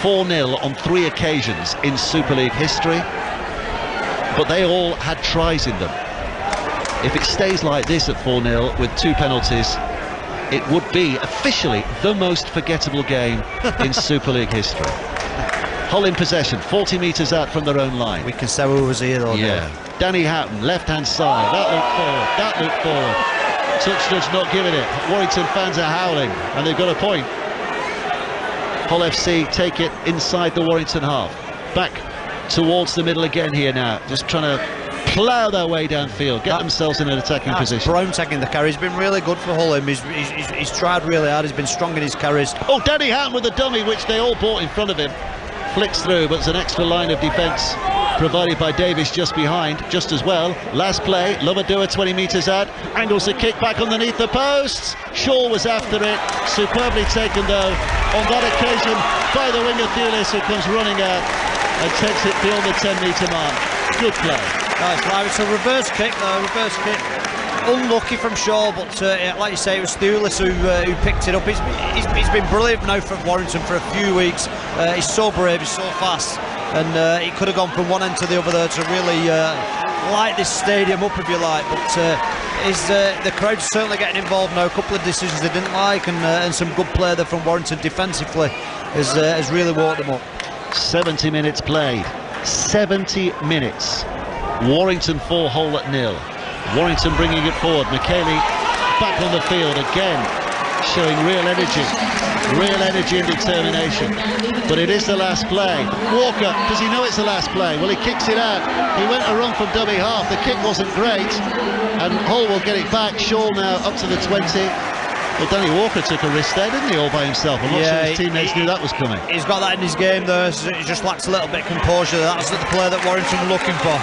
4-0 on 3 occasions in Super League history. But they all had tries in them. If it stays like this at 4-0 with 2 penalties, it would be officially the most forgettable game in Super League history. Hull in possession, 40 metres out from their own line. We can say who was here though. Yeah. Danny Houghton, left-hand side. That looked forward. Touch judge not giving it. Warrington fans are howling, and they've got a point. Hull FC take it inside the Warrington half. Back towards the middle again here now. Just trying to plough their way downfield, get themselves in an attacking position. Brown taking the carry. He's been really good for Hull. He's tried really hard. He's been strong in his carries. Oh, Danny Houghton with a dummy, which they all bought in front of him. Flicks through, but it's an extra line of defence provided by Davis just behind, just as well. Last play, Lovadua 20 metres out, angles the kick back underneath the posts. Shaw was after it, superbly taken though on that occasion by the winger Thewlis, who comes running out and takes it beyond the 10-metre mark. Good play. That's right, it's a reverse kick though, reverse kick. Unlucky from Shaw, but like you say, it was Thewlis who picked it up. He's been brilliant now for Warrington for a few weeks. He's so brave, he's so fast, and he could have gone from one end to the other there to really light this stadium up, if you like. But the crowd's certainly getting involved now. A couple of decisions they didn't like, and some good play there from Warrington defensively has really woke them up. 70 minutes played. 70 minutes. Warrington 4, Hull at 0. Warrington bringing it forward. McKaylee back on the field again, showing real energy and determination. But it is the last play. Walker, does he know it's the last play? Well, he kicks it out. He went a run from dummy half. The kick wasn't great, and Hull will get it back. Shaw now up to the 20. Well, Danny Walker took a risk there, didn't he, all by himself? I'm not sure his teammates knew that was coming. He's got that in his game there. He just lacks a little bit of composure. That's the play that Warrington were looking for.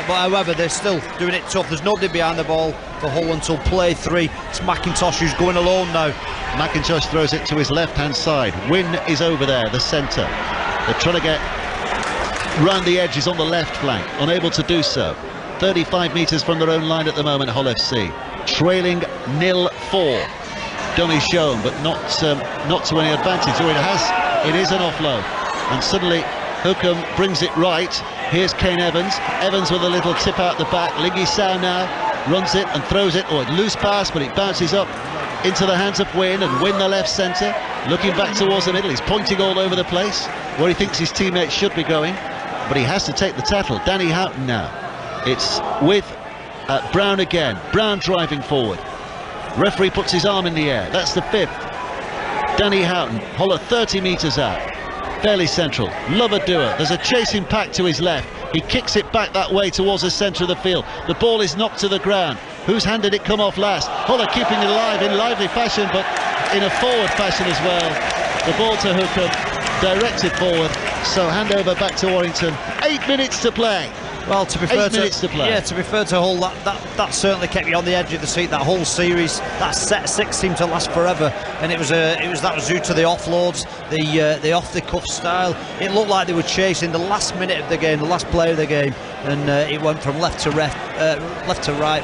But however, they're still doing it tough. There's nobody behind the ball for Hull until play 3. It's McIntosh who's going alone now. McIntosh throws it to his left-hand side. Wynne is over there, the centre. They're trying to get round the edges on the left flank, unable to do so. 35 metres from their own line at the moment, Hull FC. Trailing 0-4. Dummy shown, but not to any advantage. Oh, it is an offload. And suddenly Hookham brings it right. Here's Kane Evans. Evans with a little tip out the back. Lingy Sow now runs it and throws it. A loose pass, but it bounces up into the hands of Wynne, and Wynne the left centre, looking back towards the middle. He's pointing all over the place where he thinks his teammates should be going, but he has to take the tackle. Danny Houghton now. It's with Brown again. Brown driving forward. Referee puts his arm in the air. That's the 5th. Danny Houghton, Hull 30 metres out. Fairly central. Loverdua. There's a chasing pack to his left. He kicks it back that way towards the centre of the field. The ball is knocked to the ground. Whose hand did it come off last? Hull are keeping it alive in lively fashion, but in a forward fashion as well. The ball to Hookham, directed forward. So hand over back to Warrington. 8 minutes to play. Well, to be fair to play. Yeah, to be fair to Hull, that certainly kept you on the edge of the seat. That whole series, that set 6 seemed to last forever, and that was due to the offloads, the off the cuff style. It looked like they were chasing the last minute of the game, the last play of the game, and it went from left to right,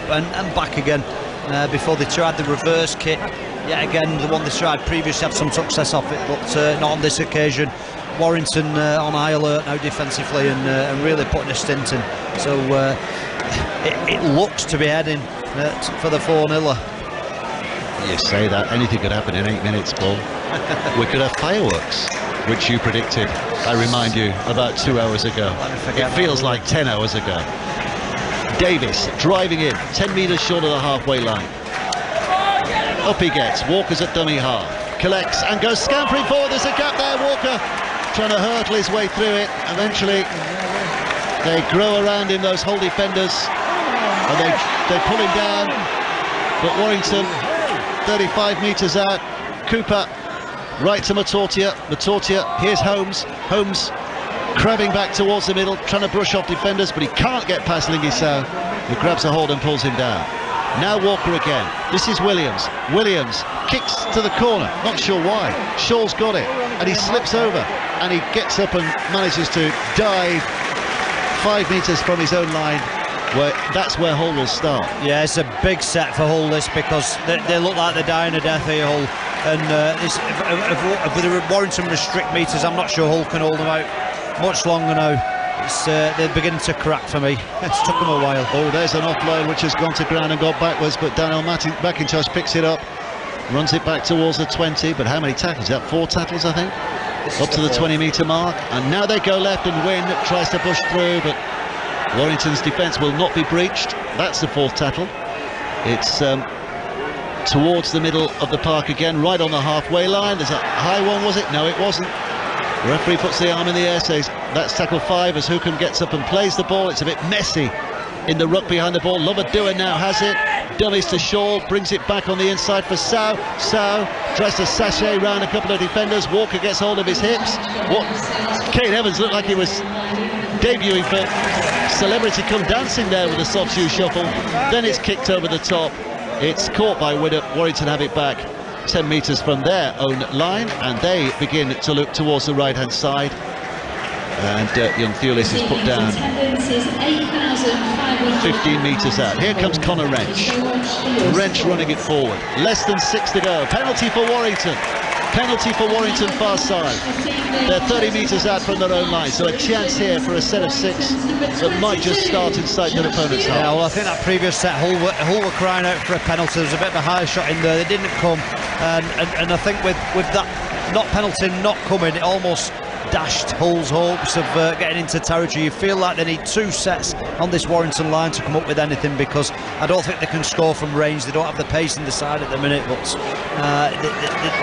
and back again before they tried the reverse kick. Yet again, the one they tried previously had some success off it, but not on this occasion. Warrington on high alert now defensively, and really putting a stint in. So it looks to be heading for the 4-0er. You say that, anything could happen in 8 minutes, Paul. We could have fireworks, which you predicted, I remind you, about 2 hours ago. It feels like 10 hours ago. Davis driving in, 10 metres short of the halfway line. Up he gets, Walker's at dummy half. Collects and goes scampering forward. There's a gap there, Walker trying to hurtle his way through it. Eventually they grow around him, those Hull defenders, and they pull him down. But Warrington 35 metres out. Cooper right to Matortia. Here's Holmes crabbing back towards the middle, trying to brush off defenders, but he can't get past Lingy-Sow, who grabs a hold and pulls him down. Now Walker again. This is Williams kicks to the corner, not sure why. Shaw's got it, and he slips over, and he gets up and manages to dive 5 metres from his own line. That's where Hull will start. Yeah, it's a big set for Hull, this, because they look like they're dying a death here, Hull. And if the Warrington restrict meters, I'm not sure Hull can hold them out much longer now. They're beginning to crack for me. It's took them a while. Oh, there's an offload which has gone to ground and got backwards, but Daniel McIntosh picks it up, runs it back towards the 20. But how many tackles? Is that 4 tackles, I think? Up to the 20-metre mark. And now they go left, and Wynne tries to push through, but Warrington's defence will not be breached. That's the 4th tackle. It's towards the middle of the park again, right on the halfway line. There's a high one, was it? No, it wasn't. The referee puts the arm in the air, says that's tackle 5, as Hookham gets up and plays the ball. It's a bit messy in the ruck behind the ball. Loverdua now has it. Dummies to Shaw, brings it back on the inside for Sow. Sow tries to sachet round a couple of defenders. Walker gets hold of his hips. Kane Evans looked like he was debuting for Celebrity Come Dancing there with a soft shoe shuffle. Then it's kicked over the top. It's caught by Widdop. Warrington have it back 10 metres from their own line, and they begin to look towards the right-hand side. And young Thewlis is put down 15 metres out. Here comes Connor Wrench. Wrench running it forward. Less than 6 to go. Penalty for Warrington. Penalty for Warrington, far side. They're 30 metres out from their own line, so a chance here for a set of 6 that might just start inside their opponent's half. Yeah, well, I think that previous set, Hull were crying out for a penalty. There was a bit of a high shot in there. They didn't come, and I think with that penalty not coming, it almost dashed Hull's hopes of getting into territory. You feel like they need 2 sets on this Warrington line to come up with anything, because I don't think they can score from range. They don't have the pace in the side at the minute, but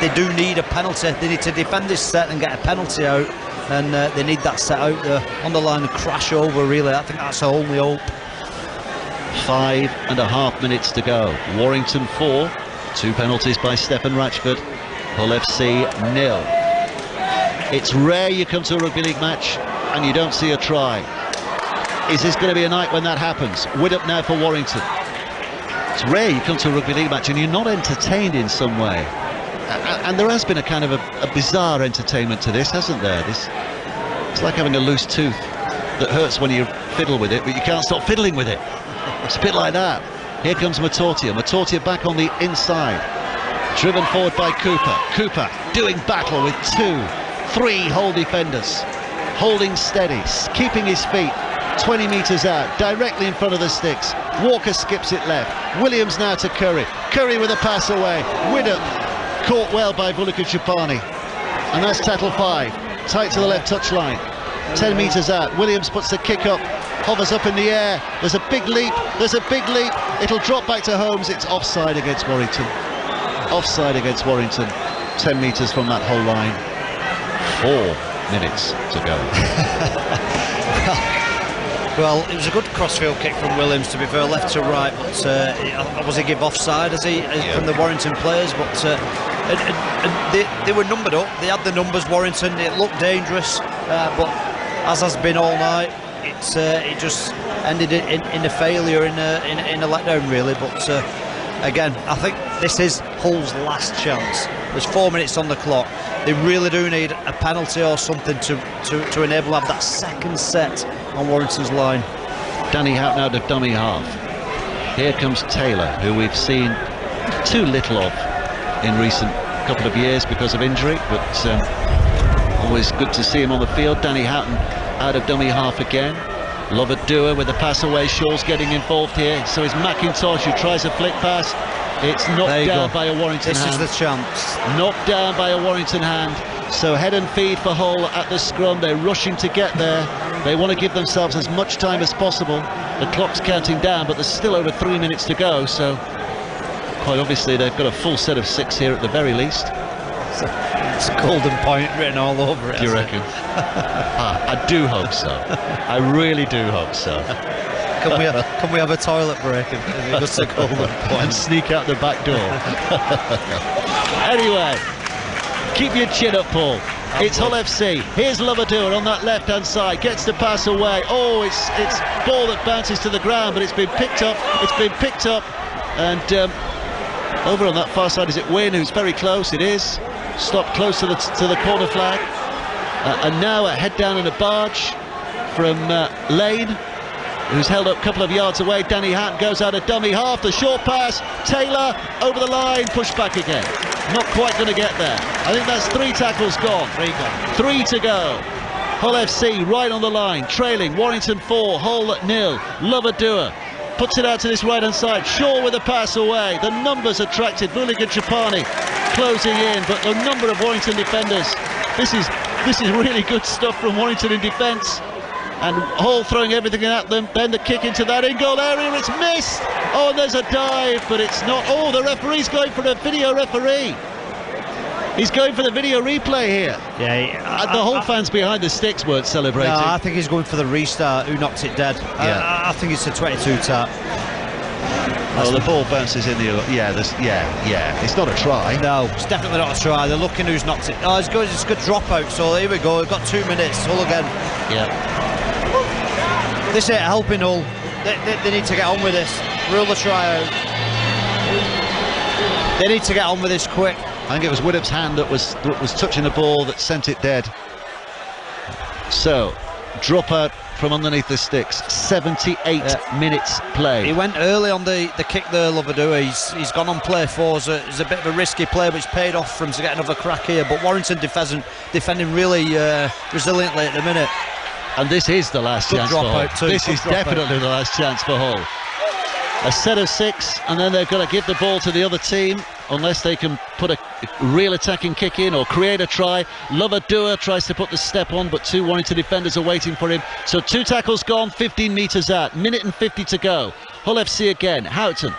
they do need a penalty. They need to defend this set and get a penalty out, and they need that set out there on the line and crash over, really. I think that's the only hope. 5.5 minutes to go. Warrington 4, 2 penalties by Stephen Ratchford. Hull FC 0. It's rare you come to a rugby league match and you don't see a try. Is this going to be a night when that happens? Widdop now for Warrington. It's rare you come to a rugby league match and you're not entertained in some way. And there has been a kind of a bizarre entertainment to this, hasn't there? It's like having a loose tooth that hurts when you fiddle with it, but you can't stop fiddling with it. It's a bit like that. Here comes Matortia. Matortia back on the inside. Driven forward by Cooper. Cooper doing battle with 2, 3 Hull defenders. Holding steady, keeping his feet 20 metres out, directly in front of the sticks. Walker skips it left. Williams now to Curry. Curry with a pass away. Widdop caught well by Vulika-Chupani. And that's tackle 5. Tight to the left touchline. 10 metres out. Williams puts the kick up. Hovers up in the air. There's a big leap. There's a big leap. It'll drop back to Holmes. It's offside against Warrington. Offside against Warrington. 10 metres from that whole line. 4 minutes to go. Well, it was a good crossfield kick from Williams, to be fair, left to right, but was he give offside from the Warrington players? But they were numbered up. They had the numbers, Warrington. It looked dangerous, but as has been all night, it just ended in a failure, in a letdown, really. But again, I think this is Hull's last chance. There's 4 minutes on the clock. They really do need a penalty or something to enable them to have that second set on Warrington's line. Danny Houghton out of dummy half. Here comes Taylor, who we've seen too little of in recent couple of years because of injury, but always good to see him on the field. Danny Houghton out of dummy half again. Lovadua with the pass away. Shaw's getting involved here. So is McIntosh, who tries a flick pass. It's knocked down by a Warrington hand. This is the chance. Knocked down by a Warrington hand. So head and feed for Hull at the scrum. They're rushing to get there. They want to give themselves as much time as possible. The clock's counting down, but there's still over 3 minutes to go. So quite obviously they've got a full set of 6 here at the very least. It's a golden point written all over it. Do you reckon? I do hope so. I really do hope so. Can we have a toilet break and just a golden point and sneak out the back door? Anyway, keep your chin up, Paul. It's Hull FC. Here's Lovadua on that left-hand side. Gets the pass away. Oh, it's ball that bounces to the ground, but it's been picked up. It's been picked up, and over on that far side, is it Wynne, who's very close? It is. Stopped close to the corner flag, and now a head down in a barge from Lane, who's held up a couple of yards away. Danny Houghton goes out of dummy half. The short pass. Taylor over the line. Push back again. Not quite going to get there. I think that's 3 tackles gone. 3 to go. Hull FC right on the line, trailing. Warrington 4, Hull 0. Lovadua puts it out to this right-hand side. Shaw with a pass away. The numbers attracted. Vulika-Chupani closing in, but the number of Warrington defenders. This is really good stuff from Warrington in defence. And Hull throwing everything at them. Then the kick into that in-goal area. It's missed. Oh, and there's a dive, but it's not. Oh, the referee's going for a video referee. He's going for the video replay here. Yeah, the Hull fans behind the sticks weren't celebrating. No, I think he's going for the restart. Who knocked it dead? Yeah. I think it's a 22 tap. Oh, the ball bounces in the... Yeah. It's not a try. No, it's definitely not a try. They're looking who's knocked it. Oh, it's good dropout. So here we go. We've got 2 minutes. Hull again. Yeah. This ain't helping Hull. They need to get on with this. Rule the try out. They need to get on with this quick. I think it was Widdop's hand that was touching the ball that sent it dead. So, drop out from underneath the sticks. 78 minutes play. He went early on the kick there, Lovadua. He's gone on play 4. It's a bit of a risky play, but it's paid off for him to get another crack here. But Warrington defending really resiliently at the minute. And this is the last chance for Hull. This is definitely the last chance for Hull. A set of 6, and then they've got to give the ball to the other team. unless they can put a real attacking kick in or create a try. Lovadua tries to put the step on, but 2 Warrington defenders are waiting for him. So 2 tackles gone, 15 metres out, minute and 50 to go. Hull FC again. Houghton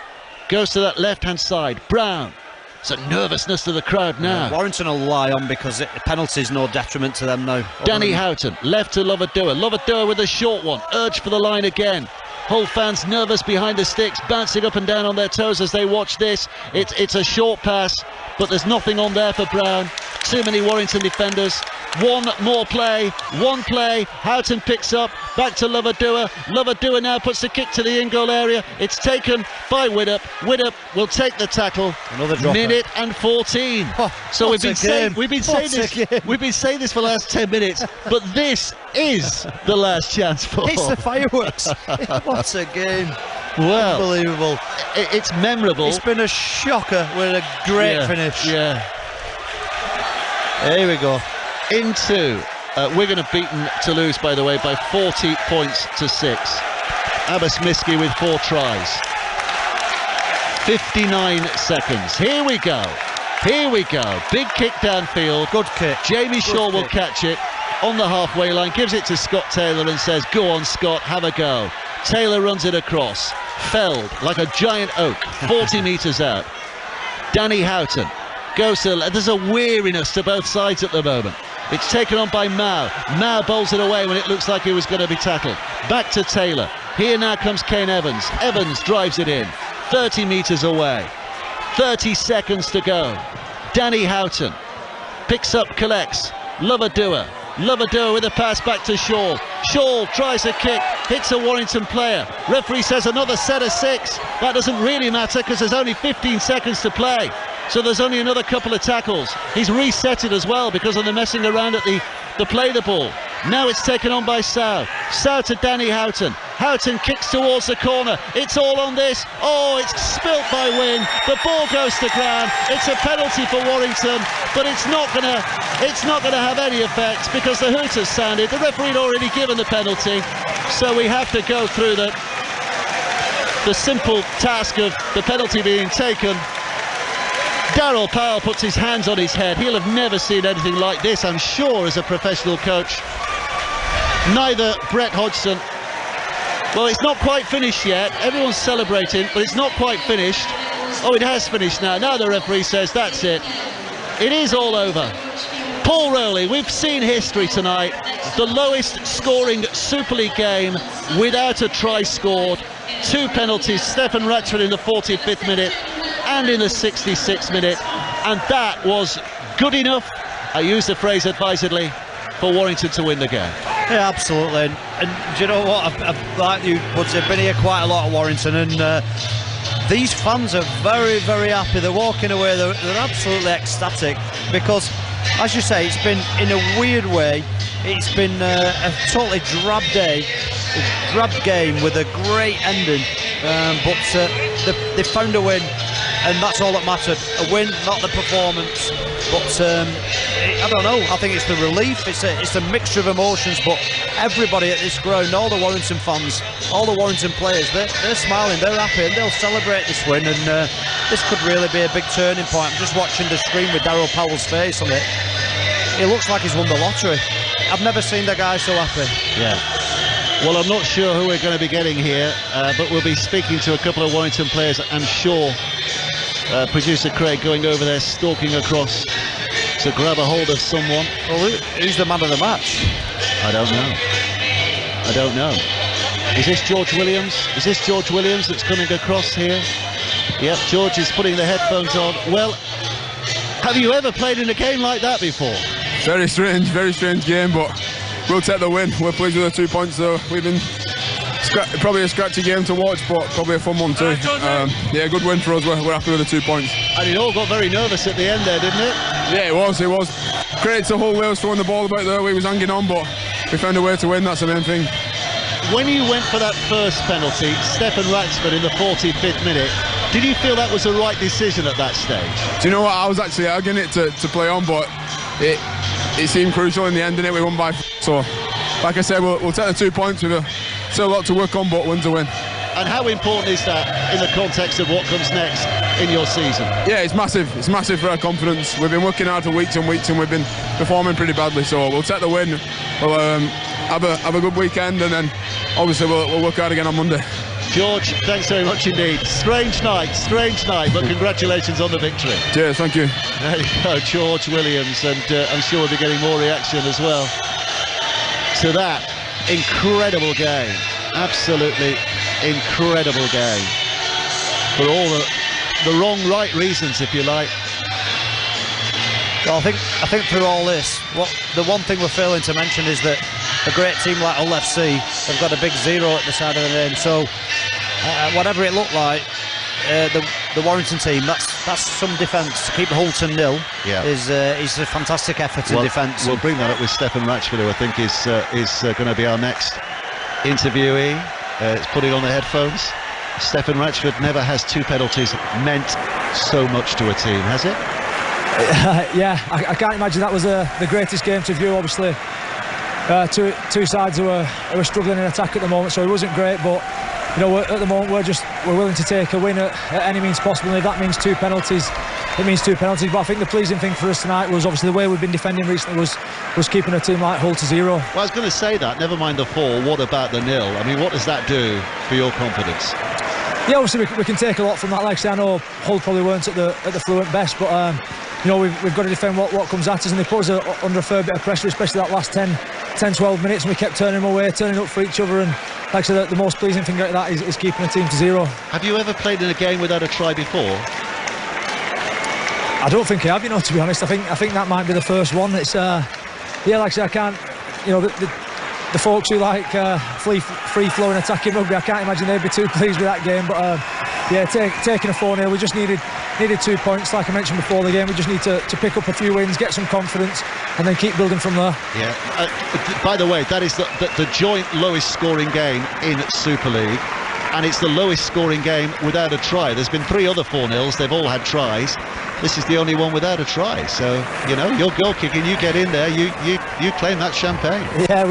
goes to that left-hand side. Brown. It's a nervousness to the crowd now. Warrington will lie on because the penalty's no detriment to them now. Danny Houghton, left to Lovadua. Lovadua with a short one, urged for the line again. Hull fans nervous behind the sticks, bouncing up and down on their toes as they watch this. It's a short pass, but there's nothing on there for Brown. Too many Warrington defenders. One more play, Houghton picks up, back to Lovadua. Lovadua now puts the kick to the in-goal area. It's taken by Widdop. Widdop will take the tackle. Another drop. Minute and 14. So we've been saying this for the last 10 minutes, but this is the last chance for. It's the fireworks. What a game. Well, unbelievable. It's memorable. It's been a shocker with a great finish. Yeah. Here we go. Into Wigan have beaten Toulouse, by the way, by 40 points to 6. Abbas Miski with 4 tries. 59 seconds. Here we go. Big kick downfield. Good kick. Jamie Shaw will catch it on the halfway line, gives it to Scott Taylor and says, go on, Scott, have a go. Taylor runs it across. Felled like a giant oak, 40 metres out. Danny Houghton goes to... There's a weariness to both sides at the moment. It's taken on by Mao. Mao bowls it away when it looks like he was going to be tackled. Back to Taylor. Here now comes Kane Evans. Evans drives it in. 30 metres away. 30 seconds to go. Danny Houghton picks up, collects. Lovadua with a pass back to Shaw. Shaw tries a kick, hits a Warrington player. Referee says another set of 6. That doesn't really matter because there's only 15 seconds to play. So there's only another couple of tackles. He's reset it as well because of the messing around at the play the ball. Now it's taken on by Sow. Sow to Danny Houghton. Houghton kicks towards the corner. It's all on this. Oh, it's spilt by Wynne. The ball goes to ground. It's a penalty for Warrington, but it's not gonna have any effect because the hoot has sounded. The referee had already given the penalty, so we have to go through the simple task of the penalty being taken. Darryl Powell puts his hands on his head. He'll have never seen anything like this, I'm sure, as a professional coach. Neither Brett Hodgson. Well, it's not quite finished yet. Everyone's celebrating, but it's not quite finished. Oh, it has finished now. Now the referee says that's it. It is all over. Paul Rowley, we've seen history tonight. The lowest scoring Super League game without a try scored. 2 penalties. Stefan Ratchford in the 45th minute and in the 66th minute. And that was good enough, I use the phrase advisedly, for Warrington to win the game. Yeah, absolutely. And do you know what? I've like you, Buds, I've been here quite a lot at Warrington, and these fans are very, very happy. They're walking away, they're absolutely ecstatic because, as you say, it's been, in a weird way, it's been a totally drab day, a drab game with a great ending, but they found a win, and that's all that mattered. A win, not the performance. But I don't know, I think it's the relief, it's a mixture of emotions, but everybody at this ground, all the Warrington fans, all the Warrington players, they're smiling, they're happy, and they'll celebrate this win, and this could really be a big turning point. I'm just watching the screen with Darryl Powell's face on it. It looks like he's won the lottery. I've never seen the guy so happy. Yeah. Well, I'm not sure who we're going to be getting here, but we'll be speaking to a couple of Warrington players, I'm sure. Producer Craig going over there, stalking across to grab a hold of someone. Well, who's the man of the match? I don't know. Is this George Williams? Is this George Williams that's coming across here? Yep, George is putting the headphones on. Well, have you ever played in a game like that before? Very strange game, but we'll take the win. We're pleased with the 2 points though. We've been probably a scratchy game to watch, but probably a fun one too. Yeah, good win for us. We're happy with the 2 points. And it all got very nervous at the end there, didn't it? Yeah, it was. Credit to Hull, they was throwing the ball about there. We was hanging on, but we found a way to win. That's the main thing. When you went for that first penalty, Stefan Ratchford in the 45th minute, did you feel that was the right decision at that stage? Do you know what? I was actually arguing it to play on, but it seemed crucial in the end, didn't it? We won by so. Like I said, we'll take the 2 points. We've still a lot to work on, but win's a win. And how important is that in the context of what comes next? in your season? Yeah, it's massive. It's massive for our confidence. We've been working hard for weeks and weeks, and we've been performing pretty badly. So we'll take the win. We'll have a good weekend, and then obviously we'll work hard again on Monday. George, thanks very much indeed. Strange night, but congratulations on the victory. Cheers, thank you. There you go, George Williams, and I'm sure we'll be getting more reaction as well to that incredible game. Absolutely incredible game. For all the right reasons, if you like. Well, I think through all this, the one thing we're failing to mention is that a great team like Hull FC have got a big 0 at the side of the name. So whatever it looked like, the Warrington team, that's some defence. To keep Hull to 0 is a fantastic effort in defence. We'll bring that up with Stefan Ratchford, who I think is going to be our next interviewee. It's putting on the headphones. Stefan Ratchford, never has 2 penalties meant so much to a team, has it? Yeah, I can't imagine that was the greatest game to view. Obviously, two sides who are struggling in attack at the moment, so it wasn't great. But you know, at the moment we're willing to take a win at any means possible. And if that means 2 penalties, it means 2 penalties. But I think the pleasing thing for us tonight was obviously the way we've been defending recently was keeping a team like Hull to 0. Well, I was going to say that. Never mind the 4. What about the 0? I mean, what does that do for your confidence? Yeah, obviously we can take a lot from that. Like I say, I know Hull probably weren't at the fluent best, but you know, we've got to defend what comes at us, and they put us under a fair bit of pressure, especially that last 10-12 minutes, and we kept turning them away, turning up for each other. And like I said, the most pleasing thing out of that is keeping a team to 0. Have you ever played in a game without a try before? I don't think I have, you know, to be honest. I think that might be the first one. It's yeah, like I said, I can't, you know, the folks who like free-flowing attacking rugby, I can't imagine they'd be too pleased with that game. But yeah, taking a 4-0, we just needed 2 points, like I mentioned before the game. We just need to pick up a few wins, get some confidence, and then keep building from there. Yeah. By the way, that is the joint lowest scoring game in Super League, and it's the lowest scoring game without a try. There's been 3 other 4-0s, they've all had tries. This is the only one without a try. So, you know, your goal kicking, you get in there, you claim that champagne. Yeah,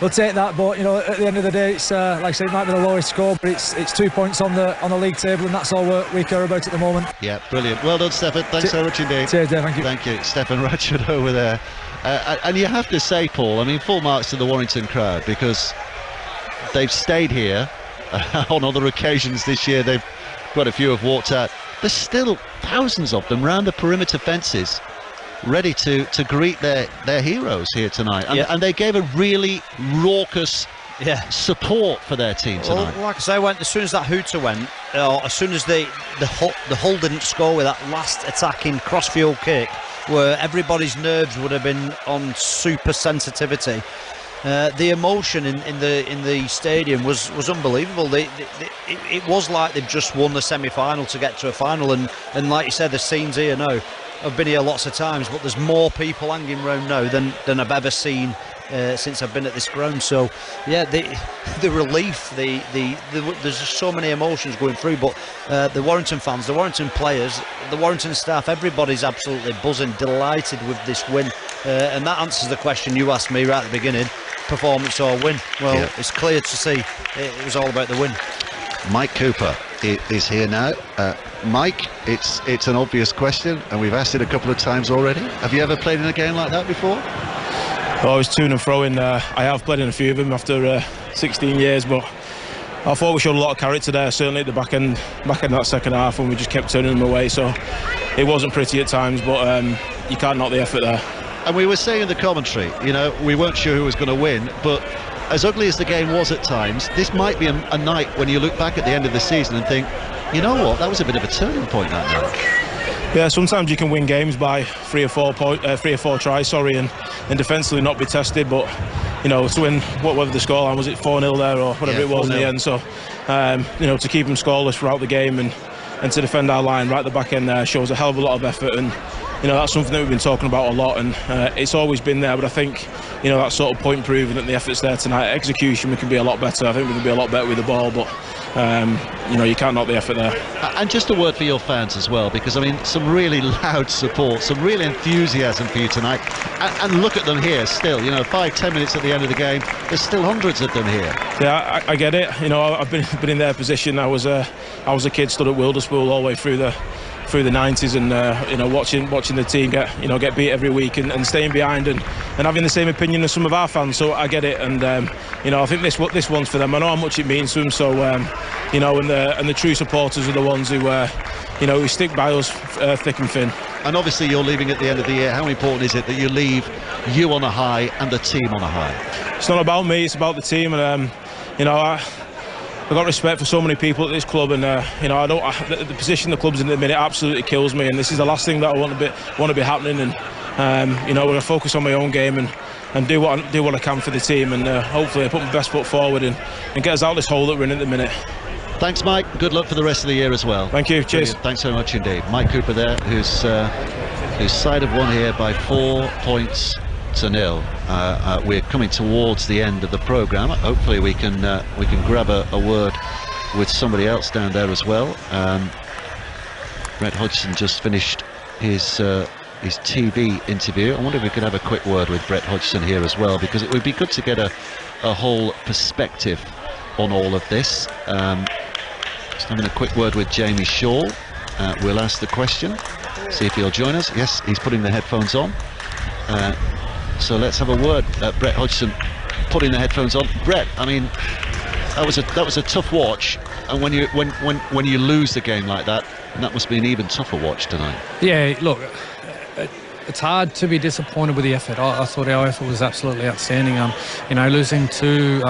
we'll take that, but you know, at the end of the day, it's like I say, it might be the lowest score, but it's 2 points on the league table, and that's all we care about at the moment. Yeah, brilliant. Well done, Stefan. Thanks so much indeed. Cheers, Dave. Thank you. Thank you, Stefan Ratchford over there. And you have to say, Paul, I mean, full marks to the Warrington crowd, because they've stayed here on other occasions this year. They've quite a few have walked out. There's still thousands of them round the perimeter fences, ready to greet their heroes here tonight, and they gave a really raucous support for their team tonight. Well, like I say, as soon as that hooter went, or as soon as the Hull didn't score with that last attacking crossfield kick, where everybody's nerves would have been on super sensitivity. The emotion in the stadium was unbelievable. It was like they've just won the semi-final to get to a final, and like you said, the scenes here now. I've been here lots of times, but there's more people hanging around now than I've ever seen since I've been at this ground. So yeah, the relief, there's just so many emotions going through. But the Warrington fans, the Warrington players, the Warrington staff, everybody's absolutely buzzing, delighted with this win. And that answers the question you asked me right at the beginning: performance or win? Well, it's clear to see it was all about the win. Mike Cooper is here now. Mike, it's an obvious question, and we've asked it a couple of times already. Have you ever played in a game like that before? Well, I was to and fro in. I have played in a few of them after 16 years, but I thought we showed a lot of character there, certainly at the back end of that second half, when we just kept turning them away. So it wasn't pretty at times, but you can't knock the effort there. And we were saying in the commentary, you know, we weren't sure who was going to win, but as ugly as the game was at times, this might be a night when you look back at the end of the season and think, you know what, that was a bit of a turning point that night. Yeah, sometimes you can win games by 3 or 4 tries, and defensively not be tested. But you know, to win, whatever the scoreline was, it 4-0 there or whatever it was 4-0. In the end. So you know, to keep them scoreless throughout the game and to defend our line right at the back end there shows a hell of a lot of effort, and that's something that we've been talking about a lot, and it's always been there. But I think, that sort of point proving that the effort's there tonight. Execution, we can be a lot better. I think we can be a lot better with the ball, but you can't knock the effort there. And just a word for your fans as well, because some really loud support, some real enthusiasm for you tonight. And look at them here still. 5-10 minutes at the end of the game, there's still hundreds of them here. Yeah, I get it. I've been in their position. I was a kid, stood at Wilderspool all the way through the 90s, and watching the team get beat every week, and staying behind and having the same opinion as some of our fans. So I get it, and I think this one's for them. I know how much it means to them. So and the true supporters are the ones who stick by us thick and thin. And obviously you're leaving at the end of the year. How important is it that you leave you on a high and the team on a high? It's not about me, it's about the team, and I've got respect for so many people at this club, and the position the club's in at the minute absolutely kills me, and this is the last thing that I want to be happening. And we're going to focus on my own game and do what I can for the team, and hopefully I put my best foot forward and get us out this hole that we're in at the minute. Thanks, Mike. Good luck for the rest of the year as well. Thank you. Cheers. Brilliant. Thanks very much indeed. Mike Cooper there, whose side have won here by 4 points to 0. We're coming towards the end of the programme. Hopefully we can grab a word with somebody else down there as well. Brett Hodgson just finished his TV interview. I wonder if we could have a quick word with Brett Hodgson here as well, because it would be good to get a whole perspective on all of this. Just having a quick word with Jamie Shaw. We'll ask the question, see if he'll join us. Yes, he's putting the headphones on. So let's have a word. Brett Hodgson putting the headphones on. Brett, that was a tough watch, and when you lose the game like that, that must be an even tougher watch tonight. Yeah, look, it's hard to be disappointed with the effort. I thought our effort was absolutely outstanding. Losing two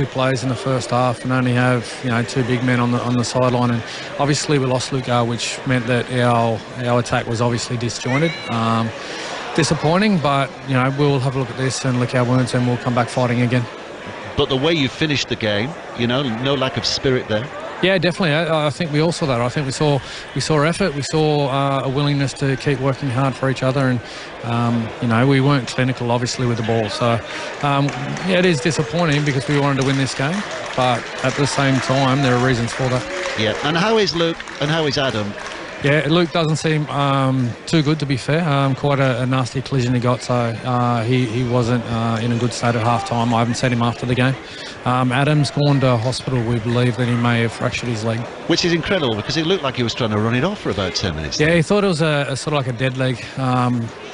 players in the first half and only have 2 big men on the sideline, and obviously we lost Luca, which meant that our attack was obviously disjointed. Disappointing, but we'll have a look at this and lick our wounds, and we'll come back fighting again. But the way you finished the game, no lack of spirit there. Yeah, definitely. I think we all saw that. I think we saw effort. We saw a willingness to keep working hard for each other, and we weren't clinical, obviously, with the ball. So it is disappointing because we wanted to win this game, but at the same time, there are reasons for that. Yeah. And how is Luke? And how is Adam? Yeah, Luke doesn't seem too good, to be fair. Quite a nasty collision he got, so he wasn't in a good state at half-time. I haven't seen him after the game. Adam's gone to hospital. We believe that he may have fractured his leg. Which is incredible, because it looked like he was trying to run it off for about 10 minutes. Yeah, he thought it was a sort of like a dead leg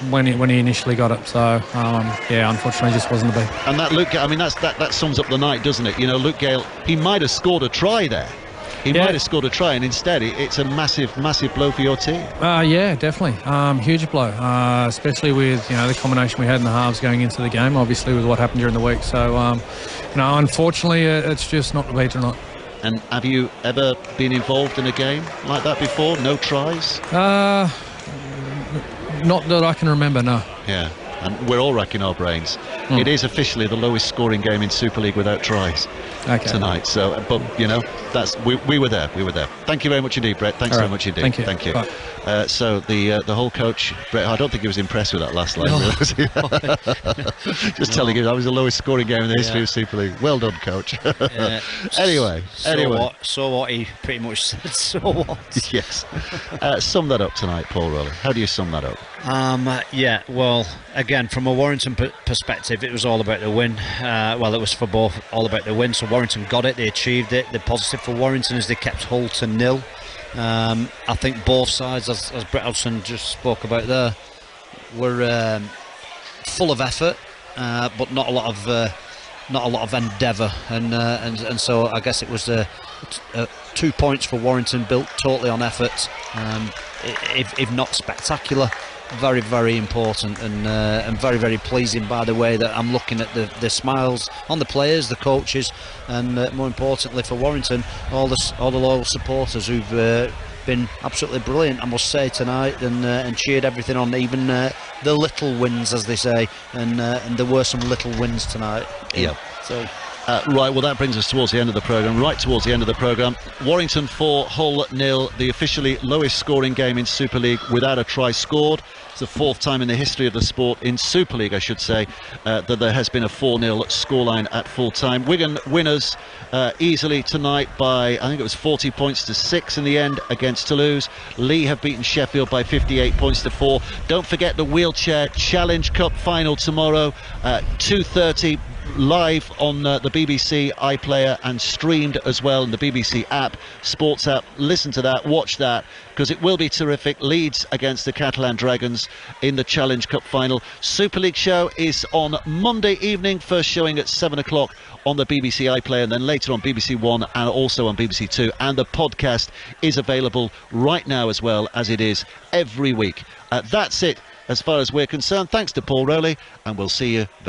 when he initially got it. So, unfortunately, just wasn't the beat. And that Luke, that sums up the night, doesn't it? Luke Gale, he might have scored a try there. He might have scored a try, and instead it's a massive blow for your team. Yeah, definitely. Huge blow, especially with the combination we had in the halves going into the game, obviously with what happened during the week. So, unfortunately, it's just not the way tonight. And have you ever been involved in a game like that before? No tries? Not that I can remember, no. Yeah. And we're all racking our brains. It is officially the lowest scoring game in Super League without tries tonight. So, but we were there. We were there. Thank you very much indeed, Brett. Thanks very much indeed. Thank you. So the whole coach, Brett, I don't think he was impressed with that last line. No. Was he? Just telling him that was the lowest scoring game in the history of Super League. Well done, coach. Anyway. So what? He pretty much said. So what? Yes. Sum that up tonight, Paul Rowley. How do you sum that up? Well, again, from a Warrington perspective, it was all about the win. It was for both all about the win. So Warrington got it, they achieved it. The positive for Warrington is they kept Hull to 0. I think both sides, as Brett Hodgson just spoke about there, were full of effort, but not a lot of endeavour, and so I guess it was 2 points for Warrington, built totally on effort, if not spectacular. Very, very important, and very, very pleasing by the way that I'm looking at the smiles on the players, the coaches, and more importantly for Warrington, all the loyal supporters who've been absolutely brilliant, I must say, tonight, and cheered everything on, even the little wins, as they say, and there were some little wins tonight. Yeah. So Right, well, that brings us towards the end of the programme, right towards the end of the programme. Warrington 4, Hull 0, the officially lowest scoring game in Super League without a try scored. It's the fourth time in the history of the sport, in Super League I should say, that there has been a 4-0 scoreline at full time. Wigan winners easily tonight by, I think it was 40 points to 6 in the end against Toulouse. Lee have beaten Sheffield by 58 points to 4. Don't forget the Wheelchair Challenge Cup final tomorrow, 2:30. Live on the BBC iPlayer and streamed as well in the BBC app, sports app. Listen to that, watch that, because it will be terrific. Leeds against the Catalan Dragons in the Challenge Cup final. Super League show is on Monday evening, first showing at 7 o'clock on the BBC iPlayer, and then later on BBC One and also on BBC Two. And the podcast is available right now as well, as it is every week. That's it as far as we're concerned. Thanks to Paul Rowley, and we'll see you very